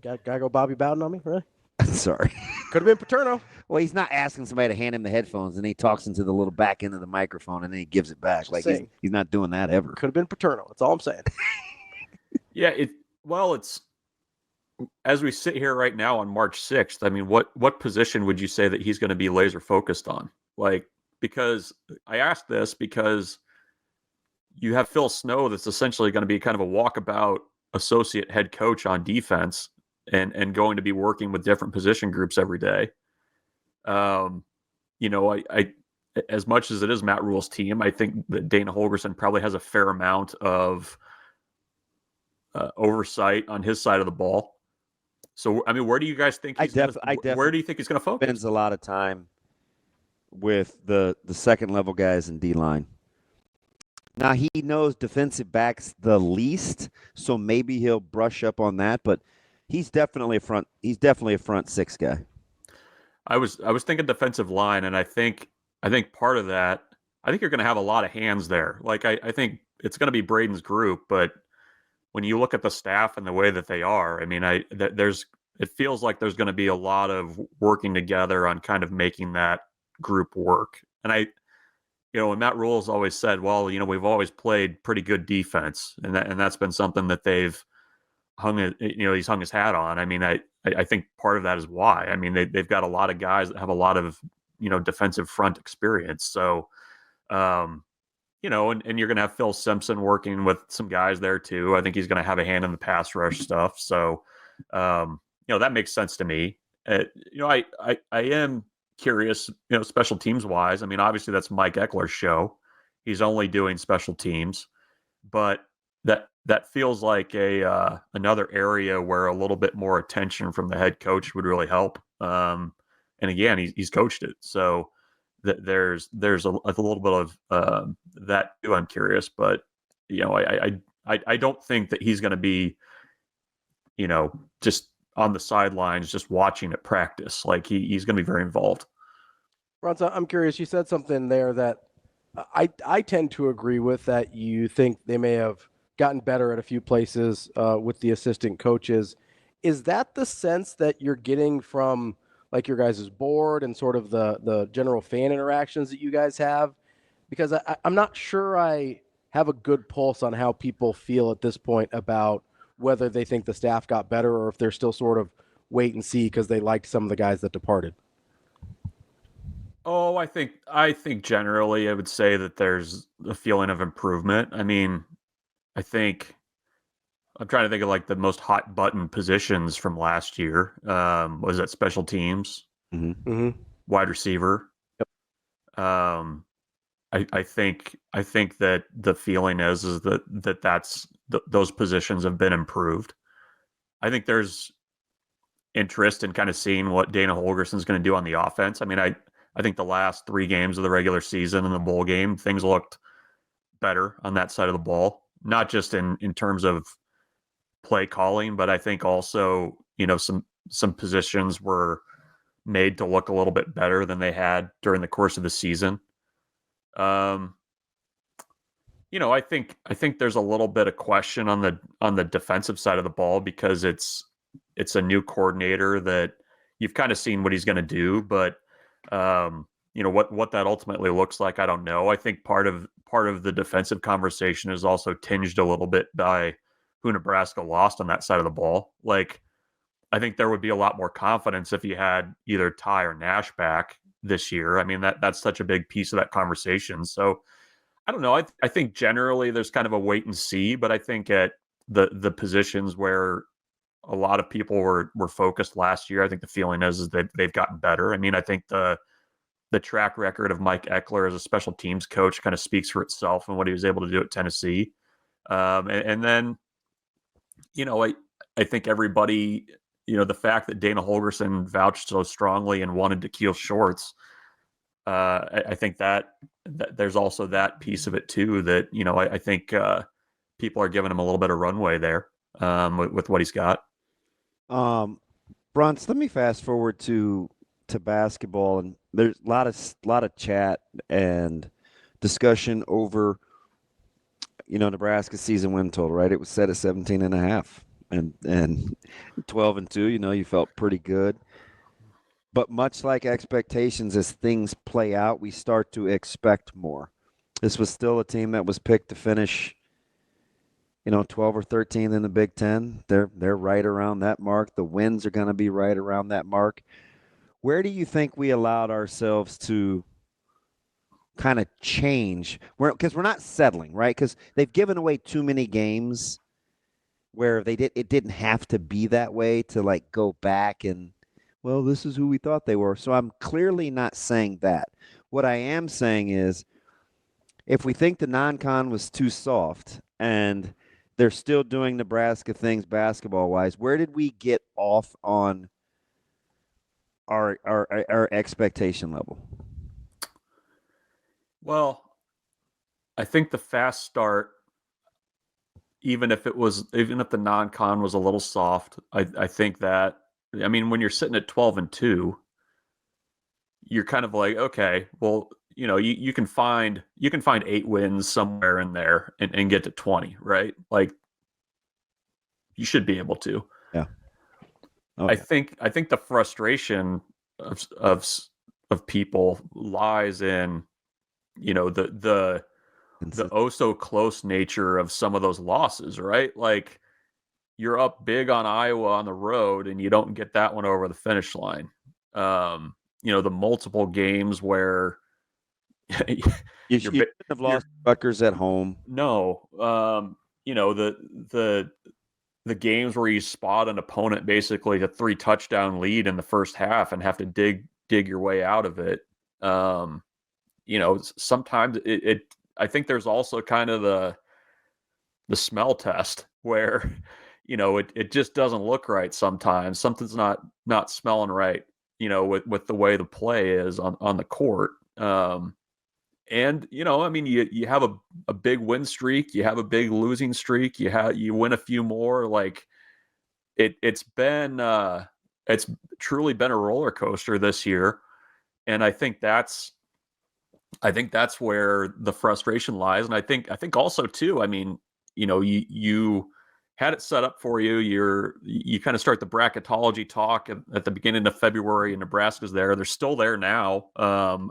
gotta go Bobby Bowden on me, really? Sorry. Could have been Paterno. Well, he's not asking somebody to hand him the headphones, and he talks into the little back end of the microphone, and then he gives it back. Like he's not doing that ever. Could have been Paterno. That's all I'm saying. Yeah, it's as we sit here right now on March 6th, what position would you say that he's going to be laser focused on? Like, because I asked this because you have Phil Snow that's essentially going to be kind of a walkabout associate head coach on defense and going to be working with different position groups every day. I as much as it is Matt Rule's team, I think that Dana Holgorsen probably has a fair amount of oversight on his side of the ball. So, where do you guys think where do you think he's going to focus? Spends a lot of time with the second level guys in D-line. Now, he knows defensive backs the least, so maybe he'll brush up on that, but he's definitely a front six guy. I was thinking defensive line, and I think part of that, I think you're going to have a lot of hands there. Like I think it's going to be Braden's group, but when you look at the staff and the way that they are, I mean, it feels like there's going to be a lot of working together on kind of making that group work. And and Matt Rule's always said, well, we've always played pretty good defense, and that's been something that they've he's hung his hat on. I mean, I think part of that is why. I mean, they've got a lot of guys that have a lot of defensive front experience. So, and you're going to have Phil Simpson working with some guys there too. I think he's going to have a hand in the pass rush stuff. So, that makes sense to me. I am curious, special teams wise. I mean, obviously that's Mike Eckler's show. He's only doing special teams, but that feels like another area where a little bit more attention from the head coach would really help. And again, he's coached it, so there's a little bit of that too. I'm curious, but I don't think that he's going to be just on the sidelines, just watching it practice. Like he's going to be very involved. Bruntz, I'm curious. You said something there that I tend to agree with, that you think they may have gotten better at a few places with the assistant coaches. Is that the sense that you're getting from like your guys' board and sort of the general fan interactions that you guys have? Because I'm not sure I have a good pulse on how people feel at this point about whether they think the staff got better or if they're still sort of wait and see because they liked some of the guys that departed. Oh, I think generally I would say that there's a feeling of improvement. I mean, I'm trying to think of like the most hot button positions from last year. Was it special teams? Mm-hmm. Mm-hmm. Wide receiver? Yep. I think that the feeling is that's those positions have been improved. I think there's interest in kind of seeing what Dana Holgerson's going to do on the offense. I mean, I think the last 3 games of the regular season and the bowl game, things looked better on that side of the ball, not just in terms of play calling, but I think also, some positions were made to look a little bit better than they had during the course of the season. I think there's a little bit of question on the defensive side of the ball because it's a new coordinator that you've kind of seen what he's going to do, but what that ultimately looks like, I don't know. I think part of the defensive conversation is also tinged a little bit by who Nebraska lost on that side of the ball. Like, I think there would be a lot more confidence if you had either Ty or Nash back this year. I mean, that's such a big piece of that conversation. So I don't know. I think generally there's kind of a wait and see, but I think at the positions where a lot of people were focused last year, I think the feeling is that they've gotten better. I mean, I think the track record of Mike Eckler as a special teams coach kind of speaks for itself and what he was able to do at Tennessee. And then, I think everybody, the fact that Dana Holgerson vouched so strongly and wanted to Keel Shorts, I think that there's also that piece of it too, that, I think people are giving him a little bit of runway there with what he's got. Bruntz, let me fast forward to basketball, and there's a lot of chat and discussion over, Nebraska's season win total, right? It was set at 17.5 and 12-2, you felt pretty good. But much like expectations, as things play out, we start to expect more. This was still a team that was picked to finish, 12 or 13 in the Big Ten. They're right around that mark. The wins are going to be right around that mark. Where do you think we allowed ourselves to kind of change? Because we're not settling, right? Because they've given away too many games where it didn't have to be that way to like go back and, well, this is who we thought they were. So I'm clearly not saying that. What I am saying is, if we think the non-con was too soft and they're still doing Nebraska things basketball-wise, where did we get off on our expectation level? Well, I think the fast start, even if the non-con was a little soft, I think that, I mean, when you're sitting at 12-2, you're kind of like, okay, well, you can find 8 wins somewhere in there and get to 20, right? Like, you should be able to. Yeah. Okay. I think the frustration of people lies in, the oh so close nature of some of those losses, right? Like, you're up big on Iowa on the road and you don't get that one over the finish line. The multiple games where you shouldn't have lost Rutgers at home. No. The games where you spot an opponent basically a 3 touchdown lead in the first half and have to dig your way out of it. Sometimes I think there's also kind of the smell test where, it just doesn't look right sometimes. Something's not smelling right, with the way the play is on the court. And, I mean, you have a big win streak, you have a big losing streak, you win a few more. Like, it's truly been a roller coaster this year. And I think that's where the frustration lies. And I think also too, I mean, you had it set up for you. You kind of start the bracketology talk at the beginning of February, and Nebraska's there. They're still there now,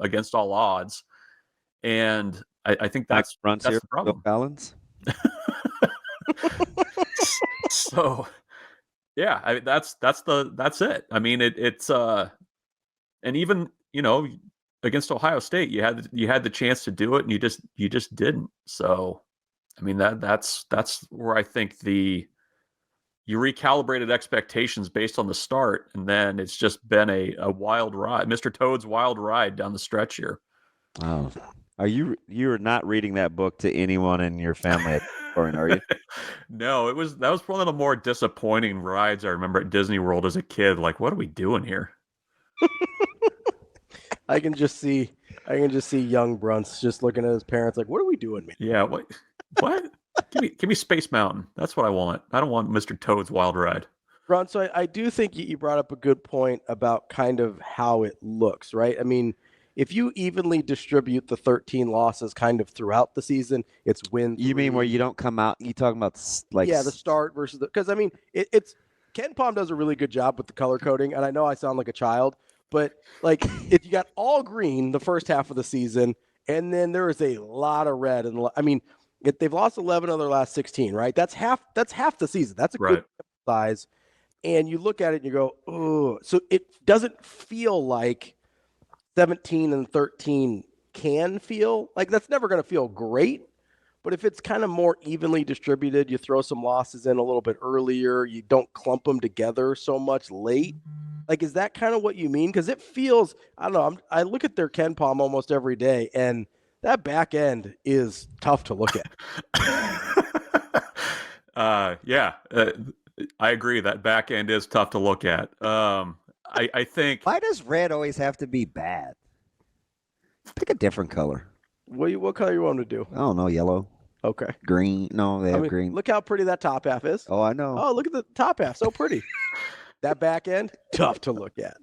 against all odds. And I think that's the problem. Balance. So, yeah, that's it. I mean, it's and even against Ohio State, you had the chance to do it, and you just didn't. So, I mean, that's where I think you recalibrated expectations based on the start, and then it's just been a wild ride, Mr. Toad's wild ride down the stretch here. Wow. You're not reading that book to anyone in your family, are you? No, that was one of the more disappointing rides I remember at Disney World as a kid. Like, what are we doing here? I can just see young Bruntz just looking at his parents like, what are we doing, man? Yeah, what? Give me Space Mountain. That's what I want. I don't want Mr. Toad's Wild Ride. Bruntz, so I do think you brought up a good point about kind of how it looks, right? I mean, if you evenly distribute the 13 losses kind of throughout the season, it's win. You mean where you don't come out? You talking about the start versus because I mean it's Ken Palm does a really good job with the color coding, and I know I sound like a child, but like if you got all green the first half of the season, and then there is a lot of red, and I mean if they've lost 11 of their last 16, right? That's half the season. That's a good size, and you look at it and you go, oh, so it doesn't feel like 17 and 13 can feel like that's never going to feel great. But if it's kind of more evenly distributed, you throw some losses in a little bit earlier, you don't clump them together so much late. Like, is that kind of what you mean? Because it feels, I don't know, I look at their Ken Palm almost every day, and that back end is tough to look at. I agree. That back end is tough to look at. I think. Why does red always have to be bad? Pick a different color. What color you want to do? I don't know. Yellow. Okay. Green. No, they have green. Look how pretty that top half is. Oh, I know. Oh, look at the top half. So pretty. That back end, tough to look at.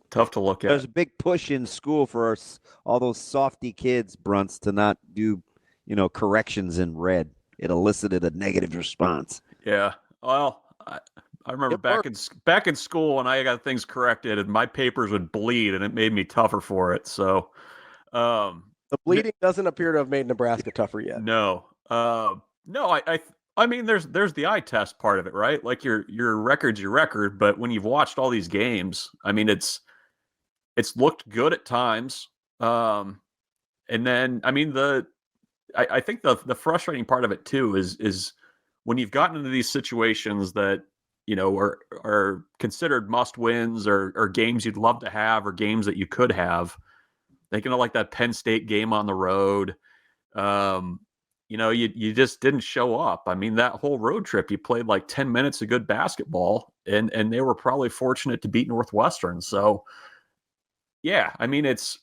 There's a big push in school for all those softy kids, Bruntz, to not do, corrections in red. It elicited a negative response. Yeah. Well, I remember back in school when I got things corrected and my papers would bleed, and it made me tougher for it. So the bleeding doesn't appear to have made Nebraska tougher yet. No. I mean, there's the eye test part of it, right? Like your record's your record, but when you've watched all these games, I mean, it's looked good at times. And then, I mean, I think the frustrating part of it too is when you've gotten into these situations that, are considered must wins or games you'd love to have or games that you could have. Thinking of like that Penn State game on the road. You just didn't show up. I mean, that whole road trip, you played like 10 minutes of good basketball, and they were probably fortunate to beat Northwestern. So, yeah, I mean, it's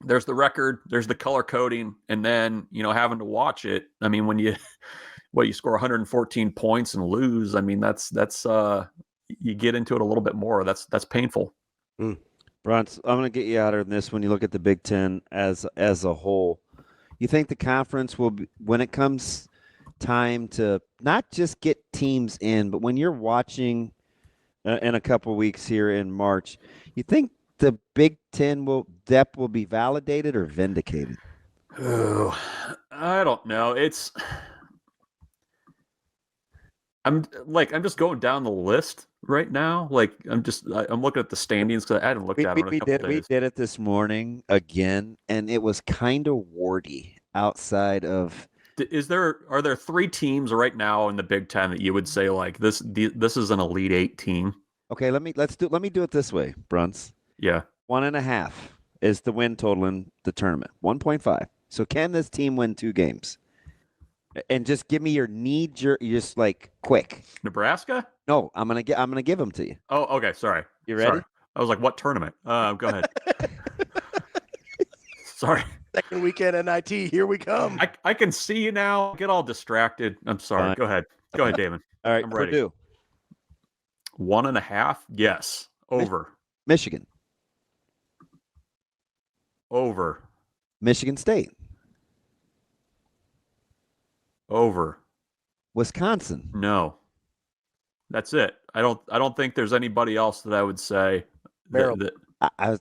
there's the record, there's the color coding, and then, having to watch it. I mean, when you score 114 points and lose, I mean, that's you get into it a little bit more. That's painful. Bruntz, I'm going to get you out of this. When you look at the Big Ten as a whole, you think the conference will be, when it comes time to not just get teams in, but when you're watching in a couple weeks here in March, you think the Big Ten depth will be validated or vindicated? Oh, I don't know. I'm just going down the list right now. Like I'm looking at the standings because I hadn't looked at it in a couple days. We did it this morning again, and it was kind of warty outside of. Are there 3 teams right now in the Big Ten that you would say like this is an Elite 8 team? Okay, let me do it this way, Bruntz. Yeah. 1.5 is the win total in the tournament. 1.5. So can this team win 2 games? And just give me your just like quick. Nebraska? No, I'm gonna give them to you. Oh, okay. Sorry. You ready? Sorry. I was like, what tournament? Go ahead. Sorry. Second weekend NIT. Here we come. I can see you now. Get all distracted. I'm sorry. Fine. Go ahead. Go ahead, Damon. All right. I'm ready. Purdue. 1.5. Yes. Over. Michigan. Over. Michigan State. Over. Wisconsin. No. That's it. I don't think there's anybody else that I would say. Maryland.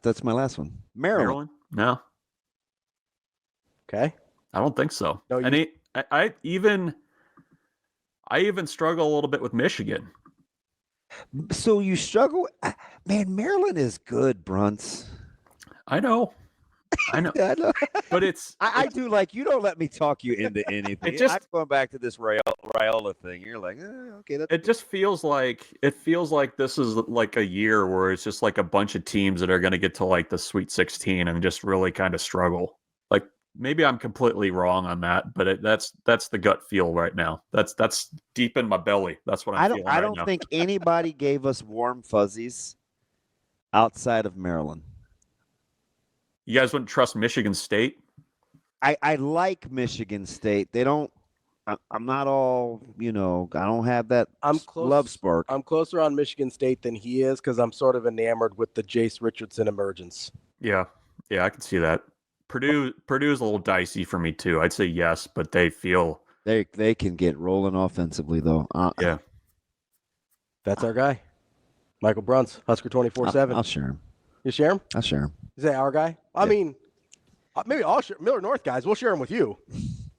That's my last one. Maryland. No. Okay. I don't think so. No, I even struggle a little bit with Michigan. So you struggle, man. Maryland is good, Bruntz. I know. I know. But I do like you don't let me talk you into anything. I'm going back to this Raiola thing. You're like, okay. It just feels like this is like a year where it's just like a bunch of teams that are going to get to like the Sweet 16 and just really kind of struggle. Like maybe I'm completely wrong on that, but that's the gut feel right now. That's deep in my belly. That's what I'm feeling right now. I don't think anybody gave us warm fuzzies outside of Maryland. You guys wouldn't trust Michigan State? I like Michigan State. They don't. I'm not all. I don't have that. Love spark. I'm closer on Michigan State than he is because I'm sort of enamored with the Jace Richardson emergence. Yeah, I can see that. Purdue's a little dicey for me too. I'd say yes, but they can get rolling offensively though. Yeah, that's our guy, Michael Bruntz, Husker247. I'll share him. You share him? I'll share him. Is that our guy? I mean, maybe I'll share Miller North guys. We'll share him with you.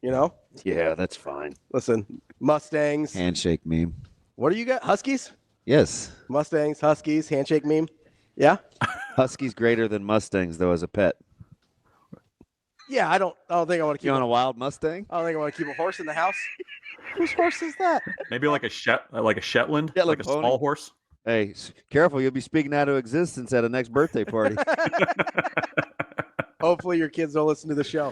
Yeah, that's fine. Listen, Mustangs. Handshake meme. What do you got? Huskies? Yes. Mustangs, Huskies, handshake meme. Yeah. Huskies greater than Mustangs though as a pet. Yeah, I don't think I want to keep. You on a wild Mustang? I don't think I want to keep a horse in the house. Whose horse is that? Maybe like a Shetland, like a pony. small horse. Hey, careful! You'll be speaking out of existence at a next birthday party. Hopefully, your kids don't listen to the show.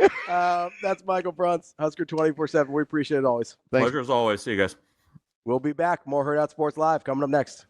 That's Michael Bruntz, Husker247. We appreciate it always. Thanks. Pleasure as always. See you guys. We'll be back. More Hurrdat Sports Live coming up next.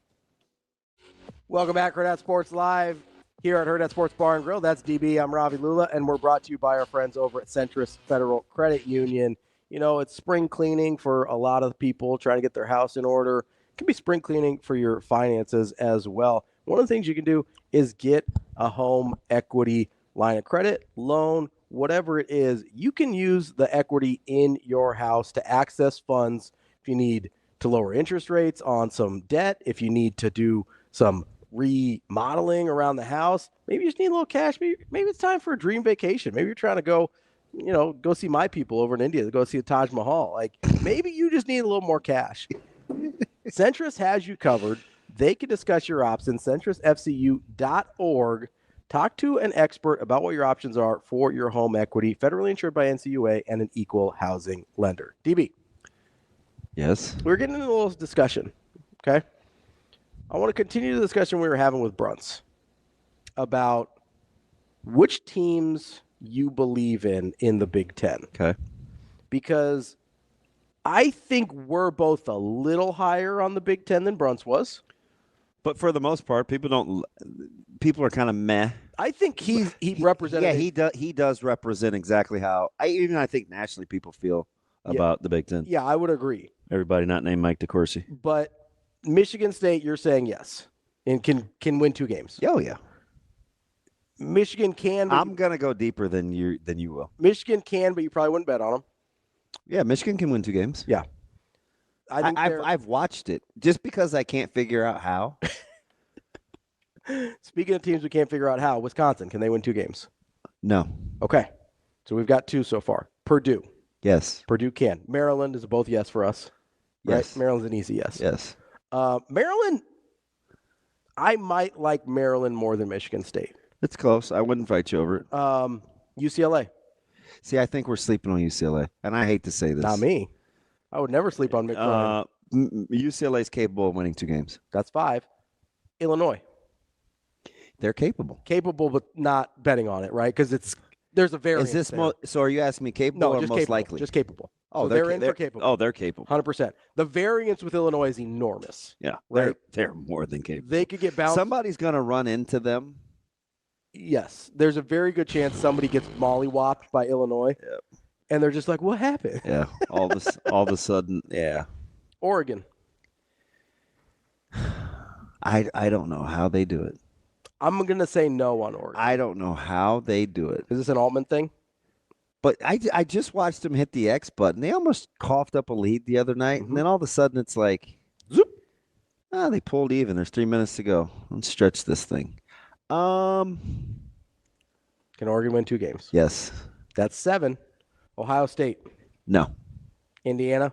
Welcome back, Hurrdat Sports Live here at Hurrdat Sports Bar and Grill. That's DB. I'm Ravi Lulla, and we're brought to you by our friends over at Centris Federal Credit Union. It's spring cleaning for a lot of people trying to get their house in order. It can be spring cleaning for your finances as well. One of the things you can do is get a home equity line of credit, loan, whatever it is. You can use the equity in your house to access funds if you need to lower interest rates on some debt, if you need to do some remodeling around the house. Maybe you just need a little cash. Maybe it's time for a dream vacation. Maybe you're trying to go see my people over in India to go see the Taj Mahal. Like maybe you just need a little more cash. Centris has you covered. They can discuss your options. CentrisFCU.org. Talk to an expert about what your options are for your home equity, federally insured by NCUA and an equal housing lender. DB. Yes. We're getting into a little discussion. Okay. I want to continue the discussion we were having with Bruntz about which teams you believe in the Big Ten. Okay. Because I think we're both a little higher on the Big Ten than Bruntz was. But for the most part, people are kind of meh. I think he represented. Yeah, he does represent exactly how I think nationally people feel about the Big Ten. Yeah, I would agree. Everybody not named Mike DeCourcy. But Michigan State, you're saying yes, and can win 2 games. Oh yeah. Michigan can. I'm gonna go deeper than you will. Michigan can, but you probably wouldn't bet on them. Yeah, Michigan can win 2 games. Yeah, I've watched it just because I can't figure out how. Speaking of teams we can't figure out how, Wisconsin, can they win 2 games? No. Okay, so we've got 2 so far. Purdue. Yes. Purdue can. Maryland is both yes for us. Yes. Right? Maryland's an easy yes. Yes. Maryland, I might like Maryland more than Michigan State. It's close. I wouldn't fight you over it. UCLA. See, I think we're sleeping on UCLA, and I hate to say this. Not me. I would never sleep on McBride. UCLA is capable of winning 2 games. That's 5. Illinois. They're capable. Capable, but not betting on it, right? Because there's a variance. Is this there. so? Are you asking me capable or just most capable, likely? Just capable. Oh, so they're in for capable. Oh, they're capable. 100%. The variance with Illinois is enormous. Yeah, right. They're more than capable. They could get bounced. Somebody's going to run into them. Yes, there's a very good chance somebody gets mollywopped by Illinois, and they're just like, "What happened?" Yeah, all of a sudden, yeah. Oregon. I don't know how they do it. I'm gonna say no on Oregon. I don't know how they do it. Is this an Altman thing? But I just watched them hit the X button. They almost coughed up a lead the other night, and then all of a sudden it's like, zoop. They pulled even. There's 3 minutes to go. Let's stretch this thing. Can Oregon win 2 games? Yes. That's 7. Ohio State. No. Indiana.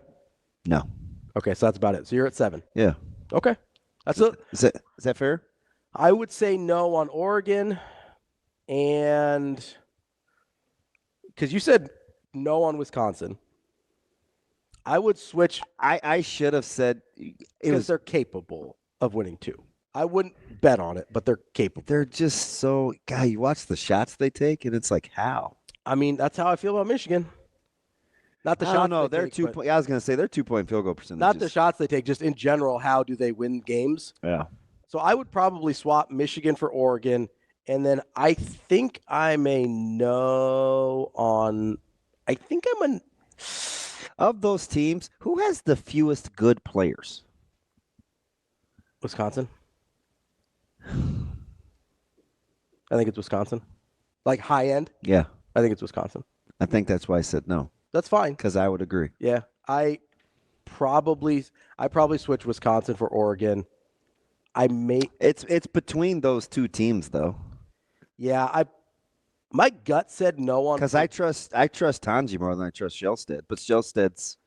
No. Okay, so that's about it. So you're at 7. Yeah. Okay. That's it. Is that fair? I would say no on Oregon, and because you said no on Wisconsin, I would switch. I should have said because they're capable of winning 2. I wouldn't bet on it, but they're capable. They're just so you watch the shots they take, and it's like how. I mean, that's how I feel about Michigan. Not the shots. No, they're take, 2 point. I was going to say they're 2-point field goal percentages. Not the shots they take, just in general. How do they win games? Yeah. So I would probably swap Michigan for Oregon, and then I think I'm a no on. I think I'm a. Of those teams, who has the fewest good players? Wisconsin. I think it's Wisconsin. Like high end? Yeah. I think it's Wisconsin. I think that's why I said no. That's fine. Because I would agree. Yeah. I probably switch Wisconsin for Oregon. It's between those 2 teams though. Yeah, my gut said no on because I trust Tanji more than I trust Shellstead. But Shellstead's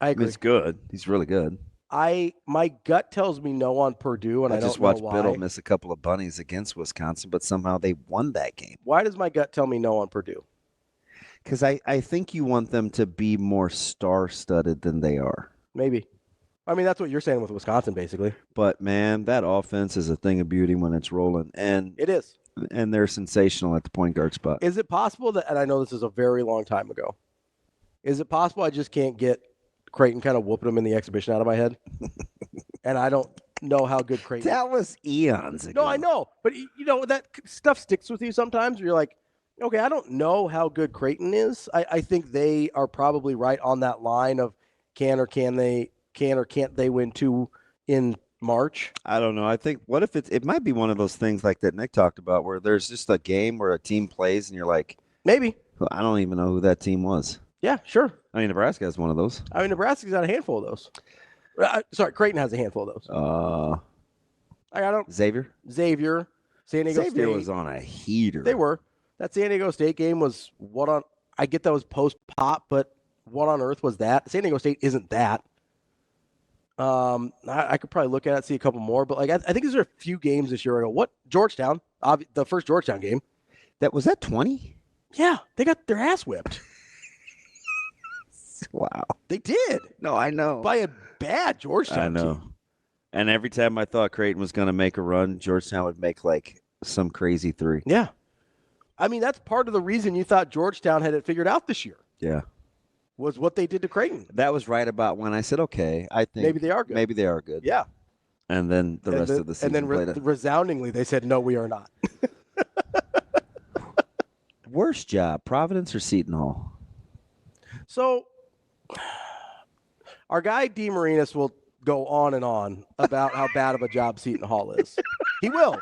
I agree. He's good. He's really good. My gut tells me no on Purdue, and I just don't watched know why. Biddle miss a couple of bunnies against Wisconsin, but somehow they won that game. Why does my gut tell me no on Purdue? Because I think you want them to be more star-studded than they are. Maybe. I mean, that's what you're saying with Wisconsin, basically. But, man, that offense is a thing of beauty when it's rolling. And it is. And they're sensational at the point guard spot. Is it possible that, and I know this is a very long time ago, is it possible I just can't get Creighton kind of whooping them in the exhibition out of my head? And I don't know how good Creighton is. That was eons ago. No, I know. But, that stuff sticks with you sometimes where you're like, okay, I don't know how good Creighton is. I think they are probably right on that line of can or can't they win 2 in March? I don't know. I think what if it might be one of those things like that Nick talked about where there's just a game where a team plays and you're like, maybe. I don't even know who that team was. Yeah, sure. I mean, Nebraska has one of those. I mean, Nebraska's got a handful of those. Sorry, Creighton has a handful of those. Xavier? San Diego Xavier State was on a heater. They were. That San Diego State game was I get that was post-pop, but what on earth was that? San Diego State isn't that. I could probably look at it, see a couple more, but I think there's a few games this year ago. What? Georgetown, the first Georgetown game. Was that 20? Yeah, they got their ass whipped. Wow. They did. No, I know. By a bad Georgetown I know. team. And every time I thought Creighton was going to make a run, Georgetown would make some crazy 3. Yeah. I mean, that's part of the reason you thought Georgetown had it figured out this year. Yeah. Was what they did to Creighton. That was right about when I said, okay, I think maybe they are good. Maybe they are good. Yeah. And then the rest of the season and then resoundingly they said, no, we are not. worst job, Providence or Seton Hall? So, our guy D. Marinas will go on and on about how bad of a job Seton Hall is. He will.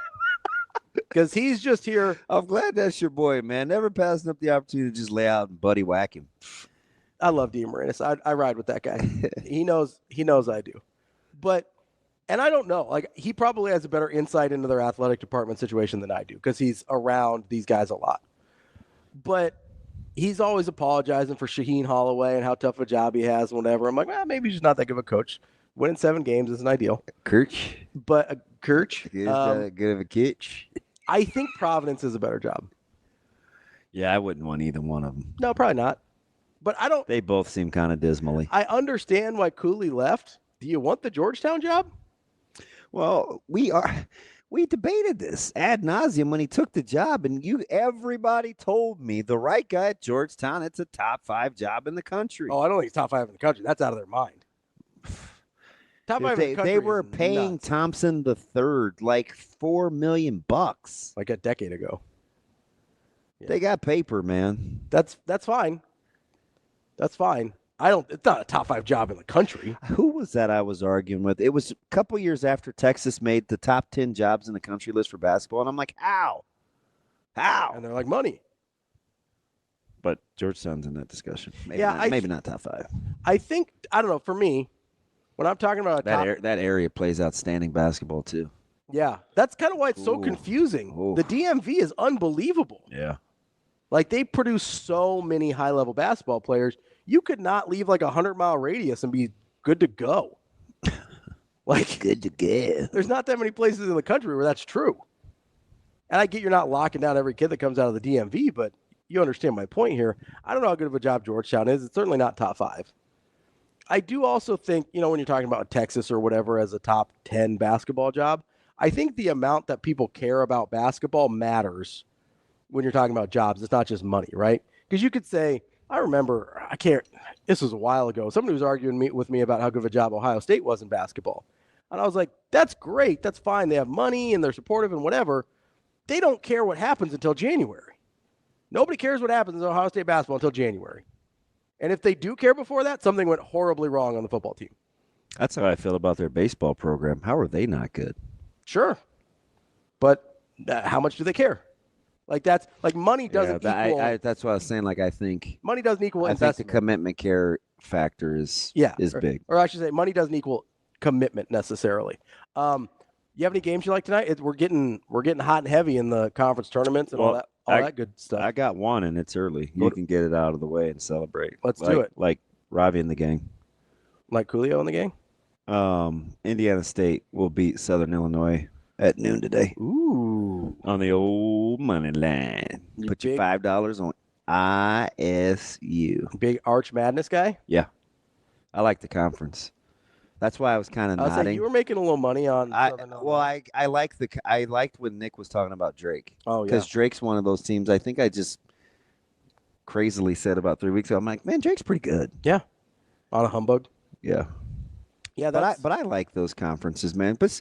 Because he's just here. I'm glad that's your boy, man. Never passing up the opportunity to just lay out and buddy whack him. I love D. Marinas. I ride with that guy. He knows I do. But, and I don't know, like, he probably has a better insight into their athletic department situation than I do because he's around these guys a lot. But he's always apologizing for Shaheen Holloway and how tough a job he has and whatever. I'm like, well, maybe he's just not that good of a coach. Winning 7 games isn't ideal. Kirch? But Kirch. Good of a kitch. I think Providence is a better job. Yeah, I wouldn't want either one of them. No, probably not. But I don't. They both seem kind of dismally. I understand why Cooley left. Do you want the Georgetown job? Well, we debated this ad nauseum when he took the job, and everybody told me the right guy at Georgetown, it's a top 5 job in the country. Oh, I don't think it's top 5 in the country. That's out of their mind. Top 5 in the country. They were paying nuts. Thompson III like $4 million, like a decade ago. Yeah. They got paper, man. That's fine. That's fine. It's not a top 5 job in the country. Who was that I was arguing with? It was a couple years after Texas made the top 10 jobs in the country list for basketball. And I'm like, how? And they're like, money. But Georgetown's in that discussion. Maybe not top 5. I think, I don't know, for me, when I'm talking about that area plays outstanding basketball too. Yeah. That's kind of why it's so confusing. Ooh. The DMV is unbelievable. Yeah. Like, they produce so many high-level basketball players. You could not leave like 100-mile radius and be good to go. Like, good to go. There's not that many places in the country where that's true. And I get you're not locking down every kid that comes out of the DMV, but you understand my point here. I don't know how good of a job Georgetown is. It's certainly not top 5. I do also think, when you're talking about Texas or whatever as a top 10 basketball job, I think the amount that people care about basketball matters when you're talking about jobs. It's not just money, right? Because you could say, this was a while ago, somebody was arguing with me about how good of a job Ohio State was in basketball. And I was like, that's great. That's fine. They have money and they're supportive and whatever. They don't care what happens until January. Nobody cares what happens in Ohio State basketball until January. And if they do care before that, something went horribly wrong on the football team. That's how I feel about their baseball program. How are they not good? Sure. But how much do they care? Like, that's like money doesn't equal. That's what I was saying. Like, I think money doesn't equal investment. I think the commitment care factor is big. Or I should say, money doesn't equal commitment necessarily. You have any games you like tonight? We're getting hot and heavy in the conference tournaments and all that good stuff. I got one, and it's early. You can get it out of the way and celebrate. Let's do it. Like Ravi and the gang. Like Coolio and the gang? Indiana State will beat Southern Illinois at noon today. Ooh. On the old money line. Put your $5 on ISU. Big Arch Madness guy? Yeah. I like the conference. That's why I was kind of nodding. Like, you were making a little money on Southern Illinois. I liked when Nick was talking about Drake. Oh, yeah. Because Drake's one of those teams I think I just crazily said about 3 weeks ago. I'm like, man, Drake's pretty good. Yeah. On a humbug. Yeah. Yeah, but I like those conferences, man. But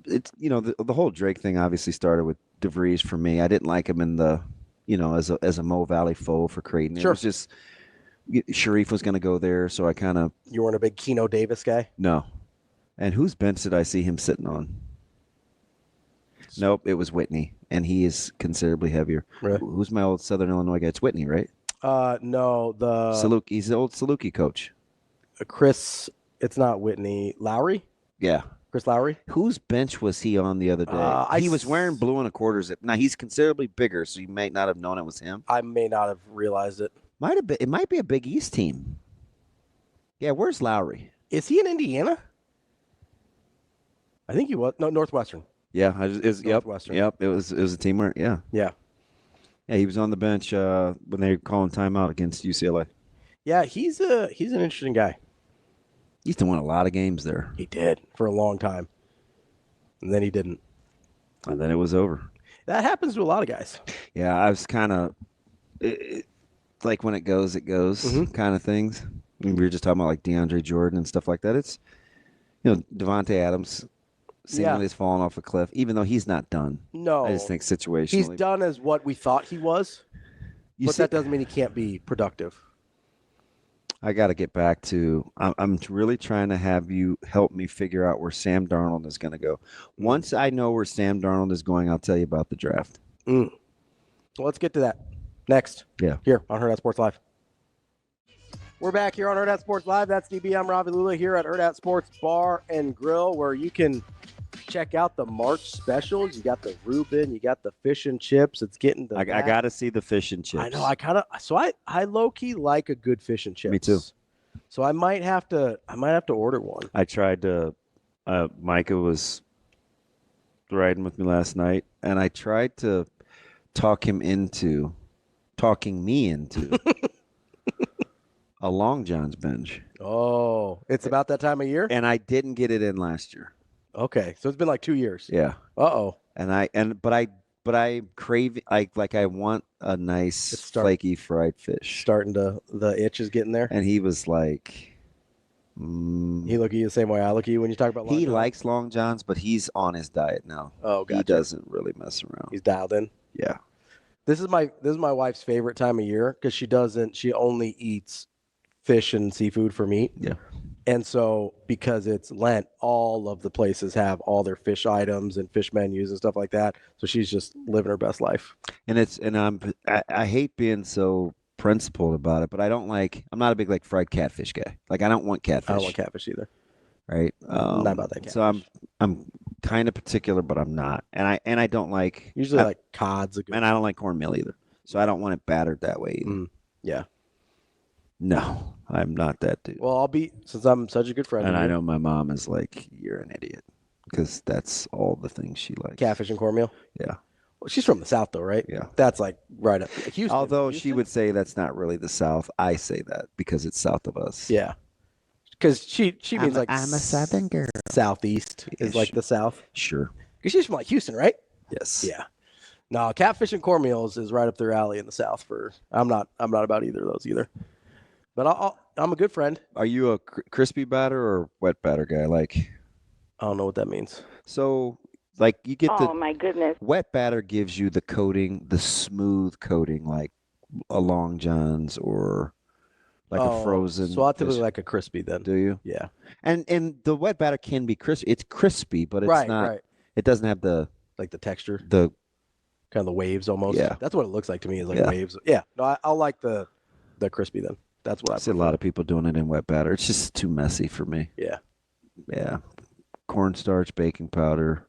it's the whole Drake thing obviously started with DeVries for me. I didn't like him in the as a Mo Valley foe for Creighton. Sure. It was just Sharif was going to go there, so I kind of. You weren't a big Keno Davis guy? No. And whose bench did I see him sitting on? Nope, it was Whitney, and he is considerably heavier. Really? Who's my old Southern Illinois guy? It's Whitney, right? No, the Saluki. He's the old Saluki coach. Chris. It's not Whitney. Lowry? Yeah. Chris Lowry? Whose bench was he on the other day? He was wearing blue and a quarter zip. Now, he's considerably bigger, so you may not have known it was him. I may not have realized it. Might have been. It might be a Big East team. Yeah, where's Lowry? Is he in Indiana? I think he was. No, Northwestern. Yeah, Northwestern. Yep. It was a team where, yeah. Yeah. Yeah, he was on the bench when they were calling timeout against UCLA. Yeah, he's an interesting guy. He used to win a lot of games there. He did for a long time. And then he didn't. And then it was over. That happens to a lot of guys. Yeah, I was kind of like when it goes kind of things. I mean, we were just talking about like DeAndre Jordan and stuff like that. It's, Davante Adams seemingly has fallen off a cliff, even though he's not done. No. I just think situationally. He's done as what we thought he was. but that doesn't mean he can't be productive. I got to get back to. I'm really trying to have you help me figure out where Sam Darnold is going to go. Once I know where Sam Darnold is going, I'll tell you about the draft. Well, let's get to that next. Yeah. Here on Hurrdat Sports Live. We're back here on Hurrdat Sports Live. That's DB. I'm Ravi Lulla here at Hurrdat Sports Bar and Grill, where you can check out the March specials. You got the Reuben, you got the fish and chips. It's getting the. I got to see the fish and chips. I know. I low key like a good fish and chips. Me too. So I might have to order one. I tried to. Micah was riding with me last night, and I tried to talking me into a Long John's binge. Oh, it's about that time of year? And I didn't get it in last year. Okay. So it's been like 2 years. Yeah. Uh-oh. But I crave I want a nice flaky fried fish. The itch is getting there. And he was like he look at you the same way I look at you when you talk about Long He John? likes Long John's, but he's on his diet now. Oh, gotcha. He doesn't really mess around. He's dialed in. Yeah. This is my wife's favorite time of year because she only eats fish and seafood for meat. Yeah. And so because it's Lent, all of the places have all their fish items and fish menus and stuff like that. So she's just living her best life. And I hate being so principled about it, but I'm not a big fried catfish guy. Like I don't want catfish. I don't want catfish either. Right? Not about that catfish. So I'm kind of particular, but I'm not. And I don't like usually like cod's a good and I don't like cornmeal either. So I don't want it battered that way either. Yeah. No, I'm not that dude. Well, since I'm such a good friend. And I know my mom is like, you're an idiot. Because that's all the things she likes. Catfish and cornmeal? Yeah. Well, she's from the South though, right? Yeah. That's like right up Houston. Although she would say that's not really the South. I say that because it's south of us. Yeah. Because she means I'm a Southern girl. Southeast is like the South. Sure. Because she's from like Houston, right? Yes. Yeah. No, catfish and cornmeal is right up their alley in the South. I'm not about either of those either. But I'm a good friend. Are you a crispy batter or wet batter guy? I don't know what that means. So you get my goodness. Wet batter gives you the coating, the smooth coating, like a Long John's or a frozen. So I typically like a crispy then. Do you? Yeah. And the wet batter can be crispy. It's crispy, but it's not. Right. It doesn't have the texture. The kind of the waves almost. Yeah. That's what it looks like to me is waves. Yeah. No, I'll like the crispy then. That's what I see a lot of people doing it in wet batter. It's just too messy for me. Yeah. Yeah. Cornstarch, baking powder,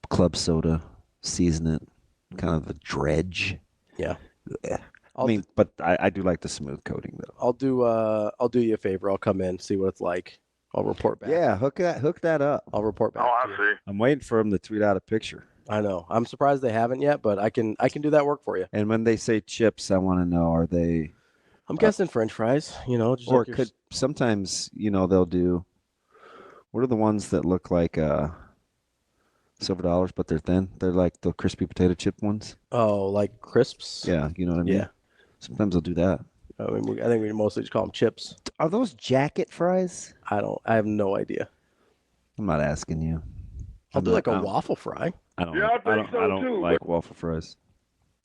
club soda, season it, kind of a dredge. Yeah. But I do like the smooth coating though. I'll do you a favor. I'll come in, see what it's like. I'll report back. Yeah, hook that up. I'll report back. Oh, I see. I'm waiting for him to tweet out a picture. I know. I'm surprised they haven't yet, but I can do that work for you. And when they say chips, I want to know, are they? I'm guessing French fries. Just or like could sometimes they'll do. What are the ones that look like silver dollars, but they're thin? They're like the crispy potato chip ones. Oh, like crisps? Yeah, you know what I mean. Yeah. Sometimes they'll do that. I think we mostly just call them chips. Are those jacket fries? I have no idea. I'm not asking you. I'll do like a waffle fry. I don't. Yeah, I think so, I don't too. like waffle fries.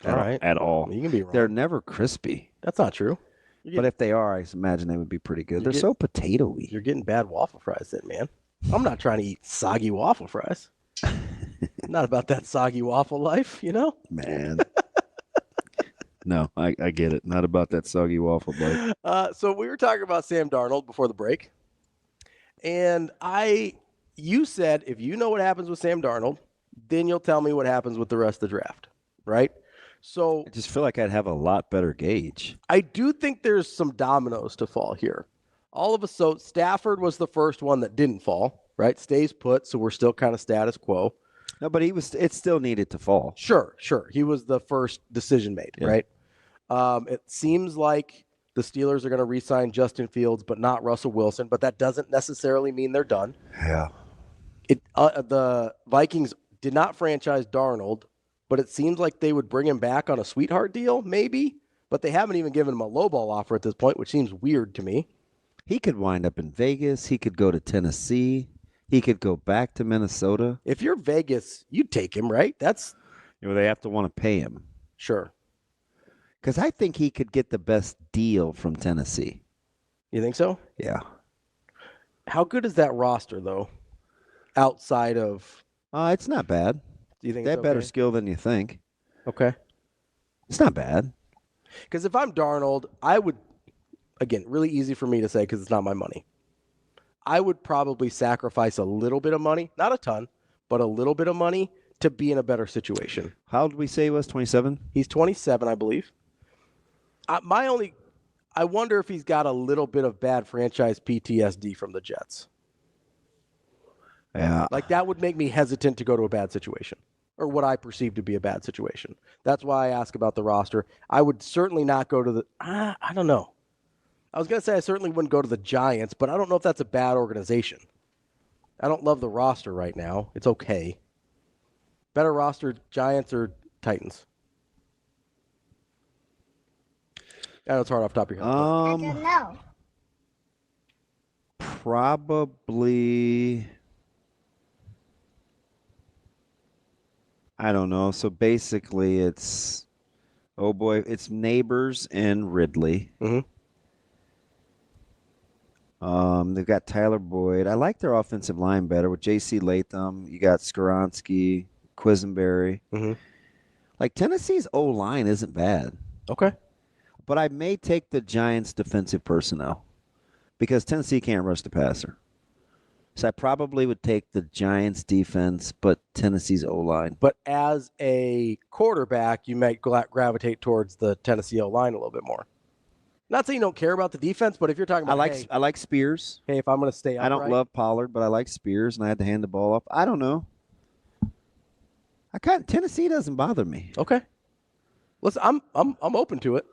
All right. At all. You can be wrong. They're never crispy. That's not true. But if they are, I imagine they would be pretty good. They're so potato-y. You're getting bad waffle fries then, man. I'm not trying to eat soggy waffle fries. Not about that soggy waffle life, Man. No, I get it. Not about that soggy waffle life. So we were talking about Sam Darnold before the break. And you said, if you know what happens with Sam Darnold, then you'll tell me what happens with the rest of the draft, right? So I just feel like I'd have a lot better gauge. I do think there's some dominoes to fall here. So Stafford was the first one that didn't fall, right? Stays put, so we're still kind of status quo. No, but it still needed to fall. Sure. He was the first decision made, right? It seems like the Steelers are going to re-sign Justin Fields, but not Russell Wilson, but that doesn't necessarily mean they're done. Yeah. The Vikings did not franchise Darnold, but it seems like they would bring him back on a sweetheart deal, maybe, but they haven't even given him a lowball offer at this point, which seems weird to me. He could wind up in Vegas. He could go to Tennessee. He could go back to Minnesota. If you're Vegas, you'd take him, right? They have to want to pay him. Sure. Because I think he could get the best deal from Tennessee. You think so? Yeah. How good is that roster, though, outside of... It's not bad. Do you think they it's have better okay? skill than you think. Okay. It's not bad. Because if I'm Darnold, I would, again, really easy for me to say because it's not my money. I would probably sacrifice a little bit of money, not a ton, but a little bit of money to be in a better situation. How old did we say he was? 27? He's 27, I believe. I wonder if he's got a little bit of bad franchise PTSD from the Jets. Yeah. Like that would make me hesitant to go to a bad situation or what I perceive to be a bad situation. That's why I ask about the roster. I would certainly not go to the, I don't know. I was going to say I certainly wouldn't go to the Giants, but I don't know if that's a bad organization. I don't love the roster right now. It's okay. Better roster, Giants or Titans? I know it's hard off the top of your head. I don't know. Probably, I don't know. So basically it's Neighbors and Ridley. Mm-hmm. They've got Tyler Boyd. I like their offensive line better with J.C. Latham. You got Skoronski, Quisenberry. Mm-hmm. Like Tennessee's O-line isn't bad. Okay. But I may take the Giants' defensive personnel because Tennessee can't rush the passer. So I probably would take the Giants' defense, but Tennessee's O-line. But as a quarterback, you might gravitate towards the Tennessee O-line a little bit more. Not saying you don't care about the defense, but if you're talking about, I like Spears. Hey, if I'm going to stay upright. I don't love Pollard, but I like Spears, and I had to hand the ball off. I don't know. Tennessee doesn't bother me. Okay. Listen, I'm open to it.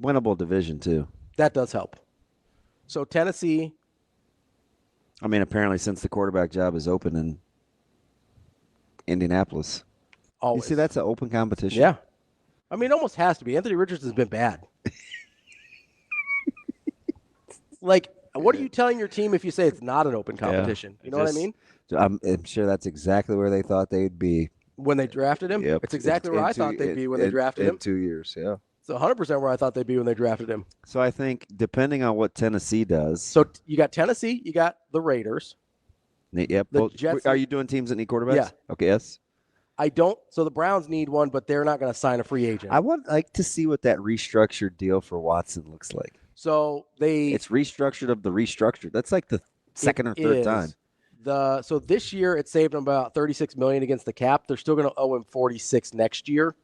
Winnable division too. That does help. So Tennessee. I mean, apparently, since the quarterback job is open in Indianapolis, always. You see that's an open competition. Yeah. I mean, it almost has to be. Anthony Richards has been bad. Like, what are you telling your team if you say it's not an open competition? Yeah. You know what I mean? I'm sure that's exactly where they thought they'd be. When they drafted him? Yep. It's exactly where I thought they'd be when they drafted him. In 2 years, yeah. It's 100% where I thought they'd be when they drafted him. So I think, depending on what Tennessee does. So you got Tennessee, you got the Raiders. Yep. The Jets, are you doing teams that need quarterbacks? Yeah. Okay, yes. I don't. So the Browns need one, but they're not going to sign a free agent. I would like to see what that restructured deal for Watson looks like. So it's restructured of the restructured. That's like the second or third time. So this year it saved them about $36 million against the cap. They're still going to owe him $46 next year.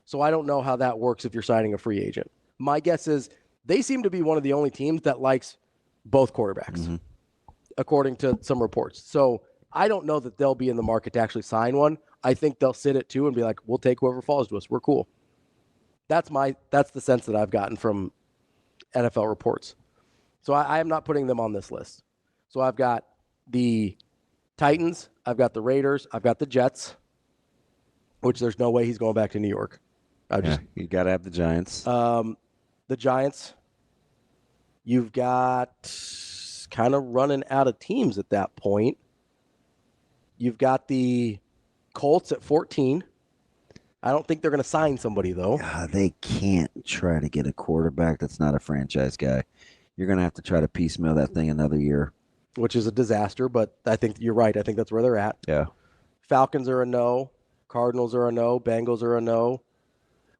So I don't know how that works if you're signing a free agent. My guess is they seem to be one of the only teams that likes both quarterbacks, according to some reports. So I don't know that they'll be in the market to actually sign one. I think they'll sit at 2 and be like, we'll take whoever falls to us. We're cool. That's the sense that I've gotten from NFL reports. So I am not putting them on this list. So I've got the Titans, I've got the Raiders, I've got the Jets, which there's no way he's going back to New York. You got to have the Giants. The Giants, you've got kind of running out of teams at that point. You've got the Colts at 14. I don't think they're going to sign somebody, though. They can't try to get a quarterback that's not a franchise guy. You're going to have to try to piecemeal that thing another year. Which is a disaster, but I think you're right. I think that's where they're at. Yeah. Falcons are a no. Cardinals are a no. Bengals are a no.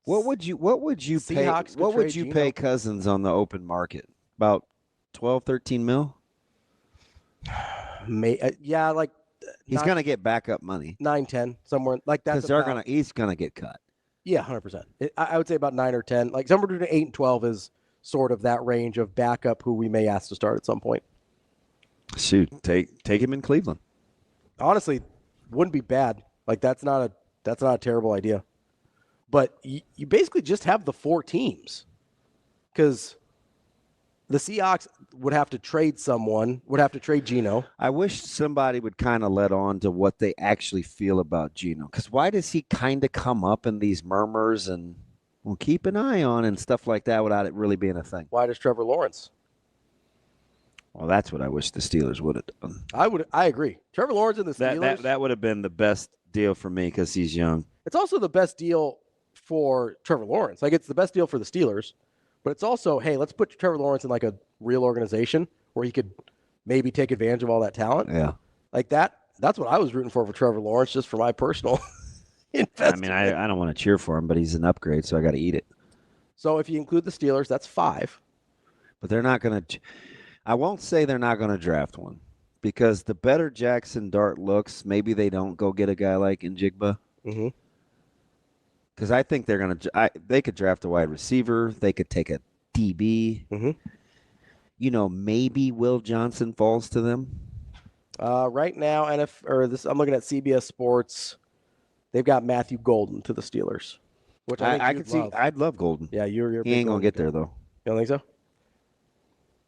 What would you pay? What would you pay Cousins on the open market? About 12, 13 mil? Yeah, like he's going to get backup money. 9, 10, somewhere like that. Because he's going to get cut. Yeah, 100%. I would say about 9 or 10. Like somewhere between 8 and 12 is sort of that range of backup who we may ask to start at some point. Shoot, take him in Cleveland. Honestly, wouldn't be bad. Like that's not a terrible idea. But you basically just have the 4 teams, because the Seahawks would have to trade someone, would have to trade Geno. I wish somebody would kind of let on to what they actually feel about Geno, because why does he kind of come up in these murmurs and we'll keep an eye on and stuff like that without it really being a thing? Why does Trevor Lawrence? Well, that's what I wish the Steelers would have done. I agree. Trevor Lawrence and the Steelers. That would have been the best deal for me because he's young. It's also the best deal for Trevor Lawrence. Like, it's the best deal for the Steelers, but it's also, hey, let's put Trevor Lawrence in like a real organization where he could maybe take advantage of all that talent. Yeah. Like that. That's what I was rooting for Trevor Lawrence, just for my personal investment. I mean, I don't want to cheer for him, but he's an upgrade, so I got to eat it. So if you include the Steelers, that's 5. But they're not going to – I won't say they're not going to draft one because the better Jackson Dart looks, maybe they don't go get a guy like Njigba. Mm-hmm. Because I think they're going to – they could draft a wide receiver. They could take a DB. Mm-hmm. You know, maybe Will Johnson falls to them. Right now, I'm looking at CBS Sports. They've got Matthew Golden to the Steelers, which I could see. I'd love Golden. Yeah, you're. He ain't gonna get there though. You don't think so?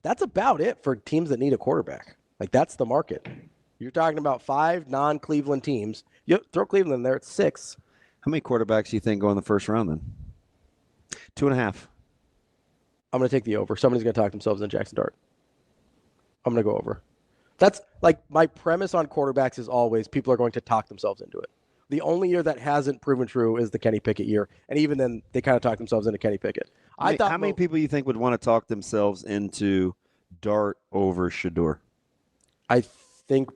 That's about it for teams that need a quarterback. Like that's the market. You're talking about 5 non-Cleveland teams. You throw Cleveland in there, it's 6. How many quarterbacks do you think go in the first round then? 2.5. I'm going to take the over. Somebody's going to talk themselves into Jackson Dart. I'm going to go over. That's like my premise on quarterbacks is always people are going to talk themselves into it. The only year that hasn't proven true is the Kenny Pickett year. And even then, they kind of talk themselves into Kenny Pickett. How many people you think would want to talk themselves into Dart over Shador? I think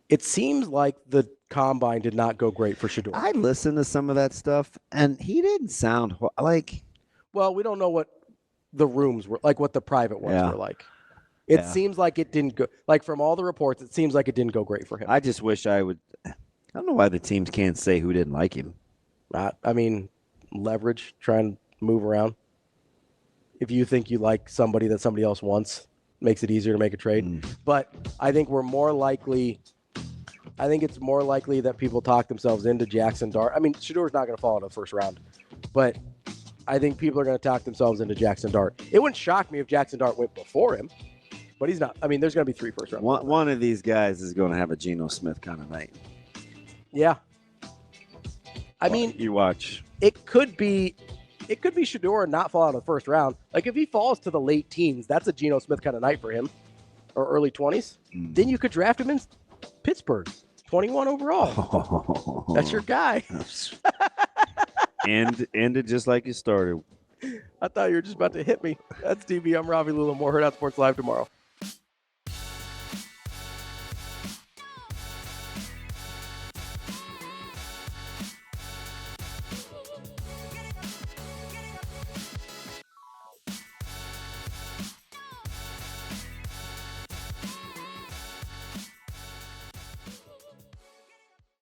it seems like the combine did not go great for Shador. I listened to some of that stuff, and he didn't sound like... Well, we don't know what the rooms were, like what the private ones were like. It seems like it didn't go, like from all the reports, it seems like it didn't go great for him. I just wish I would... I don't know why the teams can't say who didn't like him. I mean, leverage, try and move around. If you think you like somebody that somebody else wants, makes it easier to make a trade. But I think it's more likely that people talk themselves into Jackson Dart. I mean, Shador's not going to fall in the first round, but I think people are going to talk themselves into Jackson Dart. It wouldn't shock me if Jackson Dart went before him, but he's not. I mean, there's going to be 3 first round. One of these guys is going to have a Geno Smith kind of night. Yeah. I mean, you watch. It could be Shador and not fall out of the first round. Like if he falls to the late teens, that's a Geno Smith kind of night for him, or early 20s. Then you could draft him in Pittsburgh, 21 overall. That's your guy. Ended just like you started. I thought you were just about to hit me. That's DB. I'm Ravi Lulla. More Hurrdat Sports Live tomorrow.